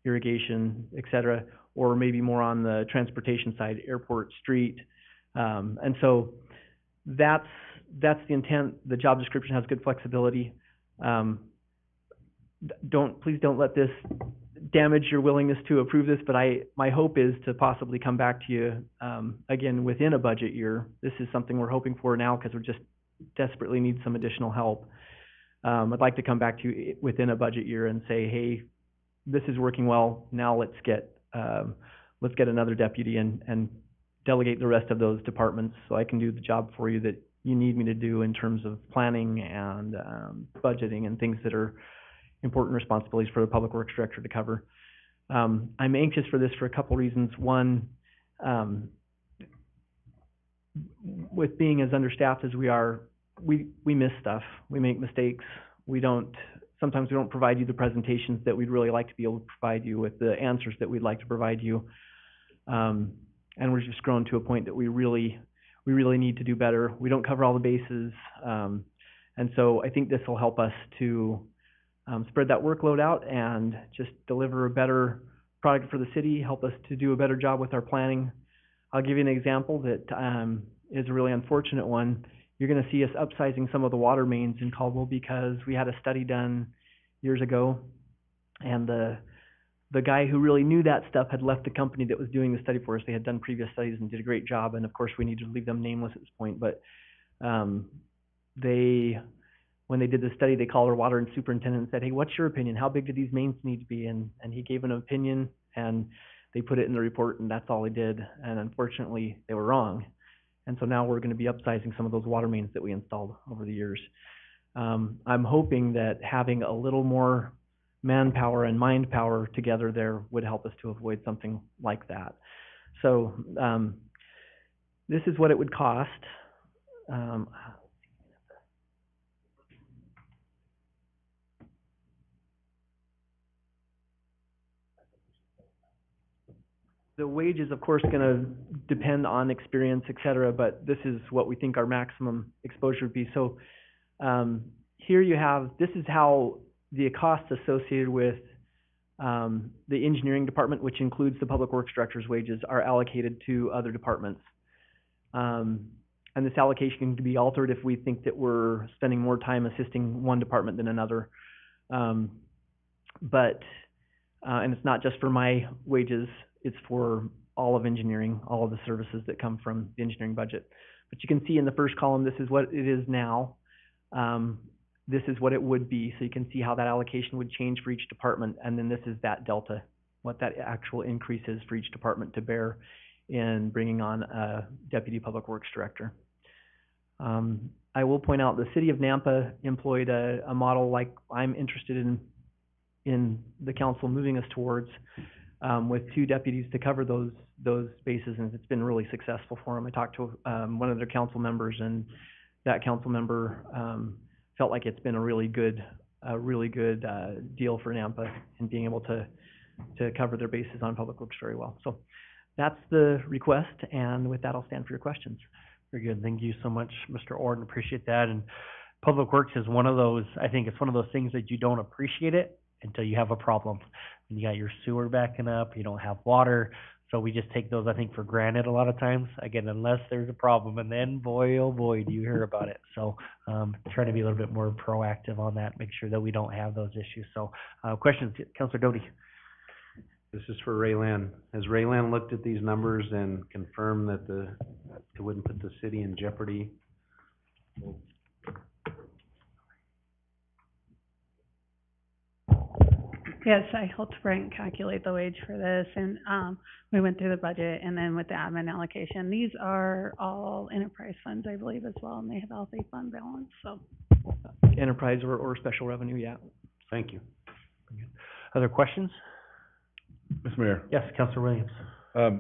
irrigation, et cetera, or maybe more on the transportation side, airport, street. And so that's the intent. The job description has good flexibility. Please don't let this damage your willingness to approve this, but my hope is to possibly come back to you again within a budget year. This is something we're hoping for now because we just desperately need some additional help. I'd like to come back to you within a budget year and say, hey, this is working well. Now let's get another deputy and delegate the rest of those departments so I can do the job for you that you need me to do in terms of planning and budgeting and things that are important responsibilities for the Public Works Director to cover. I'm anxious for this for a couple reasons. One, with being as understaffed as we are, we miss stuff. We make mistakes. Sometimes we don't provide you the presentations that we'd really like to be able to provide you with, the answers that we'd like to provide you. And we're just grown to a point that we really need to do better. We don't cover all the bases. And so I think this will help us to spread that workload out and just deliver a better product for the city, help us to do a better job with our planning. I'll give you an example that is a really unfortunate one. You're going to see us upsizing some of the water mains in Caldwell because we had a study done years ago, and the guy who really knew that stuff had left the company that was doing the study for us. They had done previous studies and did a great job, and of course we need to leave them nameless at this point, but when they did the study, they called our water and superintendent and said, hey, what's your opinion? How big do these mains need to be? And he gave an opinion, and they put it in the report, and that's all they did. And unfortunately, they were wrong. And so now we're going to be upsizing some of those water mains that we installed over the years. I'm hoping that having a little more manpower and mind power together there would help us to avoid something like that. So this is what it would cost. The wage is, of course, going to depend on experience, et cetera, but this is what we think our maximum exposure would be. So here you have, this is how the costs associated with the engineering department, which includes the public works director's wages, are allocated to other departments. And this allocation can be altered if we think that we're spending more time assisting one department than another. And it's not just for my wages. It's for all of engineering, all of the services that come from the engineering budget. But you can see in the first column, this is what it is now. This is what it would be. So you can see how that allocation would change for each department. And then this is that delta, what that actual increase is for each department to bear in bringing on a deputy public works director. I will point out the city of Nampa employed a model like I'm interested in the council moving us towards, with 2 deputies to cover those bases, and it's been really successful for them. I talked to one of their council members, and that council member felt like it's been a really good deal for Nampa in being able to cover their bases on public works very well. So that's the request, and with that, I'll stand for your questions. Very good. Thank you so much, Mr. Orton. Appreciate that. And Public Works is one of those, I think it's one of those things that you don't appreciate it until you have a problem. And you got your sewer backing up, you don't have water. So we just take those, I think, for granted a lot of times, again, unless there's a problem. And then, boy, oh boy, do you hear about it. So try to be a little bit more proactive on that, make sure that we don't have those issues. So questions, Councilor Doty? This is for Raylan. Has Raylan looked at these numbers and confirmed that it wouldn't put the city in jeopardy? Yes, I helped Brent calculate the wage for this, and we went through the budget, and then with the admin allocation. These are all enterprise funds, I believe, as well, and they have healthy fund balance, so. Enterprise or special revenue, yeah. Thank you. Other questions? Mr. Mayor. Yes, Councilor Williams.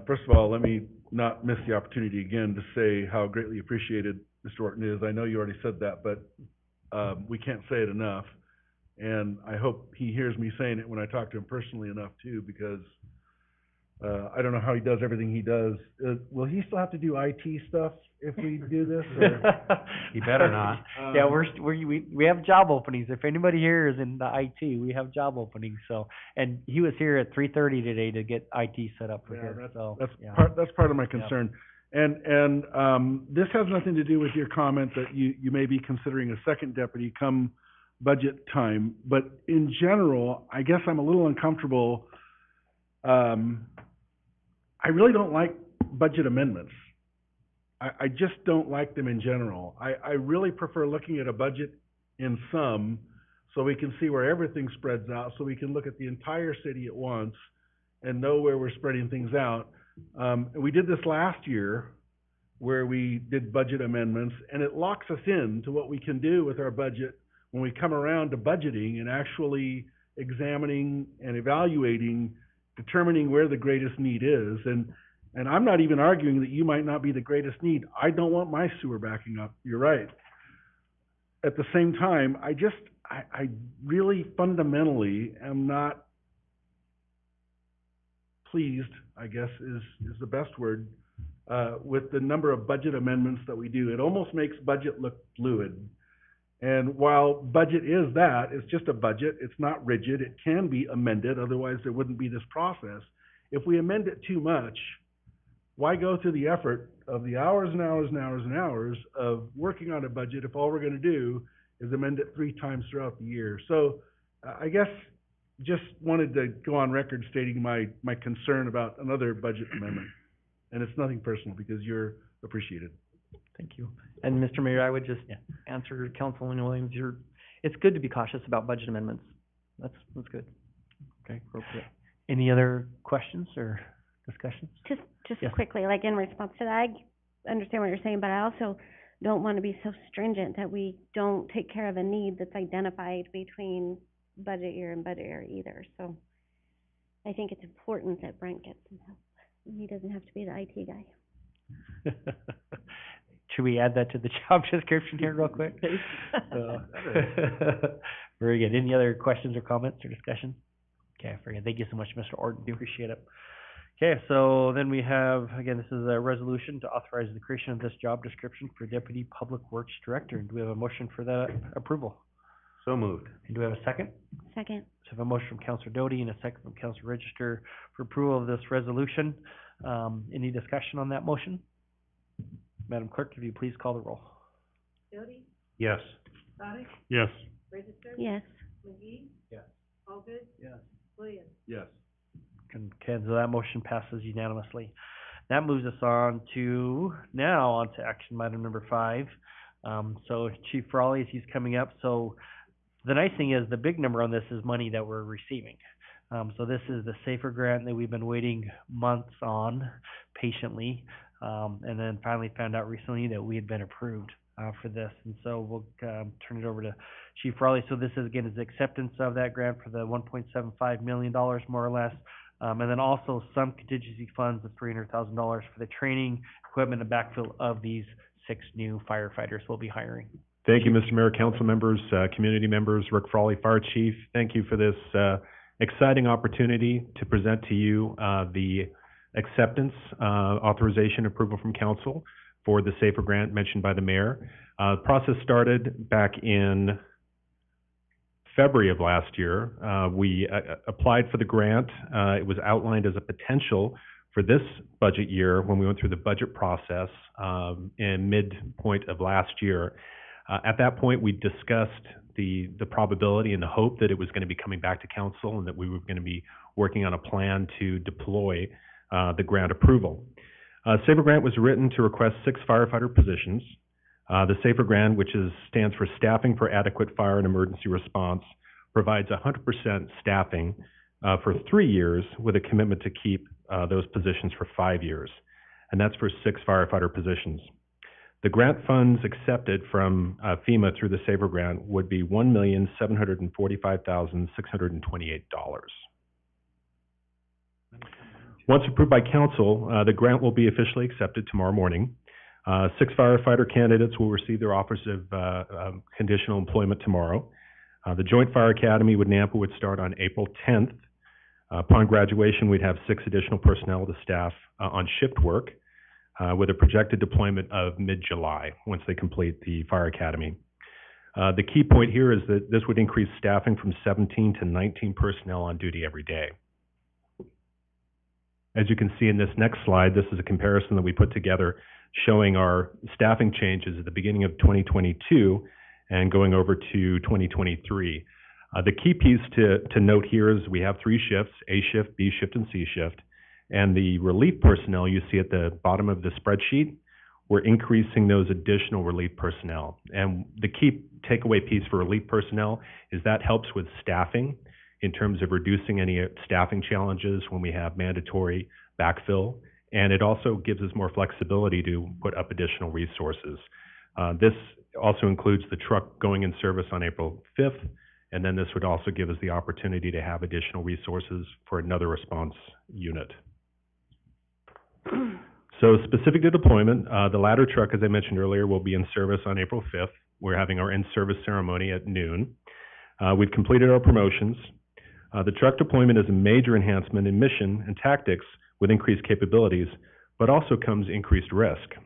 First of all, let me not miss the opportunity again to say how greatly appreciated Mr. Orton is. I know you already said that, but we can't say it enough. And I hope he hears me saying it when I talk to him personally enough too, because I don't know how he does everything he does. Will he still have to do IT stuff if we do this? Or? He better not. Yeah, we have job openings. If anybody here is in the IT, we have job openings. So, and he was here at 3:30 today to get IT set up for here. That's part of my concern. Yep. And this has nothing to do with your comment that you may be considering a second deputy come budget time, but in general, I guess I'm a little uncomfortable. I really don't like budget amendments. I just don't like them in general. I really prefer looking at a budget in sum so we can see where everything spreads out, so we can look at the entire city at once and know where we're spreading things out. We did this last year where we did budget amendments, and it locks us in to what we can do with our budget when we come around to budgeting and actually examining and evaluating, determining where the greatest need is. And I'm not even arguing that you might not be the greatest need. I don't want my sewer backing up. You're right. At the same time, I really fundamentally am not pleased, I guess is the best word, with the number of budget amendments that we do. It almost makes budget look fluid. And while budget is that, it's just a budget. It's not rigid. It can be amended. Otherwise, there wouldn't be this process. If we amend it too much, why go through the effort of the hours and hours and hours and hours of working on a budget if all we're going to do is amend it 3 times throughout the year? So I guess just wanted to go on record stating my concern about another budget amendment. And it's nothing personal because you're appreciated. Thank you. And Mr. Mayor, I would just answer Councilman Williams, it's good to be cautious about budget amendments. That's good. Okay, appropriate. Any other questions or discussions? Just Yes. quickly, like in response to that, I understand what you're saying, but I also don't want to be so stringent that we don't take care of a need that's identified between budget year and budget year either. So I think it's important that Brent gets some help. He doesn't have to be the IT guy. Should we add that to the job description here real quick? Very good. Any other questions or comments or discussion? Okay, very good. Thank you so much, Mr. Orton. Appreciate it. Okay, so then we have, again, this is a resolution to authorize the creation of this job description for Deputy Public Works Director. Do we have a motion for that approval? So moved. And do we have a second? Second. So I have a motion from Councilor Doty and a second from Councilor Register for approval of this resolution. Any discussion on that motion? Madam Clerk, if you please call the roll. Doty, Yes. Sonic, Yes. Register. Yes. McGee, Yes. Alvid, Yes. Williams. Yes. Okay, so that motion passes unanimously. That moves us on to action item number 5. So Chief Frawley, he's coming up. So the nice thing is the big number on this is money that we're receiving. So this is the SAFER grant that we've been waiting months on patiently, and then finally found out recently that we had been approved for this. And so we'll turn it over to Chief Frawley. So this is, again, is acceptance of that grant for the $1.75 million, more or less. And then also some contingency funds of $300,000 for the training, equipment, and backfill of these 6 new firefighters we'll be hiring. Thank you, Mr. Mayor, council members, community members, Rick Frawley, Fire Chief. Thank you for this exciting opportunity to present to you the acceptance, authorization, approval from council for the SAFER grant mentioned by the mayor. The process started back in February of last year. We applied for the grant. It was outlined as a potential for this budget year when we went through the budget process in midpoint of last year. At that point, we discussed the probability and the hope that it was going to be coming back to council and that we were going to be working on a plan to deploy the grant approval. SAFER grant was written to request 6 firefighter positions. The SAFER grant, which stands for Staffing for Adequate Fire and Emergency Response, provides 100% staffing for 3 years with a commitment to keep those positions for 5 years. And that's for 6 firefighter positions. The grant funds accepted from FEMA through the SAFER grant would be $1,745,628. Once approved by council, the grant will be officially accepted tomorrow morning. 6 firefighter candidates will receive their offers of conditional employment tomorrow. The Joint Fire Academy with NAMPA would start on April 10th. Upon graduation, we'd have 6 additional personnel to staff on shift work with a projected deployment of mid-July once they complete the Fire Academy. The key point here is that this would increase staffing from 17 to 19 personnel on duty every day. As you can see in this next slide, this is a comparison that we put together showing our staffing changes at the beginning of 2022 and going over to 2023. The key piece to note here is we have 3 shifts, A shift, B shift, and C shift. And the relief personnel you see at the bottom of the spreadsheet, we're increasing those additional relief personnel. And the key takeaway piece for relief personnel is that helps with staffing in terms of reducing any staffing challenges when we have mandatory backfill. And it also gives us more flexibility to put up additional resources. This also includes the truck going in service on April 5th. And then this would also give us the opportunity to have additional resources for another response unit. So specific to deployment, the ladder truck, as I mentioned earlier, will be in service on April 5th. We're having our in-service ceremony at noon. We've completed our promotions. The truck deployment is a major enhancement in mission and tactics with increased capabilities, but also comes increased risk.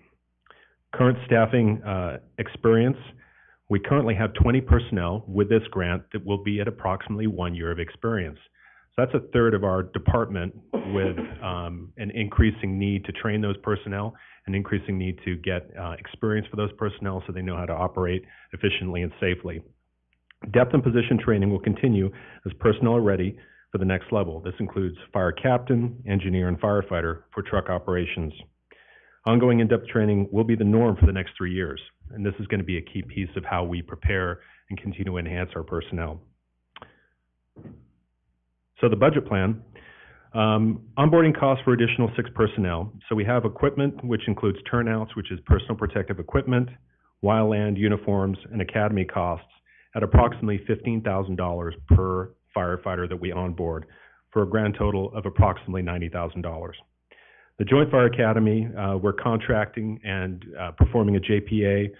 Current staffing experience, we currently have 20 personnel with this grant that will be at approximately 1 year of experience. So that's a third of our department with an increasing need to train those personnel, an increasing need to get experience for those personnel so they know how to operate efficiently and safely. Depth and position training will continue as personnel are ready for the next level. This includes fire captain, engineer, and firefighter for truck operations. Ongoing in-depth training will be the norm for the next 3 years, and this is going to be a key piece of how we prepare and continue to enhance our personnel. So the budget plan, onboarding costs for additional 6 personnel. So we have equipment, which includes turnouts, which is personal protective equipment, wildland, uniforms, and academy costs at approximately $15,000 per firefighter that we onboard, for a grand total of approximately $90,000. The Joint Fire Academy, we're contracting and performing a JPA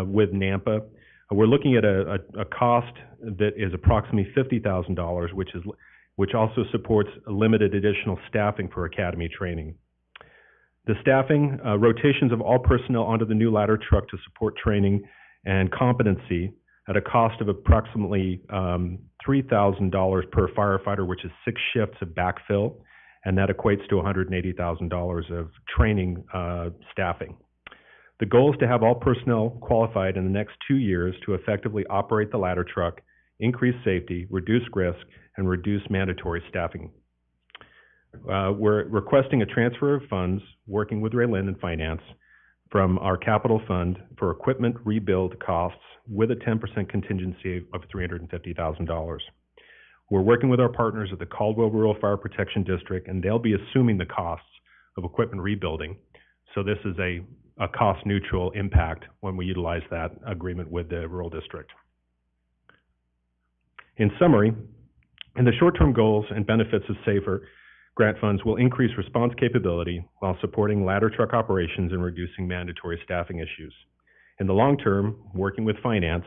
with NAMPA. We're looking at a cost that is approximately $50,000, which also supports limited additional staffing for academy training. The staffing, rotations of all personnel onto the new ladder truck to support training and competency at a cost of approximately $3,000 per firefighter, which is 6 shifts of backfill, and that equates to $180,000 of training staffing. The goal is to have all personnel qualified in the next 2 years to effectively operate the ladder truck, increase safety, reduce risk, and reduce mandatory staffing. We're requesting a transfer of funds, working with Ray Lynn and Finance, from our capital fund for equipment rebuild costs with a 10% contingency of $350,000. We're working with our partners at the Caldwell Rural Fire Protection District, and they'll be assuming the costs of equipment rebuilding. So this is a cost-neutral impact when we utilize that agreement with the rural district. In summary, in the short-term goals and benefits of SAFER, grant funds will increase response capability while supporting ladder truck operations and reducing mandatory staffing issues. In the long term, working with finance,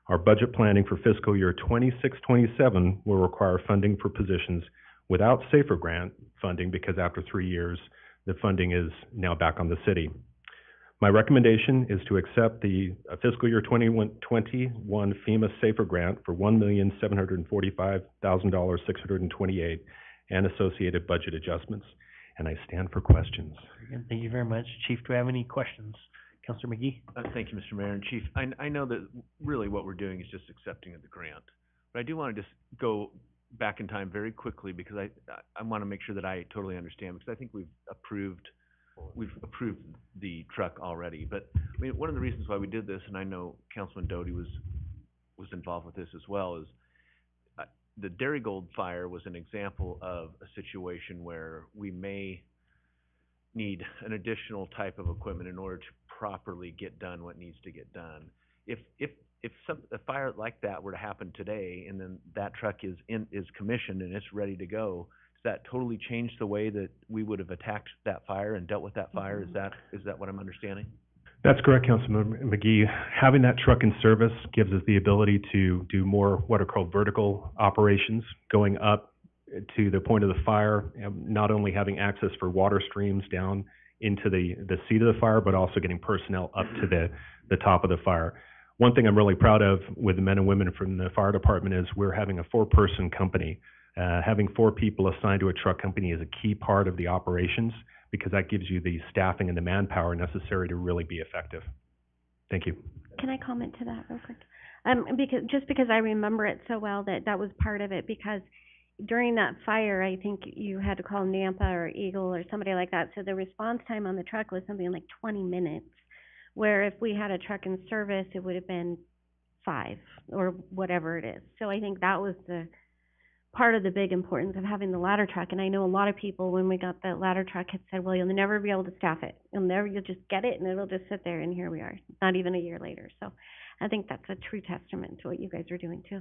our budget planning for fiscal year 26-27 will require funding for positions without SAFER grant funding, because after 3 years, the funding is now back on the city. My recommendation is to accept the fiscal year 21 FEMA SAFER grant for $1,745,628 and associated budget adjustments. And I stand for questions. Again, thank you very much. Chief, do we have any questions? Councilor McGee? Thank you, Mr. Mayor and Chief. I know that really what we're doing is just accepting of the grant, but I do want to just go back in time very quickly, because I want to make sure that I totally understand, because I think we've approved the truck already. But I mean, one of the reasons why we did this, and I know Councilman Doty was involved with this as well, is the Darigold fire was an example of a situation where we may need an additional type of equipment in order to properly get done what needs to get done. If a fire like that were to happen today, and then that truck is commissioned and it's ready to go, does that totally change the way that we would have attacked that fire and dealt with that fire? Is that what I'm understanding? That's correct, Councilman McGee. Having that truck in service gives us the ability to do more what are called vertical operations, going up to the point of the fire, not only having access for water streams down into the seat of the fire, but also getting personnel up to the top of the fire. One thing I'm really proud of with the men and women from the fire department is we're having a 4-person company. Having 4 people assigned to a truck company is a key part of the operations, because that gives you the staffing and the manpower necessary to really be effective. Thank you. Can I comment to that real quick? Because I remember it so well that was part of it, because during that fire, I think you had to call NAMPA or Eagle or somebody like that. So the response time on the truck was something like 20 minutes, where if we had a truck in service, it would have been 5 or whatever it is. So I think that was the part of the big importance of having the ladder truck. And I know a lot of people, when we got the ladder truck, had said, well, you'll never be able to staff it. You'll just get it and it'll just sit there, and here we are, not even a year later. So I think that's a true testament to what you guys are doing too.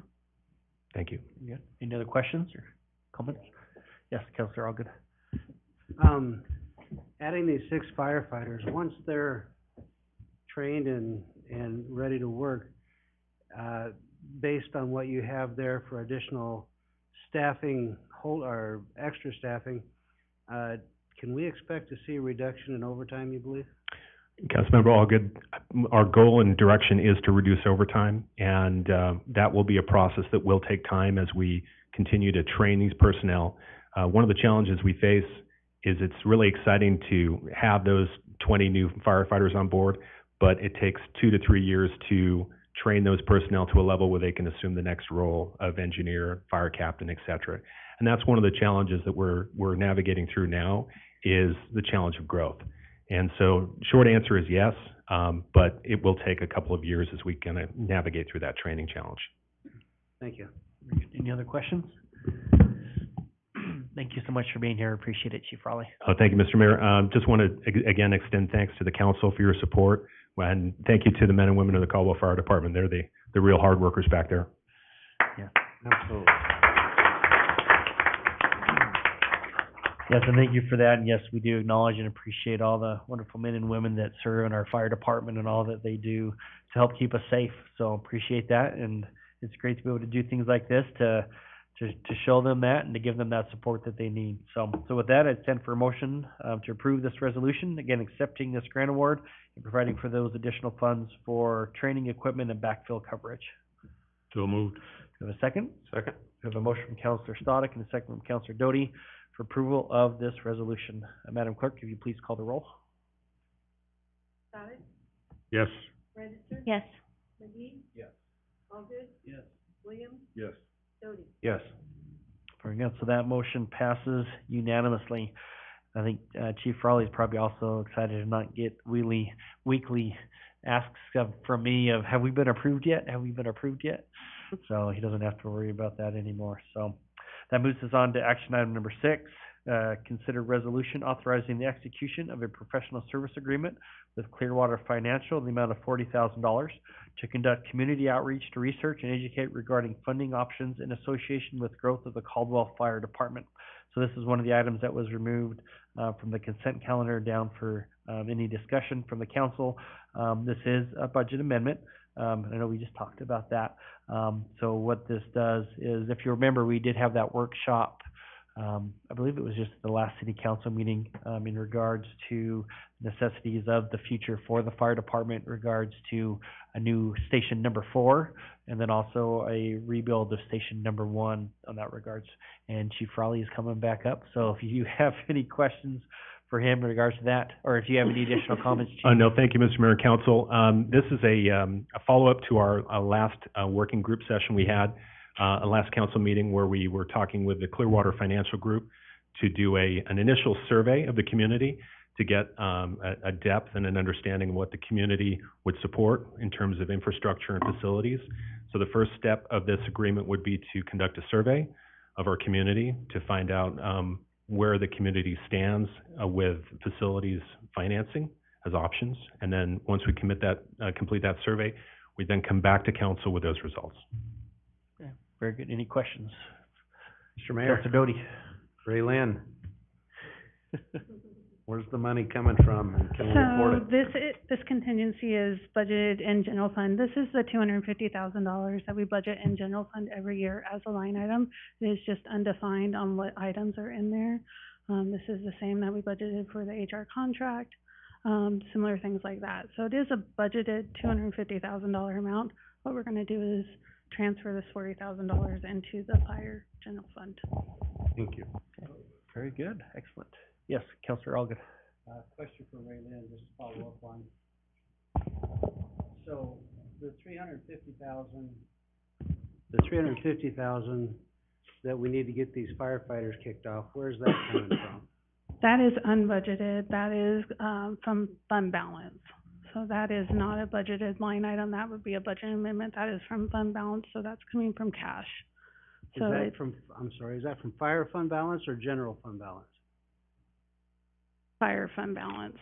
Thank you. Good. Any other questions or comments? Yes, Councilor Allgood. adding these 6 firefighters, once they're trained and ready to work, based on what you have there for additional staffing, or extra staffing, can we expect to see a reduction in overtime, you believe? Councilmember Allgood, our goal and direction is to reduce overtime, and that will be a process that will take time as we continue to train these personnel. One of the challenges we face is it's really exciting to have those 20 new firefighters on board, but it takes 2 to 3 years to train those personnel to a level where they can assume the next role of engineer, fire captain, et cetera. And that's one of the challenges that we're navigating through now, is the challenge of growth. And so, short answer is yes, but it will take a couple of years as we kind of navigate through that training challenge. Thank you. Any other questions? Thank you so much for being here. Appreciate it, Chief Raleigh. Oh, thank you, Mr. Mayor. Just want to again extend thanks to the council for your support, and thank you to the men and women of the Caldwell Fire Department. They're the real hard workers back there. Yeah. Absolutely. Yes, and thank you for that. And yes, we do acknowledge and appreciate all the wonderful men and women that serve in our fire department and all that they do to help keep us safe. So appreciate that, and it's great to be able to do things like this to show them that and to give them that support that they need. So with that, I'd send for a motion to approve this resolution, again, accepting this grant award and providing for those additional funds for training, equipment, and backfill coverage. So moved. Do we have a second? Second. We have a motion from Councilor Stoddard and a second from Councilor Doty for approval of this resolution. Madam Clerk, if you please call the roll. Stoddard? Yes. Register? Yes. McGee? Yes. Allgood? Yes. Williams? Yes. Doty? Yes. Very good. So that motion passes unanimously. I think Chief Raleigh is probably also excited to not get weekly asks from me of, have we been approved yet? Have we been approved yet? So he doesn't have to worry about that anymore. So that moves us on to action item number 6. Consider resolution authorizing the execution of a professional service agreement with Clearwater Financial in the amount of $40,000 to conduct community outreach to research and educate regarding funding options in association with growth of the Caldwell Fire Department. So this is one of the items that was removed from the consent calendar down for any discussion from the council. This is a budget amendment. I know we just talked about that. So what this does is, if you remember, we did have that workshop, I believe it was just the last city council meeting, in regards to necessities of the future for the fire department, in regards to a new station number 4, and then also a rebuild of station number 1 on that regards. And Chief Raleigh is coming back up, so if you have any questions for him in regards to that, or if you have any additional comments, Chief. No, thank you, Mr. Mayor and Council. This is a follow-up to our last working group session we had, a last council meeting where we were talking with the Clearwater Financial Group to do an initial survey of the community to get a depth and an understanding of what the community would support in terms of infrastructure and facilities. So the first step of this agreement would be to conduct a survey of our community to find out where the community stands with facilities financing as options. And then once we complete that survey, we then come back to council with those results. Okay, very good. Any questions? Mr. Mayor. Councilor Doty. Ray Lynn. Where's the money coming from, and can we afford it? This contingency is budgeted in general fund. This is the $250,000 that we budget in general fund every year as a line item. It is just undefined on what items are in there. This is the same that we budgeted for the HR contract, similar things like that. So it is a budgeted $250,000 amount. What we're gonna do is transfer this $40,000 into the fire general fund. Thank you. Okay. Very good. Excellent. Yes, Councilor Allgood. Question for Ray Lynn, just to follow up on. So the $350,000 that we need to get these firefighters kicked off, where's that coming from? That is unbudgeted. That is, from fund balance. So that is not a budgeted line item. That would be a budget amendment. That is from fund balance, so that's coming from cash. Is that from, I'm sorry, is that from fire fund balance or general fund balance? Fire fund balance.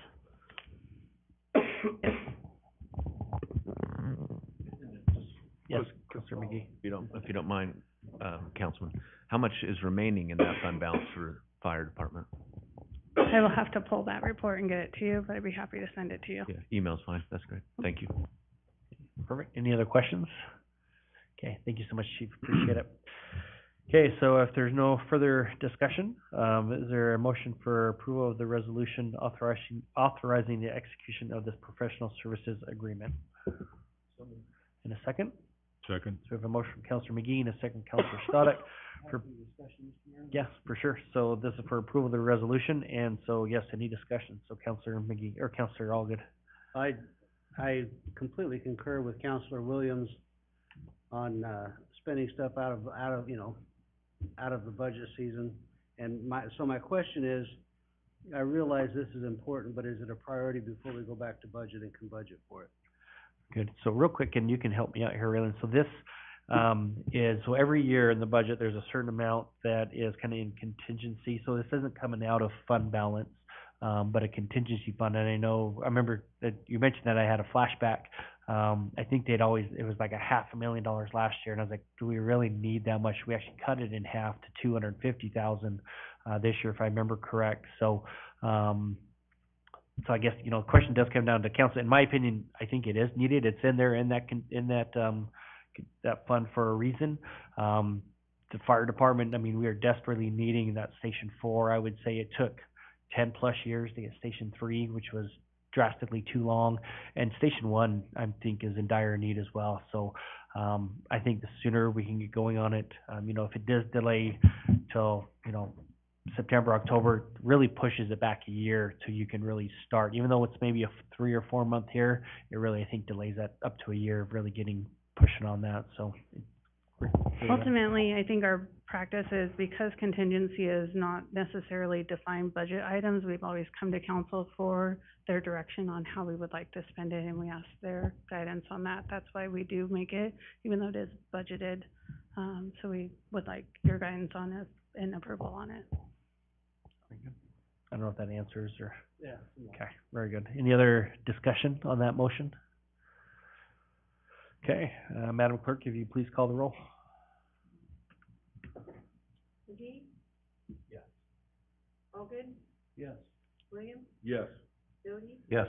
Yes, Councilor McGee. If you don't mind, Councilman, how much is remaining in that fund balance for fire department? I will have to pull that report and get it to you, but I'd be happy to send it to you. Yeah, email's fine, that's great, thank you. Perfect. Any other questions? Okay, thank you so much, Chief. Appreciate it. Okay, so if there's no further discussion, is there a motion for approval of the resolution authorizing the execution of this professional services agreement? In a second? Second. So we have a motion from Councilor McGee and a second Councilor Stoddard. For, yes, for sure. So this is for approval of the resolution, and so yes, any discussion? So Councilor McGee, or Councilor Allgood. I completely concur with Counselor Williams on, spending stuff out of the budget season. And my question is, I realize this is important, but is it a priority before we go back to budget and can budget for it? Good. So real quick, and you can help me out here, Raylan. So this, so every year in the budget, there's a certain amount that is kind of in contingency. So this isn't coming out of fund balance, but a contingency fund. And I remember that you mentioned that. I had a flashback. I think it was like $500,000 last year, and I was like, do we really need that much? We actually cut it in half to $250,000 this year, if I remember correct. So I guess, the question does come down to council. In my opinion, I think it is needed. It's in there in that fund for a reason. The fire department, we are desperately needing that Station 4. I would say it took 10 plus years to get Station 3, which was drastically too long, and Station 1, I think, is in dire need as well. So I think the sooner we can get going on it, if it does delay till, September, October, really pushes it back a year till you can really start. Even though it's maybe a 3 or 4 month here, it really, I think, delays that up to a year of really pushing on that. So Ultimately, I think our practice is, because contingency is not necessarily defined budget items, we've always come to council for their direction on how we would like to spend it, and we ask their guidance on that. That's why we do make it, even though it is budgeted. So we would like your guidance on it and approval on it. I don't know if that answers or. Yeah. Okay, very good. Any other discussion on that motion? Okay, Madam Clerk, if you please call the roll. McGee? Yes. Allgood? Yes. Williams? Yes. Doty? Yes.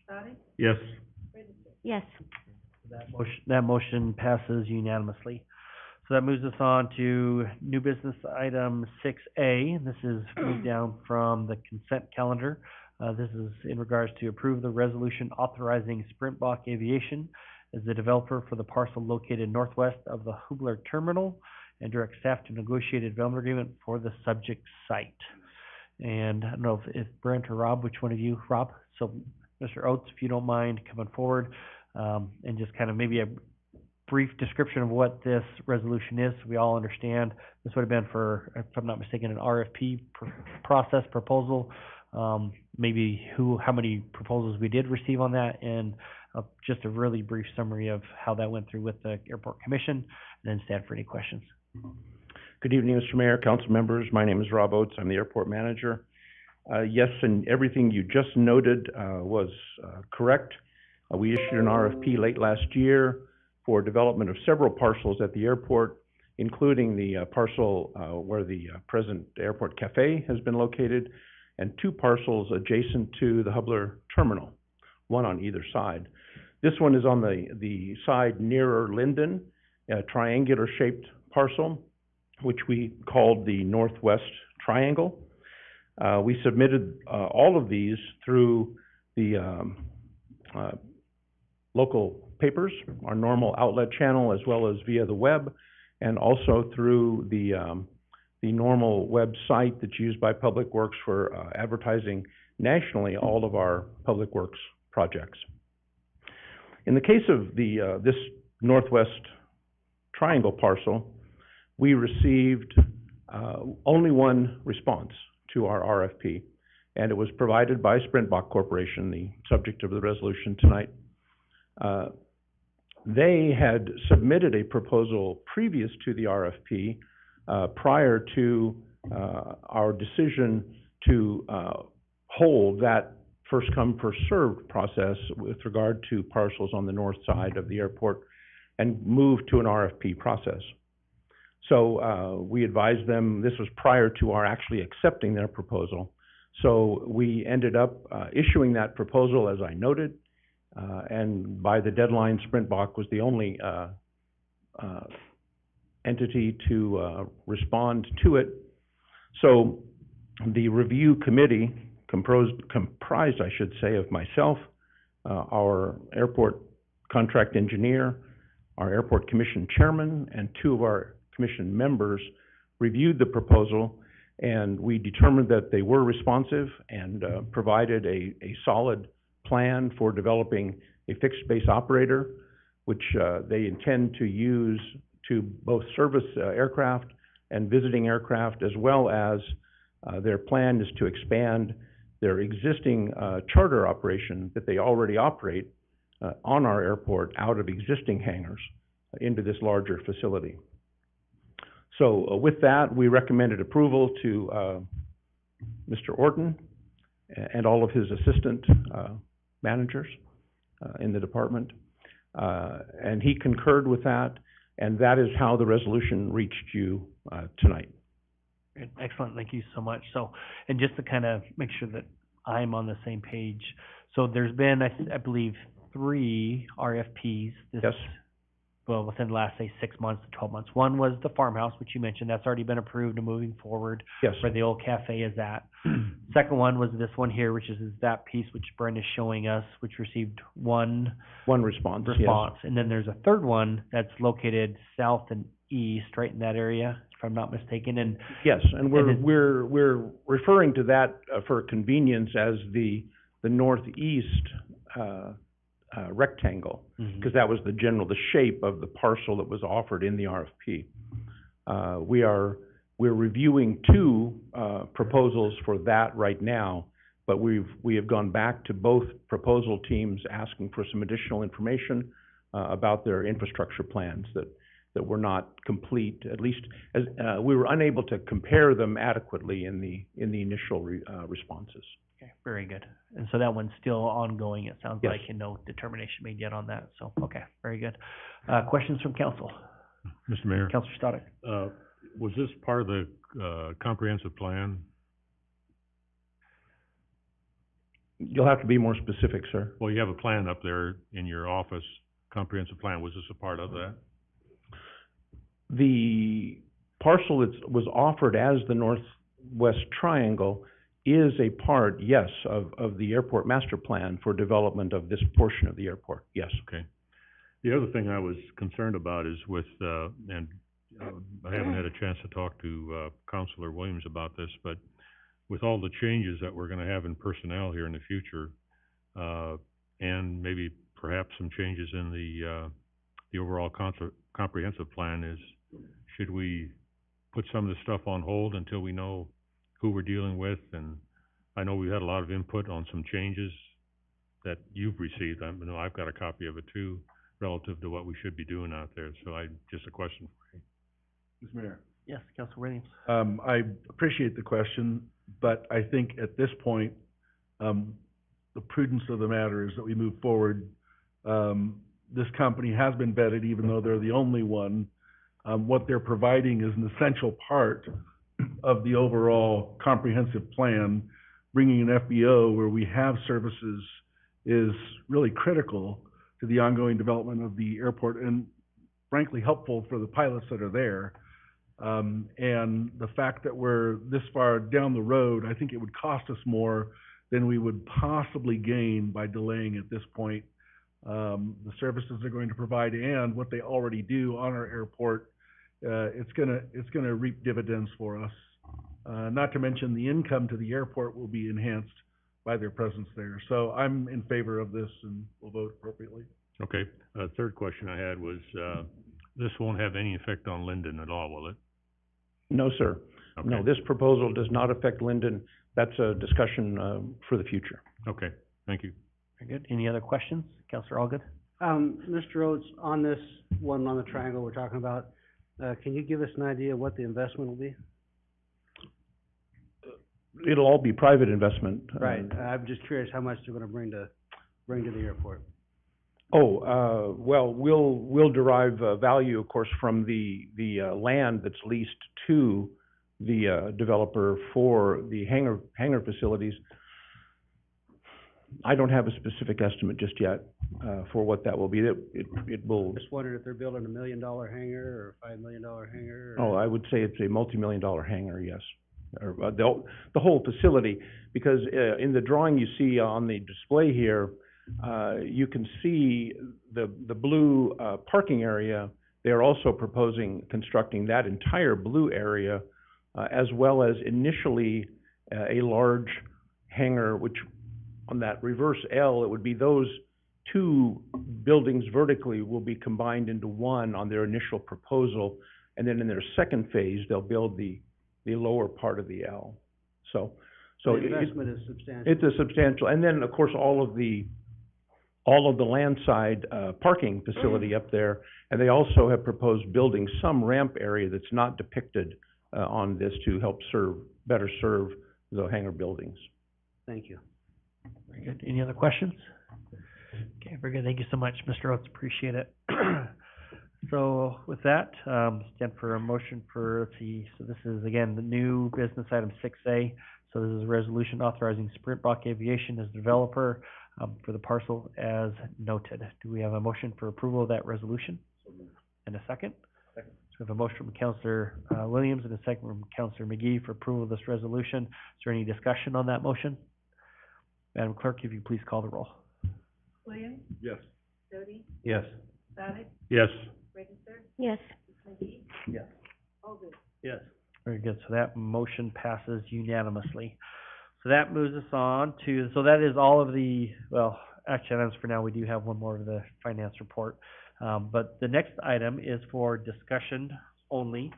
Stoddard? Yes. Register? Yes. That motion passes unanimously. So that moves us on to new business item 6A. This is moved down from the consent calendar. This is in regards to approve the resolution authorizing Sprintbach Aviation as the developer for the parcel located northwest of the Hubler Terminal, and direct staff to negotiate a development agreement for the subject site. And I don't know if Brent or Rob, which one of you? Rob? So Mr. Oates, if you don't mind coming forward, and just kind of maybe a brief description of what this resolution is, so we all understand. This would have been for, if I'm not mistaken, an RFP process proposal. Maybe how many proposals we did receive on that, and just a really brief summary of how that went through with the Airport Commission, and then stand for any questions. Good evening, Mr. Mayor, council members. My name is Rob Oates. I'm the airport manager. Yes, and everything you just noted was correct. We issued an RFP late last year for development of several parcels at the airport, including the parcel where the present airport cafe has been located, and 2 parcels adjacent to the Hubler Terminal, one on either side. This one is on the side nearer Linden, a triangular-shaped parcel, which we called the Northwest Triangle. We submitted all of these through the local papers, our normal outlet channel, as well as via the web, and also through the normal website that's used by Public Works for advertising nationally all of our Public Works projects. In the case of this Northwest Triangle parcel, we received only one response to our RFP, and it was provided by Sprintbach Corporation, the subject of the resolution tonight. They had submitted a proposal previous to the RFP prior to our decision to hold that first come, first served process with regard to parcels on the north side of the airport and move to an RFP process. So we advised them, this was prior to our actually accepting their proposal, So we ended up issuing that proposal, as I noted, and by the deadline, Sprintbach was the only entity to respond to it. So the review committee comprised, I should say, of myself, our airport contract engineer, our airport commission chairman, and two of our commission members reviewed the proposal, and we determined that they were responsive and provided a solid plan for developing a fixed base operator, which they intend to use to both service aircraft and visiting aircraft, as well as their plan is to expand their existing charter operation that they already operate on our airport out of existing hangars into this larger facility. So with that, we recommended approval to Mr. Orton and all of his assistant managers in the department. And he concurred with that, and that is how the resolution reached you tonight. Great. Excellent, thank you so much. So, and just to kind of make sure that I'm on the same page, so there's been, I believe, 3 RFPs this, well, within the last, say, 6 months to 12 months. One was the farmhouse, which you mentioned, that's already been approved and moving forward. Yes. Where the old cafe is at. Second one was this one here, which is that piece which Brenda's showing us, which received one response. Yes. And then there's a third one that's located south and east, right in that area, if I'm not mistaken. And yes, and we're referring to that for convenience as the northeast rectangle, because that was the shape of the parcel that was offered in the RFP. We're reviewing 2 proposals for that right now, but we have gone back to both proposal teams asking for some additional information about their infrastructure plans that were not complete. At least as we were unable to compare them adequately in the initial responses. Okay, very good. And so that one's still ongoing, it sounds Yes. like, and no determination made yet on that. So, okay, very good. Questions from council? Mr. Mayor? Councilor Stoddard. Was this part of the comprehensive plan? You'll have to be more specific, sir. Well, you have a plan up there in your office, comprehensive plan. Was this a part of that? The parcel that was offered as the Northwest Triangle is a part, yes, of the airport master plan for development of this portion of the airport, yes. Okay. The other thing I was concerned about is with, and I haven't had a chance to talk to Councilor Williams about this, but with all the changes that we're gonna have in personnel here in the future, and maybe perhaps some changes in the overall comprehensive plan, should we put some of this stuff on hold until we know who we're dealing with? And I know we've had a lot of input on some changes that you've received. I know I've got a copy of it too, relative to what we should be doing out there. So just a question for you. Mr. Mayor. Yes, Councilor Williams. I appreciate the question, but I think at this point, the prudence of the matter is that we move forward. This company has been vetted, even though they're the only one. What they're providing is an essential part of the overall comprehensive plan. Bringing an FBO where we have services is really critical to the ongoing development of the airport, and frankly helpful for the pilots that are there. And the fact that we're this far down the road, I think it would cost us more than we would possibly gain by delaying at this point. The services they're going to provide and what they already do on our airport, it's gonna reap dividends for us. Not to mention the income to the airport will be enhanced by their presence there. So I'm in favor of this and will vote appropriately. Okay. Third question I had was, this won't have any effect on Linden at all, will it? No, sir. Okay. No, this proposal does not affect Linden. That's a discussion for the future. Okay, thank you. Very good. Any other questions? Councilor Allgood? Mr. Rhodes, on this one on the triangle we're talking about, can you give us an idea what the investment will be? It'll all be private investment. Right. I'm just curious how much they're gonna bring to the airport. Well, we'll derive value, of course, from the land that's leased to the developer for the hangar facilities. I don't have a specific estimate just yet, for what that will be. It will, Just wondered if they're building $1 million hangar or $5 million hangar oh, I would say it's a multi-million-dollar hangar, yes. Or, the whole facility, because, in the drawing you see on the display here, you can see the blue, parking area. They're also proposing constructing that entire blue area, as well as initially, a large hangar, which on that reverse L, it would be those two buildings vertically will be combined into one on their initial proposal. And then in their second phase, they'll build the lower part of the L. So The investment is substantial. it's a substantial, and then, of course, all of the landside, parking facility up there. And they also have proposed building some ramp area that's not depicted, on this to help better serve the hangar buildings. Thank you. Very good. Any other questions? Okay, very good. Thank you so much, Mr. Oates. Appreciate it. So with that, stand for a motion for, let's see, so this is again, the new business item 6A. So this is a resolution authorizing Sprint Rock Aviation as developer, for the parcel as noted. Do we have a motion for approval of that resolution? And a second? Second. So we have a motion from Councilor Williams and a second from Councilor McGee for approval of this resolution. Is there any discussion on that motion? Madam Clerk, if you please call the roll. Williams, Yes. Doty, Yes. Sadek, Yes. Register, Yes. McGee, Yes. Alden. Yes. Very good. So that motion passes unanimously. So that moves us on to, so that is all of the, well, action items for now. We do have one more of the finance report. But the next item is for discussion only.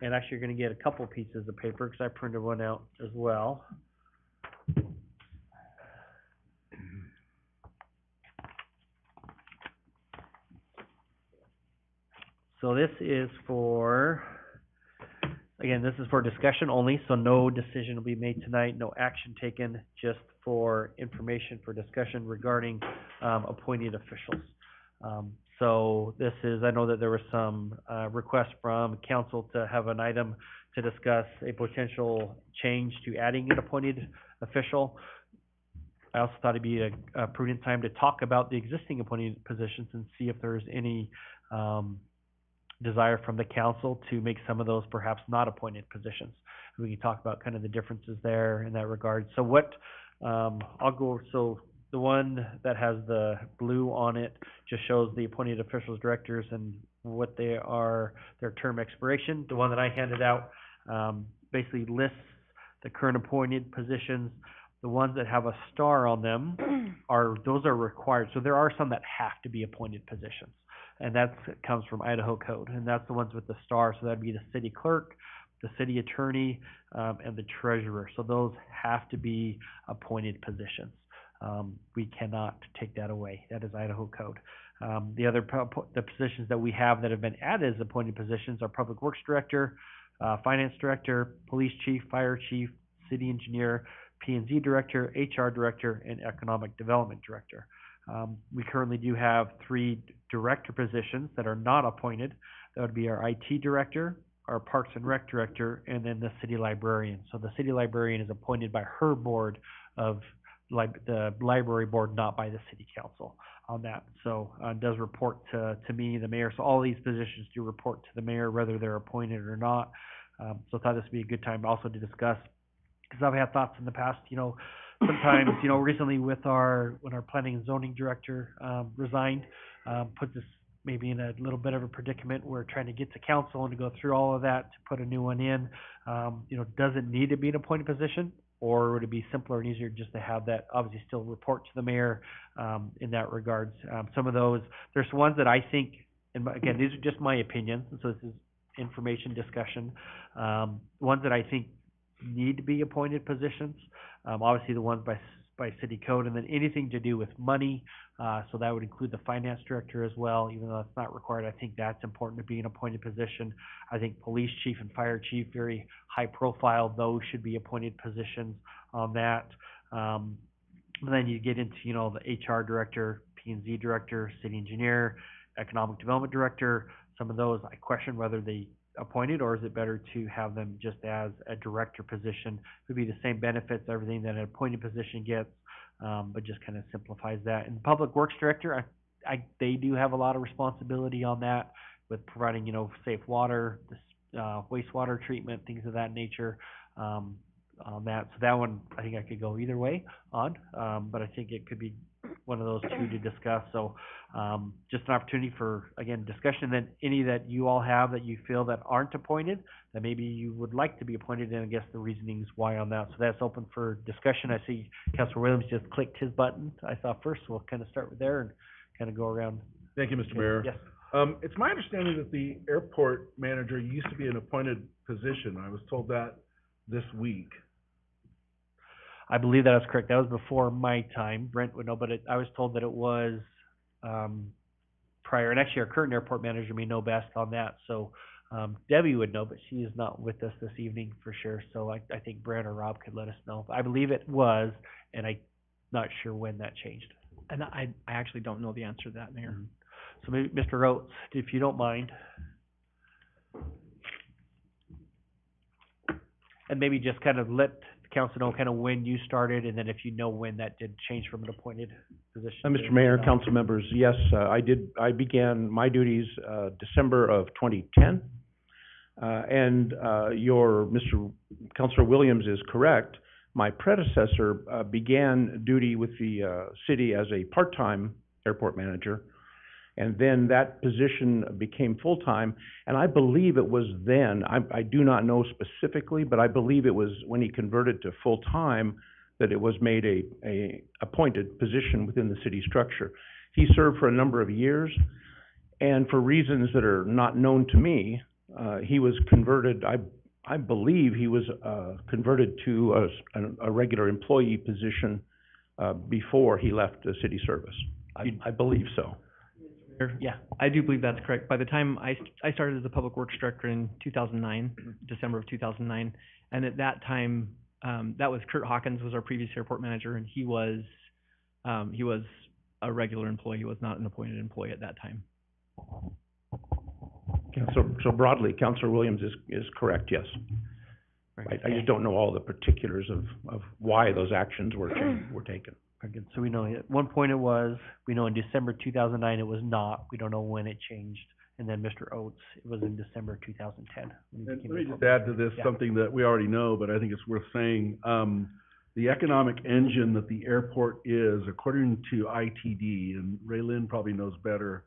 And actually, you're gonna get a couple pieces of paper because I printed one out as well. So this is for, again, this is for discussion only, so no decision will be made tonight, no action taken, just for information for discussion regarding appointed officials. So this is, I know that there was some requests from council to have an item to discuss a potential change to adding an appointed official. I also thought it'd be a prudent time to talk about the existing appointed positions and see if there's any desire from the council to make some of those perhaps not appointed positions. We can talk about kind of the differences there in that regard. So what, I'll go, so the one that has the blue on it just shows the appointed officials, directors, and what they are, their term expiration. The one that I handed out, basically lists the current appointed positions. The ones that have a star on them those are required. So there are some that have to be appointed positions. And that comes from Idaho code, and that's the ones with the star. So that'd be the city clerk, the city attorney, and the treasurer. So those have to be appointed positions. We cannot take that away. That is Idaho code. The other the positions that we have that have been added as appointed positions are public works director, finance director, police chief, fire chief, city engineer, P&Z director, HR director, and economic development director. We currently do have 3 director positions that are not appointed. That would be our IT director, our Parks and Rec director, and then the city librarian. So the city librarian is appointed by her board of the library board, not by the city council on that. So it does report to me, the mayor. So all these positions do report to the mayor, whether they're appointed or not. So I thought this would be a good time also to discuss, because I've had thoughts in the past, sometimes, recently when our planning and zoning director resigned, puts us maybe in a little bit of a predicament. We're trying to get to council and to go through all of that to put a new one in. Does it need to be an appointed position, or would it be simpler and easier just to have that obviously still report to the mayor in that regards? Some of those, there's ones that I think, and again, these are just my opinions, and so this is information discussion. Ones that I think need to be appointed positions, obviously the ones by city code, and then anything to do with money, so that would include the finance director as well, even though that's not required. I think that's important to be an appointed position. I think police chief and fire chief, very high profile, those should be appointed positions on that. Then you get into, the HR director, P&Z director, city engineer, economic development director. Some of those I question whether they appointed, or is it better to have them just as a director position? It would be the same benefits, everything that an appointed position gets, but just kind of simplifies that. And Public Works Director, they do have a lot of responsibility on that with providing, safe water, wastewater treatment, things of that nature, on that. So that one, I think I could go either way on, but I think it could be one of those two to discuss. So, just an opportunity for, again, discussion. Then any that you all have that you feel that aren't appointed, that maybe you would like to be appointed, and I guess the reasonings why on that. So that's open for discussion. I see Councilor Williams just clicked his button, I saw first, so we'll kind of start with there and kind of go around. Thank you, Mr. Mayor. Yes. It's my understanding that the airport manager used to be an appointed position. I was told that this week. I believe that is correct. That was before my time. Brent would know, but I was told that it was prior. And actually, our current airport manager may know best on that. So Debbie would know, but she is not with us this evening for sure. So I think Brent or Rob could let us know. I believe it was, and I'm not sure when that changed. And I actually don't know the answer to that, Mayor. Mm-hmm. So maybe Mr. Oates, if you don't mind. And maybe just kind of let council know kind of when you started, and then if you know when that did change from an appointed position. Mr. Mayor, council members, yes, I began my duties, December of 2010. Mr. Councilor Williams is correct. My predecessor, began duty with the, city as a part-time airport manager. And then that position became full-time, and I believe it was then, I do not know specifically, but I believe it was when he converted to full-time that it was made a appointed position within the city structure. He served for a number of years, and for reasons that are not known to me, he was converted, I believe he was converted to a regular employee position before he left the city service. I believe so. Yeah, I do believe that's correct. By the time I started as a public works director in 2009, December of 2009, and at that time, that was Kurt Hawkins was our previous airport manager, and he was a regular employee. He was not an appointed employee at that time. So broadly, Councilor Williams is correct, yes. Right. I just don't know all the particulars of why those actions were taken. Very good. So we know at one point it was, we know in December 2009 it was not, we don't know when it changed. And then Mr. Oates, it was in December 2010. And let me just add to this something that we already know, but I think it's worth saying. The economic engine that the airport is, according to ITD, and Ray Lynn probably knows better,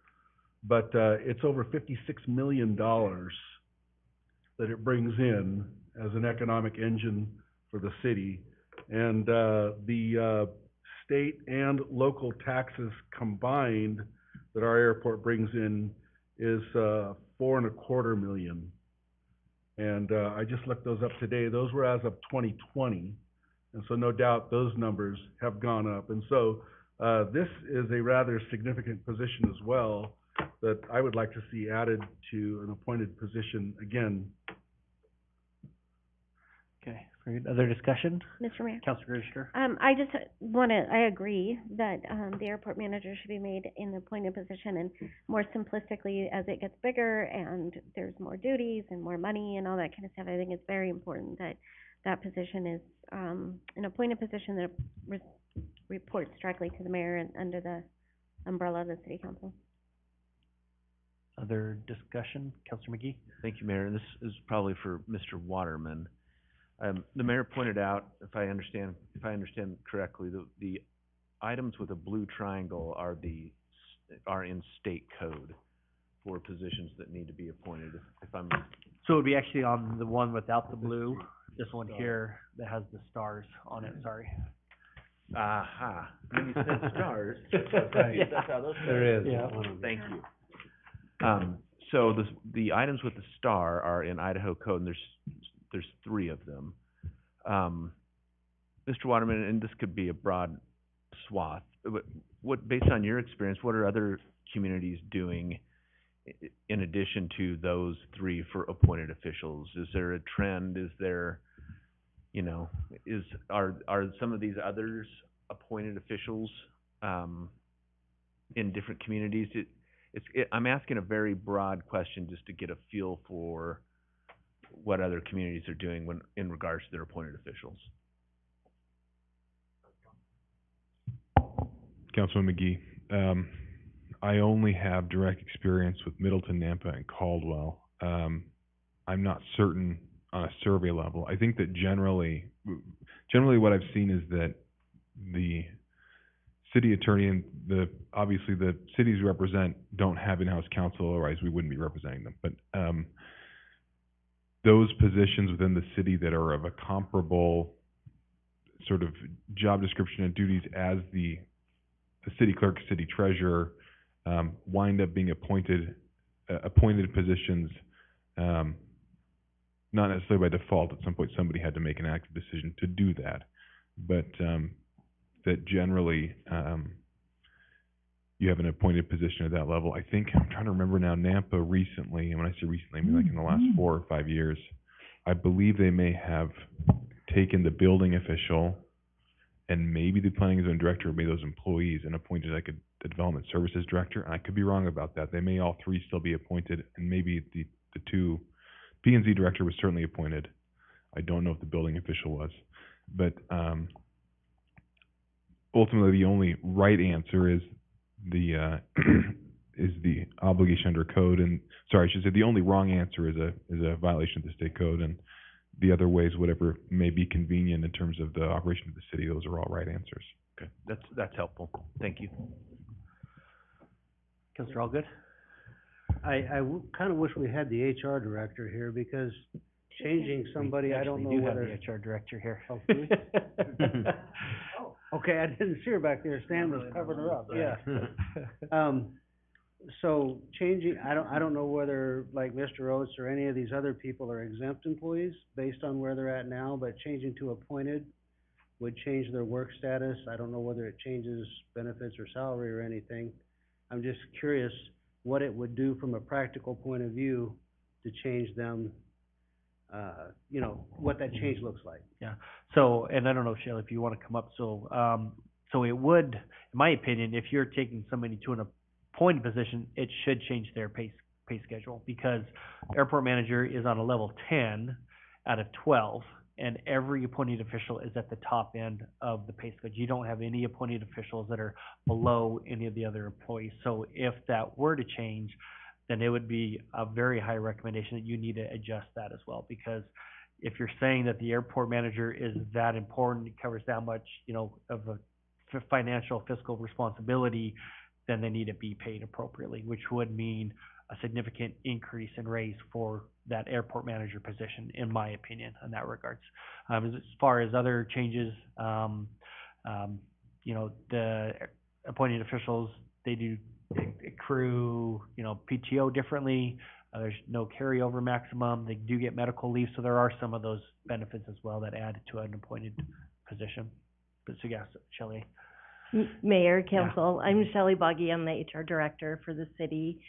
but it's over $56 million that it brings in as an economic engine for the city. And the state and local taxes combined that our airport brings in is $4.25 million. And I just looked those up today. Those were as of 2020. And so no doubt those numbers have gone up. And so this is a rather significant position as well that I would like to see added to an appointed position again. Okay, very good. Other discussion? Mr. Mayor? Councilor Register? I just I agree that, the airport manager should be made in the appointed position, and more simplistically, as it gets bigger and there's more duties and more money and all that kind of stuff, I think it's very important that that position is, an appointed position that reports directly to the mayor and under the umbrella of the city council. Other discussion? Councilor McGee? Thank you, Mayor. This is probably for Mr. Waterman. The mayor pointed out, if I understand correctly, the items with a blue triangle are in state code for positions that need to be appointed. So it would be actually on the one without the blue, this one here that has the stars on it, sorry. Aha. When you said stars. Right. That's how those. There is. Yeah. Thank you. So the items with the star are in Idaho code, and there's 3 of them. Mr. Waterman, and this could be a broad swath, but based on your experience, what are other communities doing in addition to those 3 for appointed officials? Is there a trend? Is there, are some of these others appointed officials in different communities? I'm asking a very broad question just to get a feel for what other communities are doing when, in regards to their appointed officials. Councilman McGee, I only have direct experience with Middleton, Nampa, and Caldwell. I'm not certain on a survey level. I think that generally what I've seen is that the city attorney and obviously the cities we represent don't have in-house counsel, otherwise we wouldn't be representing them. But those positions within the city that are of a comparable sort of job description and duties as the city clerk, city treasurer, wind up being appointed positions, not necessarily by default. At some point, somebody had to make an active decision to do that, but that generally you have an appointed position at that level. I think, I'm trying to remember now, Nampa recently, and when I say recently, I mean like in the last 4 or 5 years, I believe they may have taken the building official and maybe the planning zone director, or maybe those employees, and appointed like a development services director. And I could be wrong about that. They may all three still be appointed, and maybe the two, P&Z director was certainly appointed. I don't know if the building official was, but ultimately the only right answer is the obligation under code, and sorry, I should say the only wrong answer is a violation of the state code, and the other ways, whatever may be convenient in terms of the operation of the city, those are all right answers. Okay, that's helpful. Thank you. Councilor Allgood? I kind of wish we had the HR director here, because changing somebody, I don't know whether. We do have the HR director here. Oh, do we? Oh, okay, I didn't see her back there. Stan was covering her up, yeah. So changing, I don't know whether like Mr. Oates or any of these other people are exempt employees based on where they're at now, but changing to appointed would change their work status. I don't know whether it changes benefits or salary or anything. I'm just curious what it would do from a practical point of view to change them, what that change looks like. Yeah. So, and I don't know, Shelley, if you want to come up. So, so it would, in my opinion, if you're taking somebody to an appointed position, it should change their pay schedule, because airport manager is on a level 10 out of 12, and every appointed official is at the top end of the pay schedule. You don't have any appointed officials that are below any of the other employees. So if that were to change, then it would be a very high recommendation that you need to adjust that as well, because if you're saying that the airport manager is that important, it covers that much, of a financial fiscal responsibility, then they need to be paid appropriately, which would mean a significant increase in raise for that airport manager position, in my opinion, in that regards. As far as other changes, the appointed officials, they do accrue, PTO differently. There's no carryover maximum. They do get medical leave, so there are some of those benefits as well that add to an appointed position. But so, yes, Shelley. Mayor, Council, I'm Shelley Boggy. I'm the HR director for the city.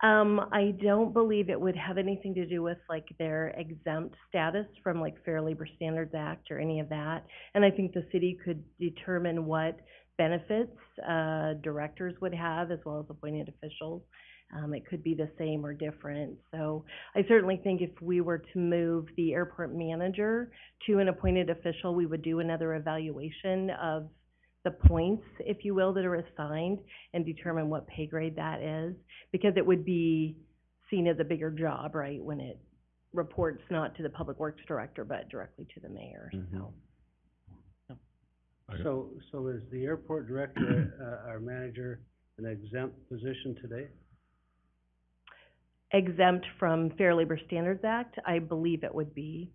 I don't believe it would have anything to do with like their exempt status from like Fair Labor Standards Act or any of that. And I think the city could determine what benefits directors would have as well as appointed officials. It could be the same or different. So I certainly think if we were to move the airport manager to an appointed official, we would do another evaluation of the points, if you will, that are assigned and determine what pay grade that is, because it would be seen as a bigger job, right, when it reports not to the public works director, but directly to the mayor, so. So is the airport director, our manager, an exempt position today? Exempt from Fair Labor Standards Act, I believe it would be.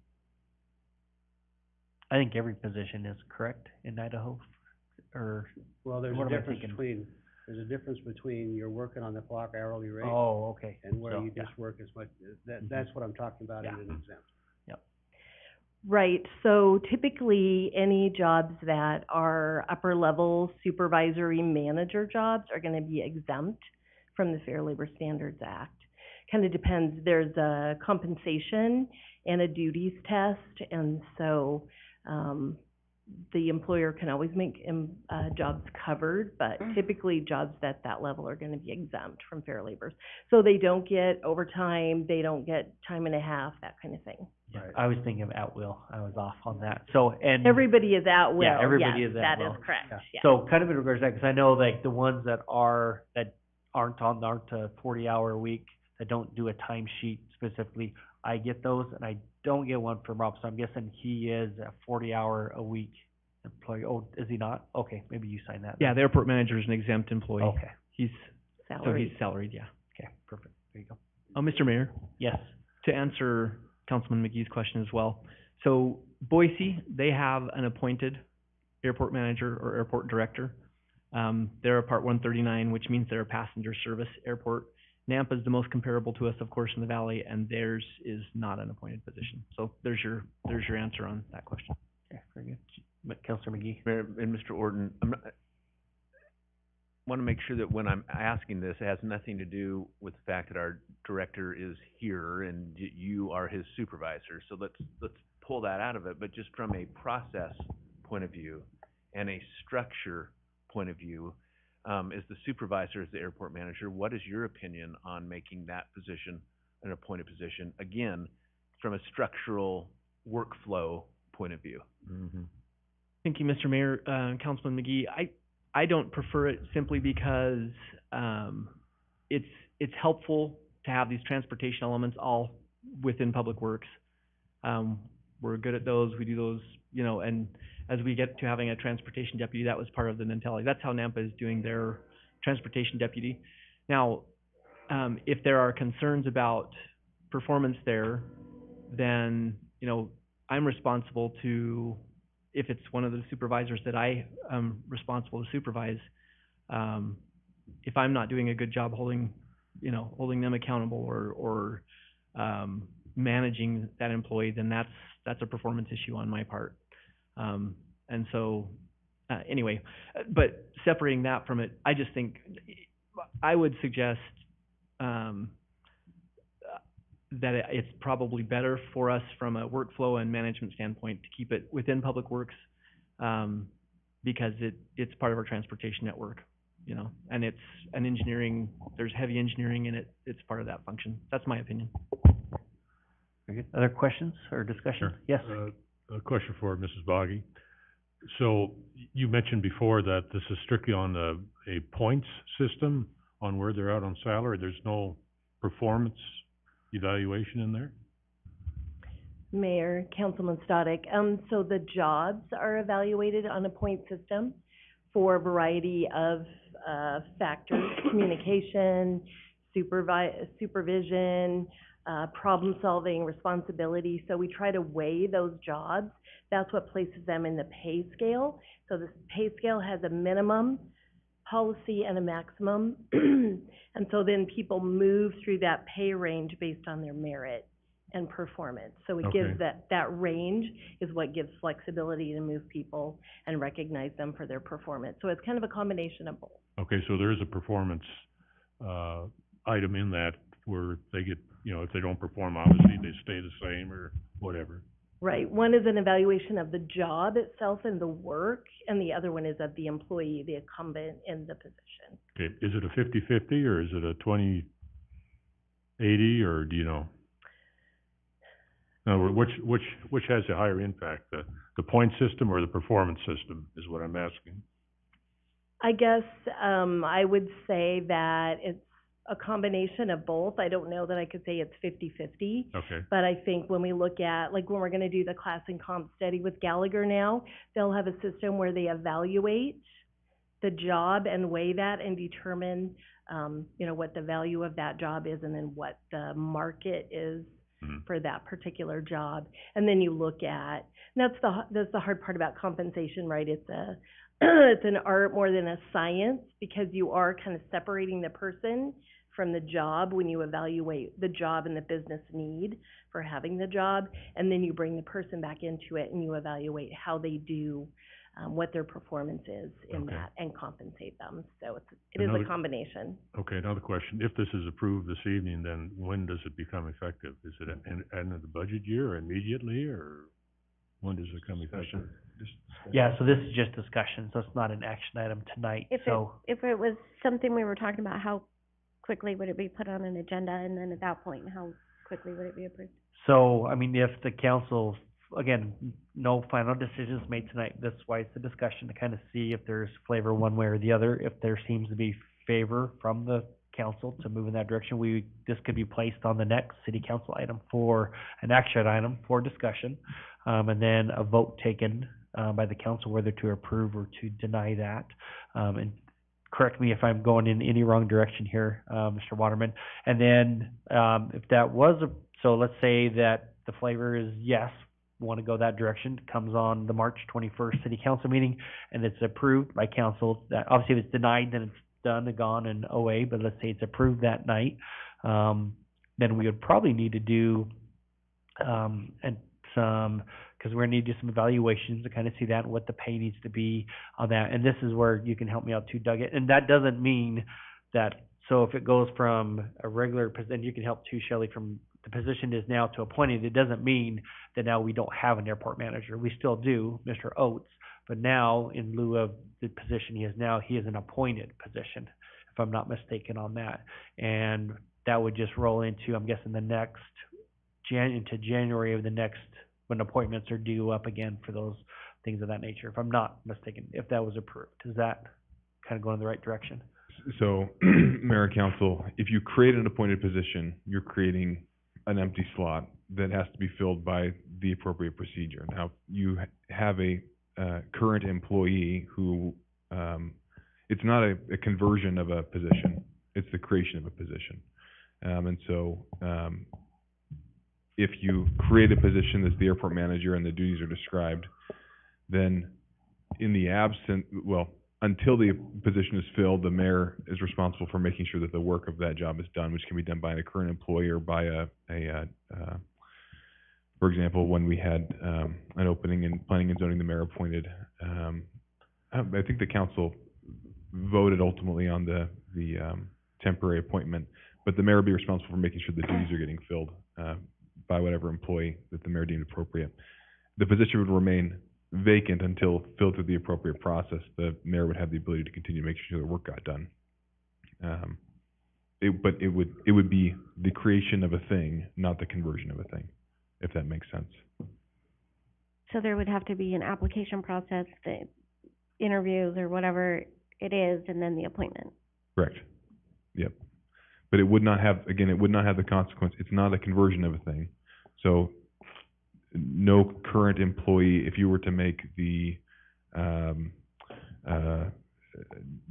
I think every position is correct in Idaho. Well, there's a difference between you're working on the clock hourly rate. Oh, okay. And where you just work as much, that's what I'm talking about in an exempt. Yep. Right, so typically any jobs that are upper level supervisory manager jobs are gonna be exempt from the Fair Labor Standards Act. Kind of depends, there's a compensation and a duties test, and so, the employer can always make, jobs covered, but typically jobs at that level are gonna be exempt from fair labor. So they don't get overtime, they don't get time and a half, that kind of thing. Yeah, I was thinking of at will. I was off on that. So, and. Everybody is at will, Yeah, everybody yes, is at that will. is correct, yeah. So kind of in regards to that, because I know like the ones that aren't a 40-hour a week, that don't do a timesheet specifically, I get those, and I don't get one from Rob, so I'm guessing he is a 40-hour a week employee. Oh, is he not? Okay, maybe you sign that. Yeah, then. the airport manager is an exempt employee. Okay. He's, so Salary. he's salaried, yeah. Okay, perfect. There you go. Mr. Mayor, Yes. to answer Councilman McGee's question as well. So Boise, they have an appointed airport manager or airport director. They're a Part 139, which means they're a passenger service airport. Nampa is the most comparable to us, of course, in the valley, and theirs is not an appointed position. So there's your answer on that question. Okay, very good. Councilor McGee. Mayor and Mr. Orton, want to make sure that when I'm asking this, it has nothing to do with the fact that our director is here and you are his supervisor. So let's pull that out of it. But just from a process point of view and a structure point of view, as the supervisor, as the airport manager, what is your opinion on making that position an appointed position? Again, from a structural workflow point of view. Mm-hmm. Thank you, Mr. Mayor. Councilman McGee, I don't prefer it simply because it's helpful to have these transportation elements all within Public Works. We're good at those. We do those, and as we get to having a transportation deputy, that was part of the mentality. That's how Nampa is doing their transportation deputy. Now, if there are concerns about performance there, then, I'm responsible to, if it's one of the supervisors that I am responsible to supervise, if I'm not doing a good job holding them accountable or managing that employee, then that's a performance issue on my part. And so, anyway, but separating that from it, I just think I would suggest that it's probably better for us from a workflow and management standpoint to keep it within Public Works, because it's part of our transportation network, and it's an engineering, there's heavy engineering in it, it's part of that function. That's my opinion. Very good. Other questions or discussion? Sure. Yes. A question for Mrs. Boggy. So you mentioned before that this is strictly on a points system on where they're out on salary. There's no performance evaluation in there? Mayor, Councilman Static, so the jobs are evaluated on a point system for a variety of factors: communication, supervision, problem solving, responsibility. So we try to weigh those jobs. That's what places them in the pay scale. So the pay scale has a minimum policy and a maximum. And so then people move through that pay range based on their merit and performance. So it gives that range is what gives flexibility to move people and recognize them for their performance. So it's kind of a combination of both. Okay, so there is a performance item in that where they get, if they don't perform, obviously they stay the same or whatever. Right. One is an evaluation of the job itself and the work, and the other one is of the employee, the incumbent in the position. Okay, is it a 50-50 or is it a 20-80 or do you know? No, which has a higher impact, the point system or the performance system is what I'm asking. I guess I would say that it's a combination of both. I don't know that I could say it's 50-50. Okay. But I think when we look at, like when we're going to do the class and comp study with Gallagher now, they'll have a system where they evaluate the job and weigh that and determine, what the value of that job is and then what the market is for that particular job. And then you look at, and that's the hard part about compensation, right? It's an art more than a science, because you are kind of separating the person from the job when you evaluate the job and the business need for having the job, and then you bring the person back into it and you evaluate how they do, what their performance is in that, and compensate them. So it is a combination. Okay, another question. If this is approved this evening, then when does it become effective? Is it at the end of the budget year or immediately, or when does it become effective? Yeah, so this is just discussion, so it's not an action item tonight, If so. if it was something we were talking about, how quickly would it be put on an agenda, and then at that point, how quickly would it be approved? So, I mean, if the council, again, no final decisions made tonight, that's why it's a discussion to kind of see if there's flavor one way or the other. If there seems to be favor from the council to move in that direction, this could be placed on the next city council item for an action item for discussion. And then a vote taken, by the council whether to approve or to deny that. And correct me if I'm going in any wrong direction here, Mr. Waterman. And then, if that was so let's say that the flavor is yes, want to go that direction, comes on the March 21st city council meeting, and it's approved by council. That obviously, if it's denied, then it's done and gone and OA. But let's say it's approved that night, then we would probably need to do because we're going to need to do some evaluations to kind of see that and what the pay needs to be on that. And this is where you can help me out too, Doug. And that doesn't mean that. So if it goes from a regular position, you can help too, Shelley, from the position is now to appointed. It doesn't mean that now we don't have an airport manager. We still do, Mr. Oates, but now in lieu of the position he is now, he is an appointed position, if I'm not mistaken on that. And that would just roll into, I'm guessing, the next into January of the next, when appointments are due up again for those things of that nature, if I'm not mistaken, if that was approved. Is that kind of going in the right direction? So, Mayor and Council, if you create an appointed position, you're creating an empty slot that has to be filled by the appropriate procedure. Now, you have a current employee who, it's not a conversion of a position, it's the creation of a position. And so, if you create a position that's the airport manager and the duties are described, then in the until the position is filled, the mayor is responsible for making sure that the work of that job is done, which can be done by a current employee or by for example, when we had an opening in planning and zoning, the mayor appointed, I think the council voted ultimately on the temporary appointment, but the mayor would be responsible for making sure the duties are getting filled by whatever employee that the mayor deemed appropriate. The position would remain vacant until filled through the appropriate process. The mayor would have the ability to continue to make sure the work got done. But it would be the creation of a thing, not the conversion of a thing, if that makes sense. So there would have to be an application process, the interviews or whatever it is, and then the appointment. Correct. Yep. But it would not have the consequence. It's not a conversion of a thing. So no current employee, if you were to make the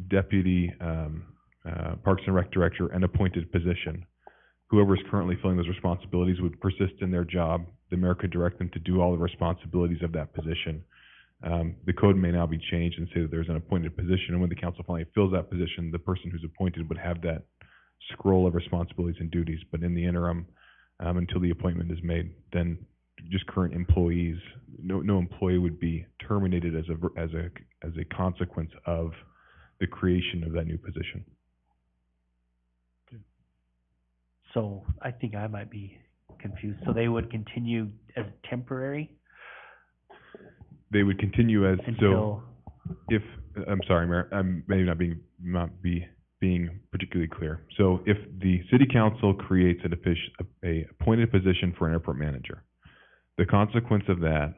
deputy Parks and Rec director an appointed position, whoever is currently filling those responsibilities would persist in their job. The mayor could direct them to do all the responsibilities of that position. The code may now be changed and say that there's an appointed position, and when the council finally fills that position, the person who's appointed would have that scroll of responsibilities and duties. But in the interim, until the appointment is made, then just current employees, no employee would be terminated as a consequence of the creation of that new position. So I think I might be confused. So they would continue as temporary? They would continue as until... if I'm sorry, Mayor, I'm maybe not being particularly clear. So if the city council creates a appointed position for an airport manager, the consequence of that,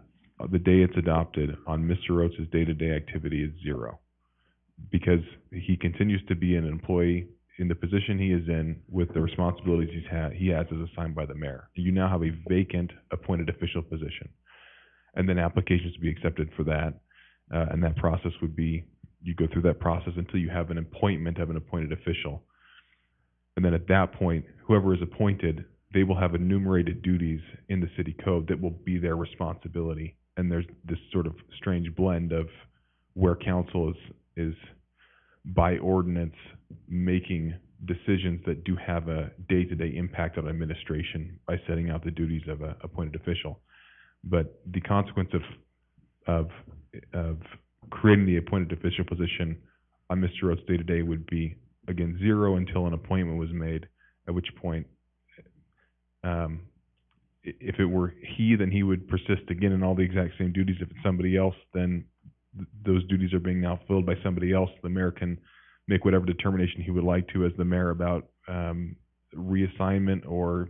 the day it's adopted on Mr. Oates' day-to-day activity is zero, because he continues to be an employee in the position he is in with the responsibilities he has as assigned by the mayor. You now have a vacant appointed official position, and then applications to be accepted for that, and that process would be, you go through that process until you have an appointment of an appointed official. And then at that point, whoever is appointed, they will have enumerated duties in the city code that will be their responsibility. And there's this sort of strange blend of where council is by ordinance making decisions that do have a day-to-day impact on administration by setting out the duties of an appointed official. But the consequence of creating the appointed official position on Mr. Oates' day-to-day would be, again, zero until an appointment was made, at which point if it were he, then he would persist again in all the exact same duties. If it's somebody else, then those duties are being now filled by somebody else. The mayor can make whatever determination he would like to as the mayor about reassignment or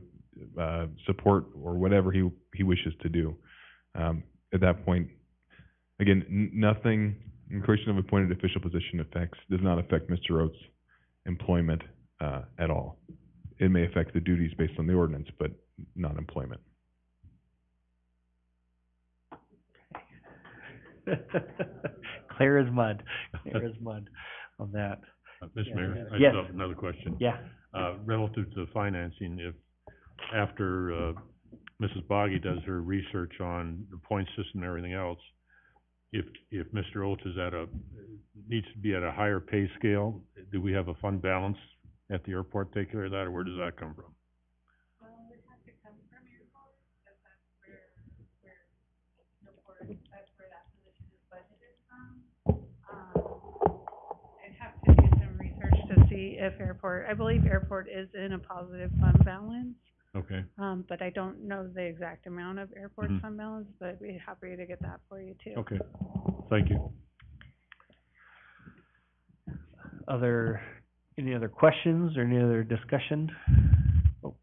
support or whatever he wishes to do. At that point, again, nothing in creation of appointed official position does not affect Mr. Oates' employment at all. It may affect the duties based on the ordinance, but not employment. Clear as mud, clear as mud on that. Mr. Mayor, I Yes. just have another question. Yeah. Relative to financing, if after Mrs. Boggy does her research on the point system and everything else, if Mr. Oates is needs to be at a higher pay scale, do we have a fund balance at the airport take care of that, or where does that come from? I'd have to do some research to see if I believe airport is in a positive fund balance. Okay. But I don't know the exact amount of airport fund balance, but I'd be happy to get that for you too. Okay, thank you. Any other questions or any other discussion? Oh.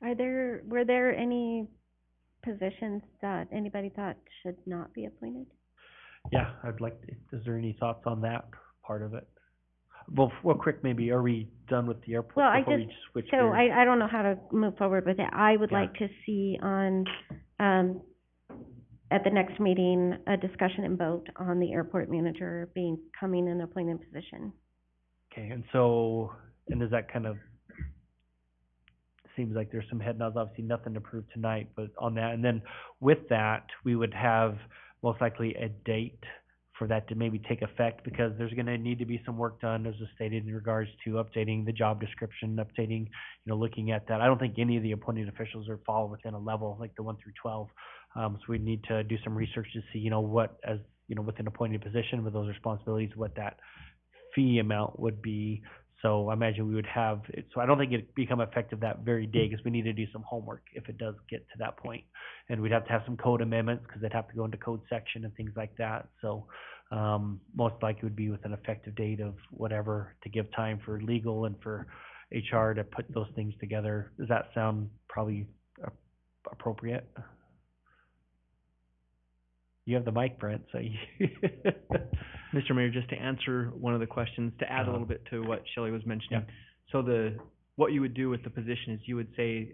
Were there any positions that anybody thought should not be appointed? Yeah, is there any thoughts on that part of it? Well, real quick, maybe, are we done with the airport? Well, we switch gears? I don't know how to move forward with it. I would Yeah. like to see on, at the next meeting, a discussion and vote on the airport manager becoming an appointed position. Okay, and does that kind of, seems like there's some head nods, obviously nothing to prove tonight, but on that, and then with that, we would have most likely a date for that to maybe take effect, because there's gonna need to be some work done, as was stated, in regards to updating the job description, looking at that. I don't think any of the appointed officials fall within a level like the 1 through 12. So we need to do some research to see, what, as, with an appointed position with those responsibilities, what that fee amount would be. So I imagine we would have it, so I don't think it'd become effective that very day, because we need to do some homework if it does get to that point. And we'd have to have some code amendments, because they'd have to go into code section and things like that. So, most likely would be with an effective date of whatever, to give time for legal and for HR to put those things together. Does that sound probably appropriate? You have the mic, Brent, so you Mr. Mayor, just to answer one of the questions, to add a little bit to what Shelley was mentioning. So what you would do with the position is you would say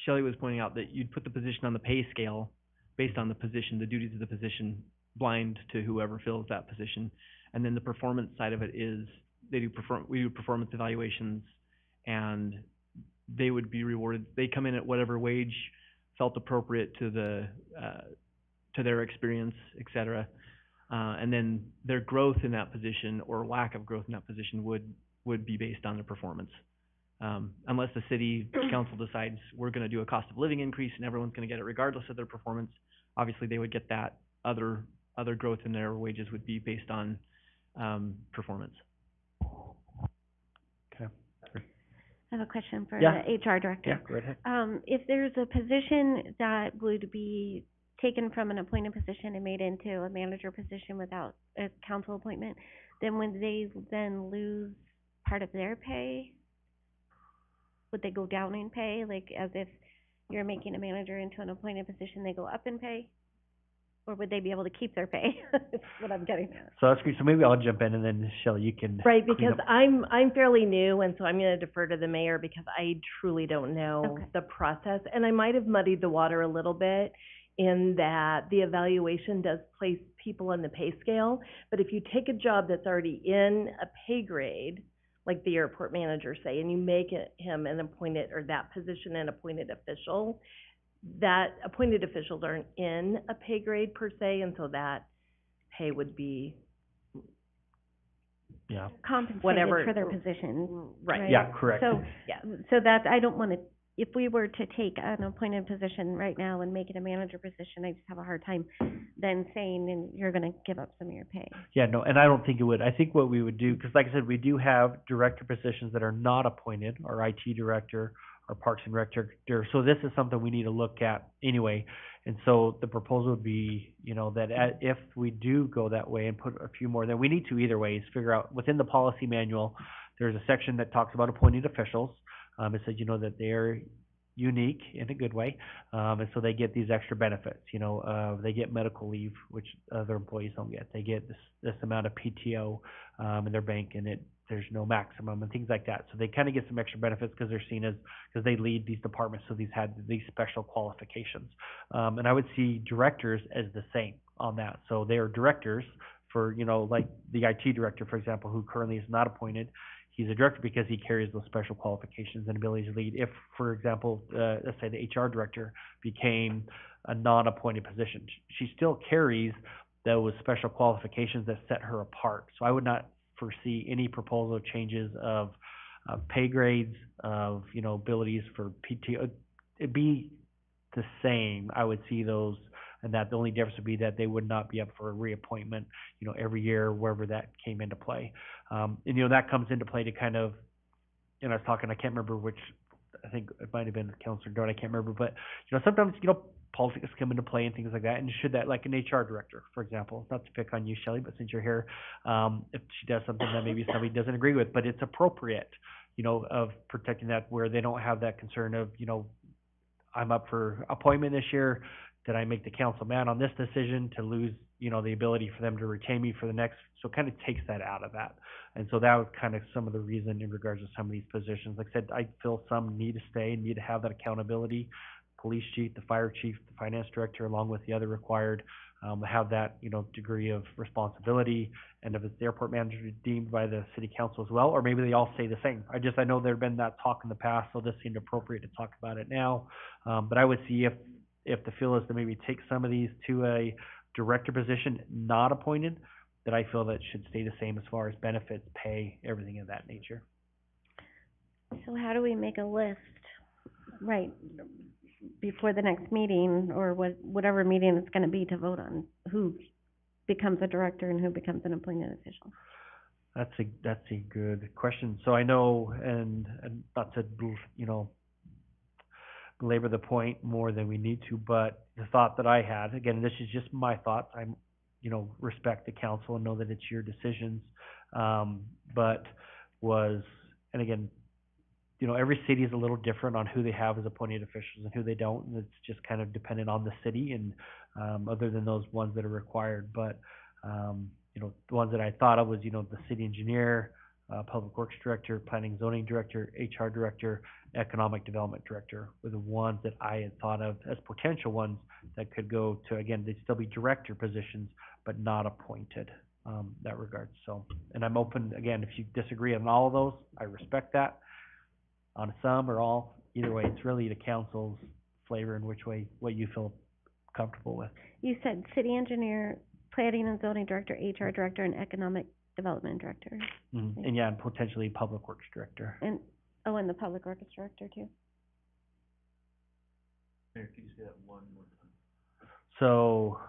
Shelley was pointing out that you'd put the position on the pay scale based on the position, the duties of the position, blind to whoever fills that position. And then the performance side of it is we do performance evaluations, and they would be rewarded. They come in at whatever wage felt appropriate to their experience, et cetera. And then their growth in that position or lack of growth in that position would be based on their performance. Unless the city council decides we're gonna do a cost of living increase and everyone's gonna get it regardless of their performance, obviously they would get that. Other growth in their wages would be based on performance. Okay. I have a question for Yeah. the HR director. Yeah, go ahead. If there's a position that would be taken from an appointed position and made into a manager position without a council appointment, then would they then lose part of their pay? Would they go down in pay, like as if you're making a manager into an appointed position, they go up in pay? Or would they be able to keep their pay? That's what I'm getting at. So that's great. So maybe I'll jump in, and then Shelley, you can. Right, clean because up. I'm fairly new, and so I'm gonna defer to the mayor because I truly don't know Okay. the process. And I might have muddied the water a little bit in that the evaluation does place people on the pay scale. But if you take a job that's already in a pay grade, like the airport manager say, and you make him an appointed, or that position an appointed official, that appointed officials aren't in a pay grade per se, and so that pay would be Compensated whatever. for their position. Right. Yeah, correct. So, Yeah. so that, I don't wanna, if we were to take an appointed position right now and make it a manager position, I just have a hard time then saying, and you're gonna give up some of your pay. Yeah, no, and I don't think it would. I think what we would do, because like I said, we do have director positions that are not appointed, our IT director, our Parks and Rec director. So this is something we need to look at anyway. And so the proposal would be, that if we do go that way and put a few more, then we need to either way is figure out within the policy manual, there's a section that talks about appointed officials. It says, that they're unique in a good way, and so they get these extra benefits. They get medical leave, which other employees don't get. They get this amount of PTO in their bank, and there's no maximum and things like that. So they kind of get some extra benefits because they're seen as, because they lead these departments, so these had these special qualifications. And I would see directors as the same on that. So they are directors for, like the IT director, for example, who currently is not appointed. He's a director because he carries those special qualifications and abilities to lead. If, for example, let's say the HR director became a non-appointed position, she still carries those special qualifications that set her apart. So I would not foresee any proposal changes of pay grades, of, abilities for PTO. It'd be the same. I would see those, and that the only difference would be that they would not be up for a reappointment, every year, wherever that came into play. And, that comes into play to kind of, I was talking, I can't remember which, I think it might have been Councilor Dart, I can't remember, but, sometimes, politics come into play and things like that, and should that, like an HR director, for example, not to pick on you, Shelley, but since you're here, if she does something that maybe somebody doesn't agree with, but it's appropriate, of protecting that, where they don't have that concern of, I'm up for appointment this year, did I make the council mad on this decision to lose, the ability for them to retain me for the next, so it kind of takes that out of that. And so that was kind of some of the reason in regards to some of these positions. Like I said, I feel some need to stay, need to have that accountability. Police chief, the fire chief, the finance director, along with the other required, have that, degree of responsibility. And if it's the airport manager deemed by the city council as well, or maybe they all stay the same. I know there've been that talk in the past, so this seemed appropriate to talk about it now. But I would see if the feel is to maybe take some of these to a director position not appointed, that I feel that should stay the same as far as benefits, pay, everything of that nature. So how do we make a list, right, before the next meeting, or whatever meeting it's gonna be, to vote on who becomes a director and who becomes an appointed official? That's a good question. So I know, and not to, belabor the point more than we need to, but the thought that I had, again, this is just my thoughts. I'm, respect the council and know that it's your decisions. But was, and again, every city is a little different on who they have as appointed officials and who they don't. And it's just kind of dependent on the city and, other than those ones that are required. But, the ones that I thought of was, the city engineer, public works director, planning and zoning director, HR director, economic development director were the ones that I had thought of as potential ones that could go to, again, they'd still be director positions, but not appointed, that regard. So, and I'm open, again, if you disagree on all of those, I respect that. On some or all, either way, it's really the council's flavor and which way, what you feel comfortable with. You said city engineer, planning and zoning director, HR director, and economic development director. Mm-hmm. And yeah, and potentially public works director. And, and the public works director too. Mayor, can you say that one more time? So,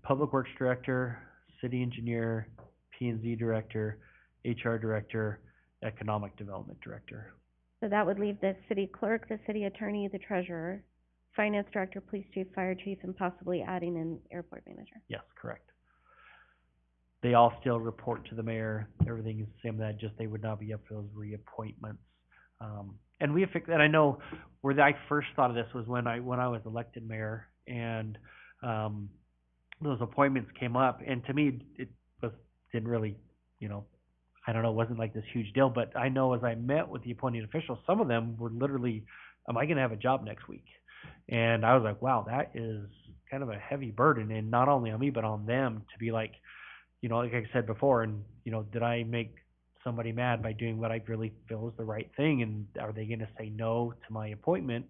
public works director, city engineer, P&Z director, HR director, economic development director. So that would leave the city clerk, the city attorney, the treasurer, finance director, police chief, fire chief, and possibly adding an airport manager. Yes, correct. They all still report to the mayor. Everything is the same, that just they would not be up for those reappointments. And we have fixed that. I know where I first thought of this was when I was elected mayor, and those appointments came up, and to me it didn't really, I don't know, it wasn't like this huge deal. But I know as I met with the appointed officials, some of them were literally, am I going to have a job next week? And I was like, wow, that is kind of a heavy burden, and not only on me but on them, to be like, like I said before, and did I make somebody mad by doing what I really feel is the right thing, and are they going to say no to my appointment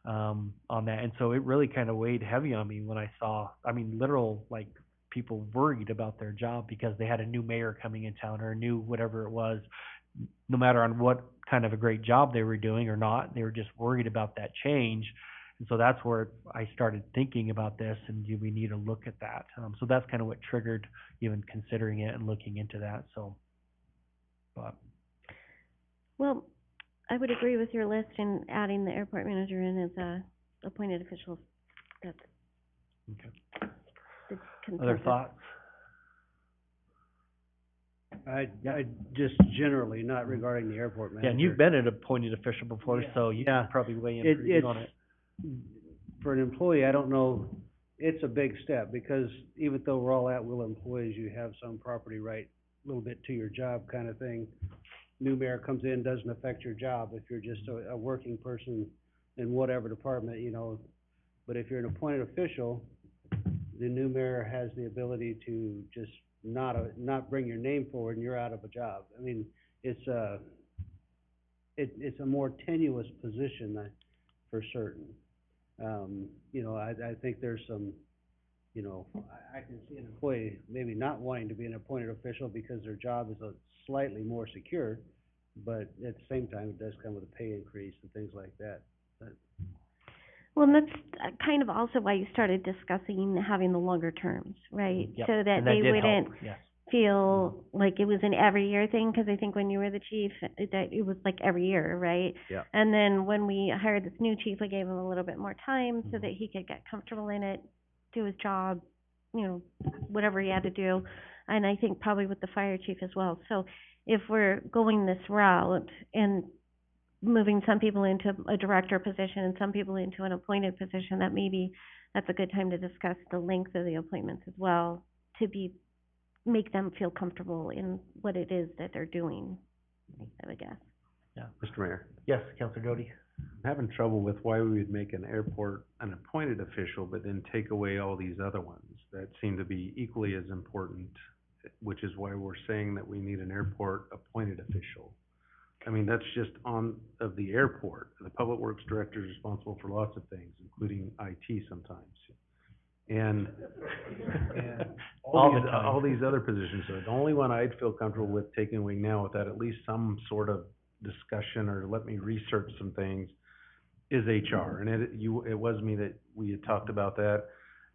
on that? And so it really kind of weighed heavy on me when I saw, literal, like, people worried about their job because they had a new mayor coming in town or a new whatever it was, no matter on what kind of a great job they were doing or not, they were just worried about that change. And so that's where I started thinking about this, and do we need to look at that? So that's kind of what triggered even considering it and looking into that. So, but. Well, I would agree with your list and adding the airport manager in as a appointed official. That's Okay. the Other consensus. thoughts? I just generally, not regarding the airport manager. Yeah, and you've been an appointed official before, Yeah. so you Yeah. can probably weigh in It- pretty good on it. For an employee, I don't know, it's a big step, because even though we're all at-will employees, you have some property right, a little bit to your job kind of thing. New mayor comes in, doesn't affect your job if you're just a working person in whatever department, you know. But if you're an appointed official, the new mayor has the ability to just not bring your name forward and you're out of a job. I mean, it's a more tenuous position, for certain. You know, I think there's some, you know, I can see an employee maybe not wanting to be an appointed official because their job is slightly more secure, but at the same time, it does come with a pay increase and things like that. But Well, and that's kind of also why you started discussing having the longer terms, right? Yep. So that And they did wouldn't help, yes. feel like it was an every year thing, because I think when you were the chief, that it was like every year, right? Yeah. And then when we hired this new chief, we gave him a little bit more time so Mhm. that he could get comfortable in it, do his job, you know, whatever he had to do. And I think probably with the fire chief as well. So if we're going this route and moving some people into a director position and some people into an appointed position, that maybe that's a good time to discuss the length of the appointments as well, to make them feel comfortable in what it is that they're doing, I would guess. Yeah. Mr. Mayor, Yes, Counselor Doty? I'm having trouble with why we would make an airport an appointed official, but then take away all these other ones that seem to be equally as important, which is why we're saying that we need an airport appointed official. I mean, that's just of the airport. The Public Works Director is responsible for lots of things, including IT sometimes. And All the time. all these other positions. So the only one I'd feel comfortable with taking away now without at least some sort of discussion or let me research some things is HR. And it was me that we had talked about that.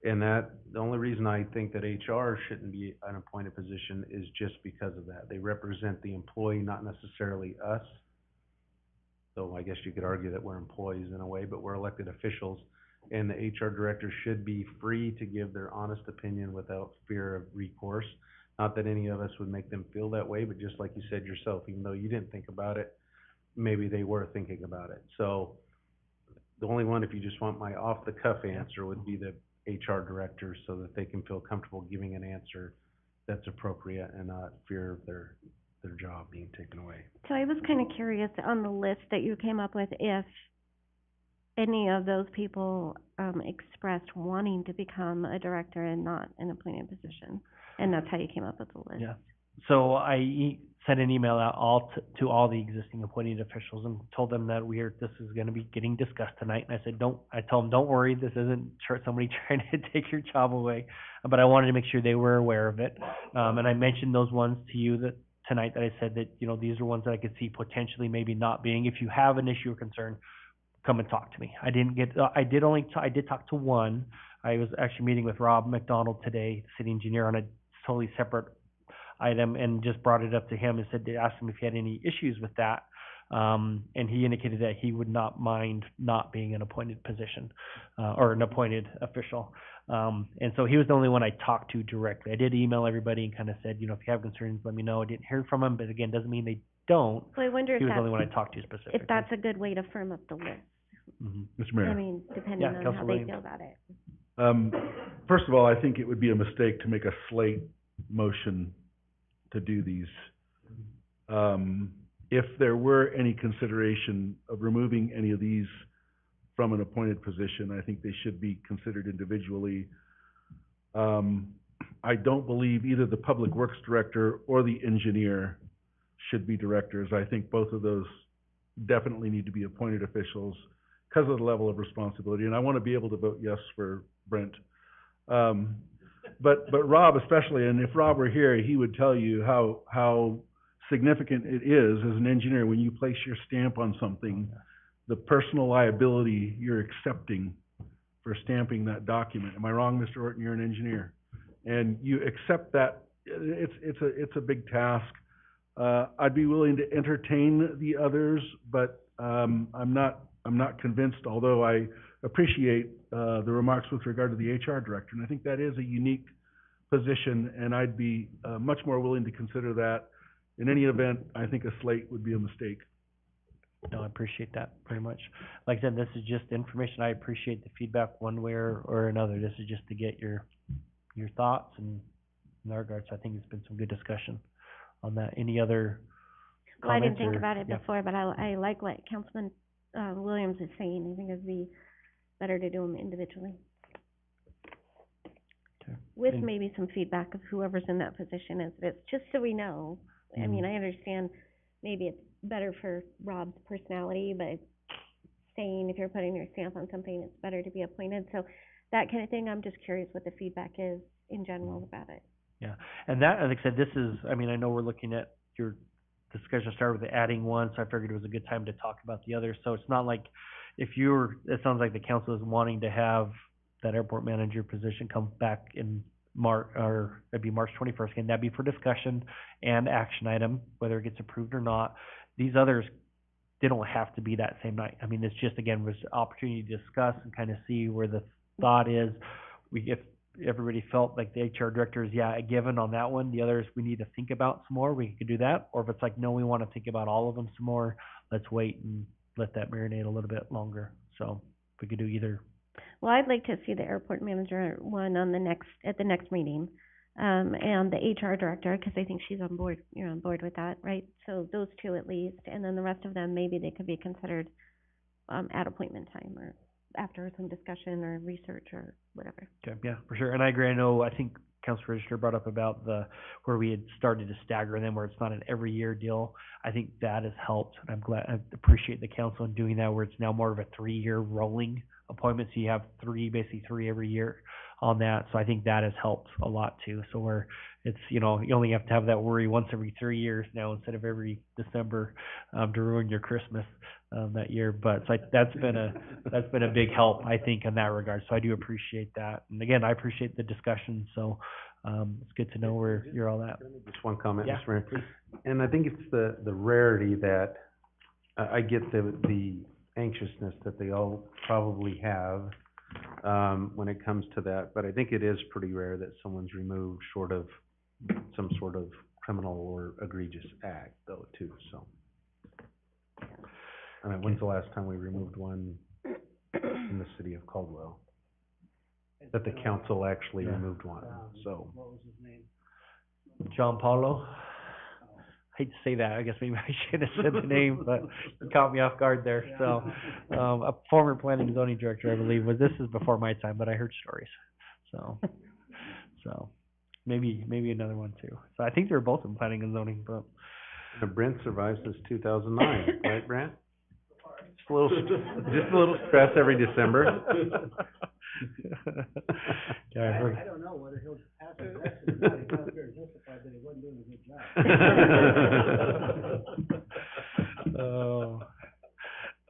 And the only reason I think that HR shouldn't be an appointed position is just because of that. They represent the employee, not necessarily us. So I guess you could argue that we're employees in a way, but we're elected officials. And the HR director should be free to give their honest opinion without fear of recourse. Not that any of us would make them feel that way, but just like you said yourself, even though you didn't think about it, maybe they were thinking about it. So the only one, if you just want my off-the-cuff answer, would be the HR director, so that they can feel comfortable giving an answer that's appropriate and not fear of their job being taken away. So I was kind of curious on the list that you came up with, if any of those people expressed wanting to become a director and not an appointed position, and that's how you came up with the list. Yeah. So I sent an email out to all the existing appointed officials and told them that this is gonna be getting discussed tonight. And I said, I told them, don't worry, this isn't somebody trying to take your job away. But I wanted to make sure they were aware of it. And I mentioned those ones to you tonight that I said that, you know, these are ones that I could see potentially maybe not being. If you have an issue or concern, come and talk to me. I did talk to one. I was actually meeting with Rob McDonald today, city engineer, on a totally separate item, and just brought it up to him and asked him if he had any issues with that. And he indicated that he would not mind not being an appointed position, or an appointed official. And so he was the only one I talked to directly. I did email everybody and kind of said, you know, if you have concerns, let me know. I didn't hear from him, but again, doesn't mean they don't. So I wonder He if was the only that's, one I talked to specifically. if that's a good way to firm up the list. Mr. Mayor. I mean, depending Yeah, on how Councilor they Williams. feel about it. First of all, I think it would be a mistake to make a slate motion to do these. If there were any consideration of removing any of these from an appointed position, I think they should be considered individually. I don't believe either the Public Works Director or the engineer should be directors. I think both of those definitely need to be appointed officials because of the level of responsibility, and I want to be able to vote yes for Brent. But Rob especially, and if Rob were here, he would tell you how significant it is as an engineer when you place your stamp on something, the personal liability you're accepting for stamping that document. Am I wrong, Mr. Orton? You're an engineer, and you accept that. It's a big task. I'd be willing to entertain the others, but, I'm not convinced, although I appreciate, the remarks with regard to the HR director. And I think that is a unique position, and I'd be, much more willing to consider that. In any event, I think a slate would be a mistake. No, I appreciate that very much. Like I said, this is just information. I appreciate the feedback one way or another. This is just to get your thoughts and in that regard. So I think it's been some good discussion on that. Any other Well, I didn't comments think or- about it yeah. before, but I like what Councilman, Williams is saying. I think it'd be better to do them individually. Okay. With And- maybe some feedback of whoever's in that position is, it's just so we know. I mean, I understand maybe it's better for Rob's personality, but saying if you're putting your stamp on something, it's better to be appointed. So that kind of thing, I'm just curious what the feedback is in general about it. Yeah, and that, like I said, this is, I mean, I know we're looking at your discussion started with adding one, so I figured it was a good time to talk about the others. So it's not like if you're, it sounds like the council is wanting to have that airport manager position come back in March, or it'd be March 21st, and that'd be for discussion and action item, whether it gets approved or not. These others, they don't have to be that same night. I mean, it's just, again, was opportunity to discuss and kind of see where the thought is. If everybody felt like the HR director is, yeah, a given on that one, the others we need to think about some more, we could do that. Or if it's like, no, we want to think about all of them some more, let's wait and let that marinate a little bit longer. So if we could do either. Well, I'd like to see the airport manager one on at the next meeting, and the HR director, because I think she's on board, you're on board with that, right? So those two at least, and then the rest of them, maybe they could be considered, at appointment time or after some discussion or research or whatever. Okay, yeah, for sure. And I agree. I think Council Register brought up about where we had started to stagger them, where it's not an every year deal. I think that has helped, and I'm glad, I appreciate the council in doing that, where it's now more of a 3-year rolling appointment, so you have basically three every year on that. So I think that has helped a lot too. So where it's, you only have to have that worry once every 3 years now instead of every December, to ruin your Christmas, that year. But it's like, that's been a big help, I think, in that regard. So I do appreciate that. And again, I appreciate the discussion. So, it's good to know where you're all at. Just one comment, Yeah, Mr. Mayor. please. And I think it's the rarity that, I get the anxiousness that they all probably have, when it comes to that, but I think it is pretty rare that someone's removed short of some sort of criminal or egregious act, though, too, so. I mean, when's the last time we removed one in the city of Caldwell? That the council actually removed one, so. What was his name? John Paulo. Hate to say that. I guess maybe I shouldn't have said the name, but you caught me off guard there. So, a former planning and zoning director, I believe, this is before my time, but I heard stories. So maybe another one too. So I think they were both in planning and zoning, but. Brent survives since 2009, right, Brent? Just a little stress every December. I don't know whether he'll pass the election or not. He got up there and testified that he wasn't doing a good job. Oh,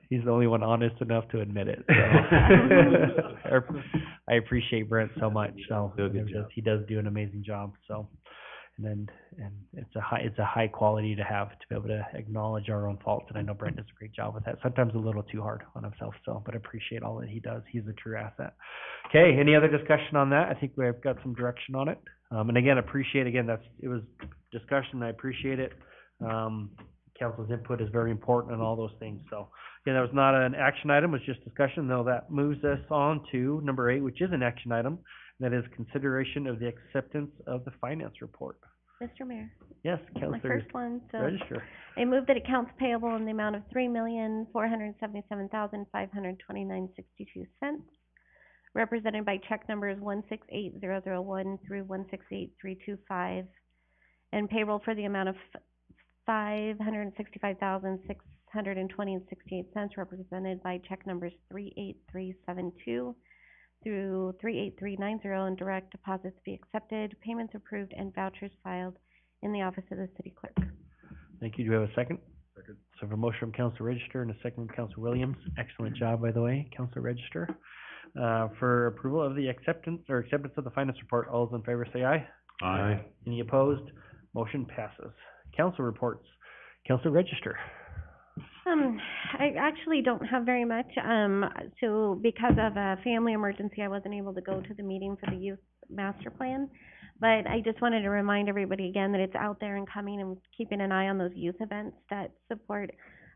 he's the only one honest enough to admit it. So. I appreciate Brent so much. So he does do an amazing job. So, and it's a high quality to have, to be able to acknowledge our own faults. And I know Brent does a great job with that. Sometimes a little too hard on himself. So, but I appreciate all that he does. He's a true asset. Okay. Any other discussion on that? I think we've got some direction on it. And again, it was discussion. I appreciate it. Council's input is very important on all those things. So, again, that was not an action item, it was just discussion, though that moves us on to number 8, which is an action item. That is consideration of the acceptance of the finance report. Mr. Mayor. Yes, My Councilor first one, so. Register. I move that accounts payable in the amount of $3,477,529.62, represented by check numbers 168001 through 168325, and payroll for the amount of $565,620.68, represented by check numbers 38372 through 38390, and direct deposits be accepted, payments approved, and vouchers filed in the office of the city clerk. Thank you. Do we have a second? Second. So I have a motion from Councilor Register and a second from Councilor Williams. Excellent job, by the way, Councilor Register. For approval of the acceptance of the finance report, all those in favor say aye. Aye. Any opposed? Motion passes. council reports. Council Register. I actually don't have very much. So because of a family emergency, I wasn't able to go to the meeting for the youth master plan. But I just wanted to remind everybody again that it's out there and coming, and keeping an eye on those youth events that support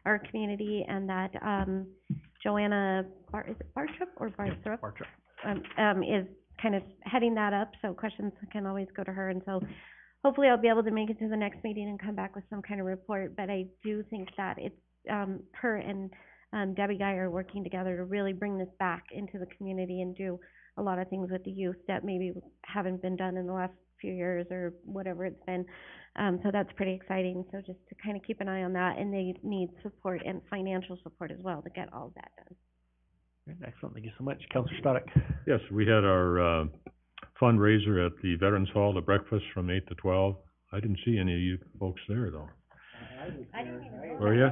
our community, and that, Joanna is it Bartrup or Bartrup? Bartrup. Is kind of heading that up, so questions can always go to her. And so hopefully I'll be able to make it to the next meeting and come back with some kind of report. But I do think that it's, her and Debbie Guy are working together to really bring this back into the community and do a lot of things with the youth that maybe haven't been done in the last few years or whatever it's been. So that's pretty exciting. So just to kind of keep an eye on that, and they need support and financial support as well to get all of that done. Good, excellent, thank you so much. Councilor Stoddard. Yes, we had our fundraiser at the Veterans Hall, the breakfast from 8 to 12. I didn't see any of you folks there, though. I didn't even know. Were you?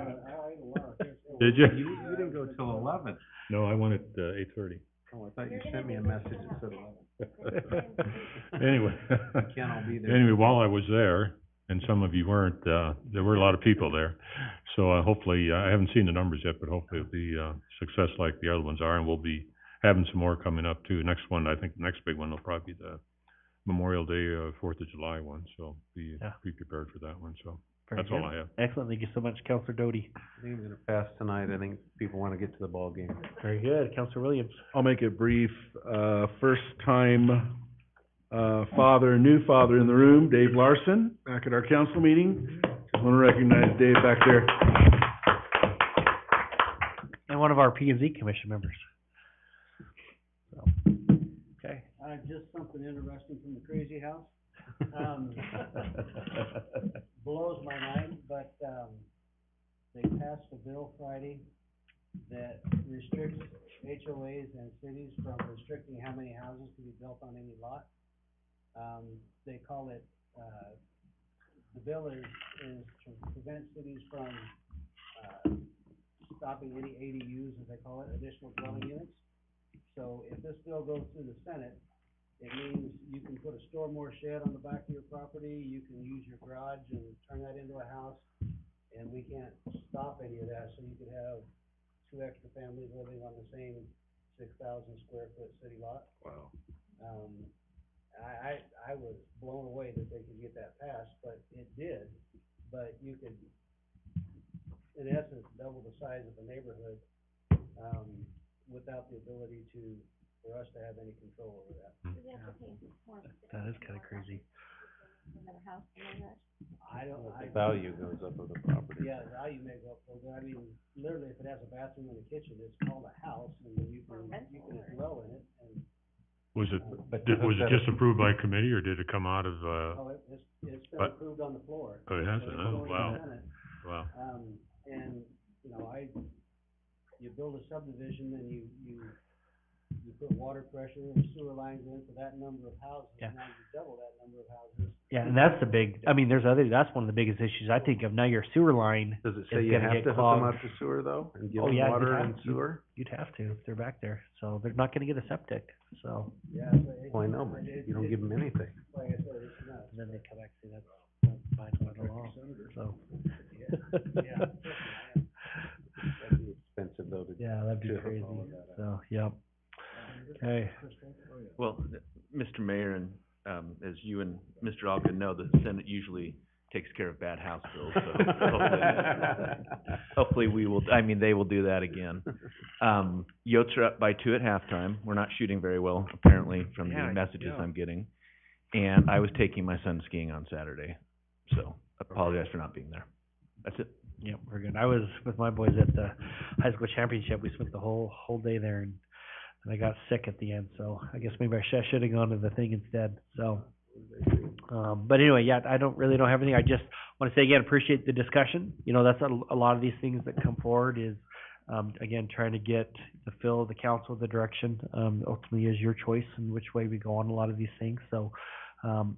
Did you? You didn't go till 11. No, I went at 8:30. Oh, I thought you sent me a message that said 11. Anyway. Can't all be there. Anyway, while I was there, and some of you weren't, there were a lot of people there. So hopefully, I haven't seen the numbers yet, but hopefully it'll be success like the other ones are, and we'll be having some more coming up too. Next one, I think the next big one will probably be the Memorial Day, 4th of July one, so be prepared for that one, so. That's all I have. Excellent, thank you so much, Councilor Doty. I think I'm gonna pass tonight. I think people wanna get to the ball game. Very good, Councilor Williams. I'll make it brief. First time, father, new father in the room, Dave Larson, back at our council meeting. Just wanna recognize Dave back there. And one of our P and Z commission members. So, okay. Just something interesting from the crazy house. Blows my mind, but, they passed a bill Friday that restricts HOAs and cities from restricting how many houses can be built on any lot. They call it, the bill is to prevent cities from, stopping any ADUs, as they call it, additional dwelling units. So if this bill goes through the Senate, it means you can put a store-more shed on the back of your property, you can use your garage and turn that into a house, and we can't stop any of that, so you could have 2 extra families living on the same 6,000 square foot city lot. Wow. I was blown away that they could get that passed, but it did. But you could, in essence, double the size of the neighborhood, without the ability for us to have any control over that. That is kinda crazy. The value goes up of the property. Yeah, the value may go up, but I mean, literally, if it has a bathroom and a kitchen, it's called a house, and you can dwell in it, and. Was it just approved by committee, or did it come out of, It's been approved on the floor. Oh, it has? So it's Oh, going to wow. the Senate. Wow. And, you build a subdivision, and you put water pressure and sewer lines in for that number of houses, Yeah. now you double that number of houses. Yeah, and that's the big, that's one of the biggest issues I think of. Now your sewer line Does it is say you gonna have get to hook them clogged. up to sewer though, and give Oh, them yeah, water and sewer? You'd have to if they're back there, so they're not gonna get a septic, so. Yeah, so it's. Well, I know, but you don't give them anything. Like I said, it's nuts. And then they come back and say that's fine by the law, so. Yeah. That'd be expensive though to. Yeah, that'd be to hook crazy, all of that up. so, yep. Okay. Well, Mr. Mayor, and, as you and Mr. Ogden know, the Senate usually takes care of bad house bills, so hopefully they will do that again. Yotes are up by 2 at halftime. We're not shooting very well, apparently, from the messages I'm getting. And I was taking my son skiing on Saturday, so apologize for not being there. That's it. Yep, we're good. I was with my boys at the high school championship. We spent the whole day there, and I got sick at the end, so I guess maybe I should have gone to the thing instead, so. But anyway, I don't have anything. I just want to say again, appreciate the discussion. That's a lot of these things that come forward is, again, trying to get the council, the direction, ultimately is your choice in which way we go on a lot of these things. So,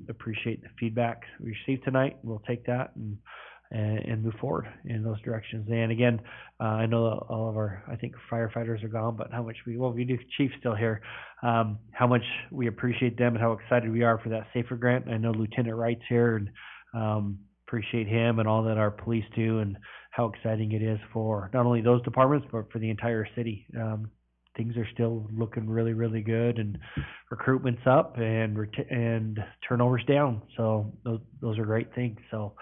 appreciate the feedback we received tonight. We'll take that and move forward in those directions. And again, I know all of our, I think firefighters are gone, but we do Chief's still here, how much we appreciate them and how excited we are for that SAFER grant. I know Lieutenant Wright's here, and appreciate him and all that our police do and how exciting it is for not only those departments, but for the entire city. Things are still looking really, really good, and recruitment's up and and turnover's down. So those are great things. So,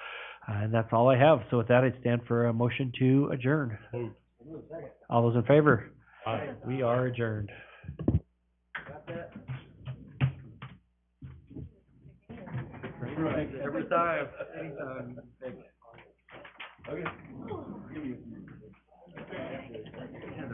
and that's all I have. So with that, I stand for a motion to adjourn. All those in favor? Aye. We are adjourned. Every time, anytime.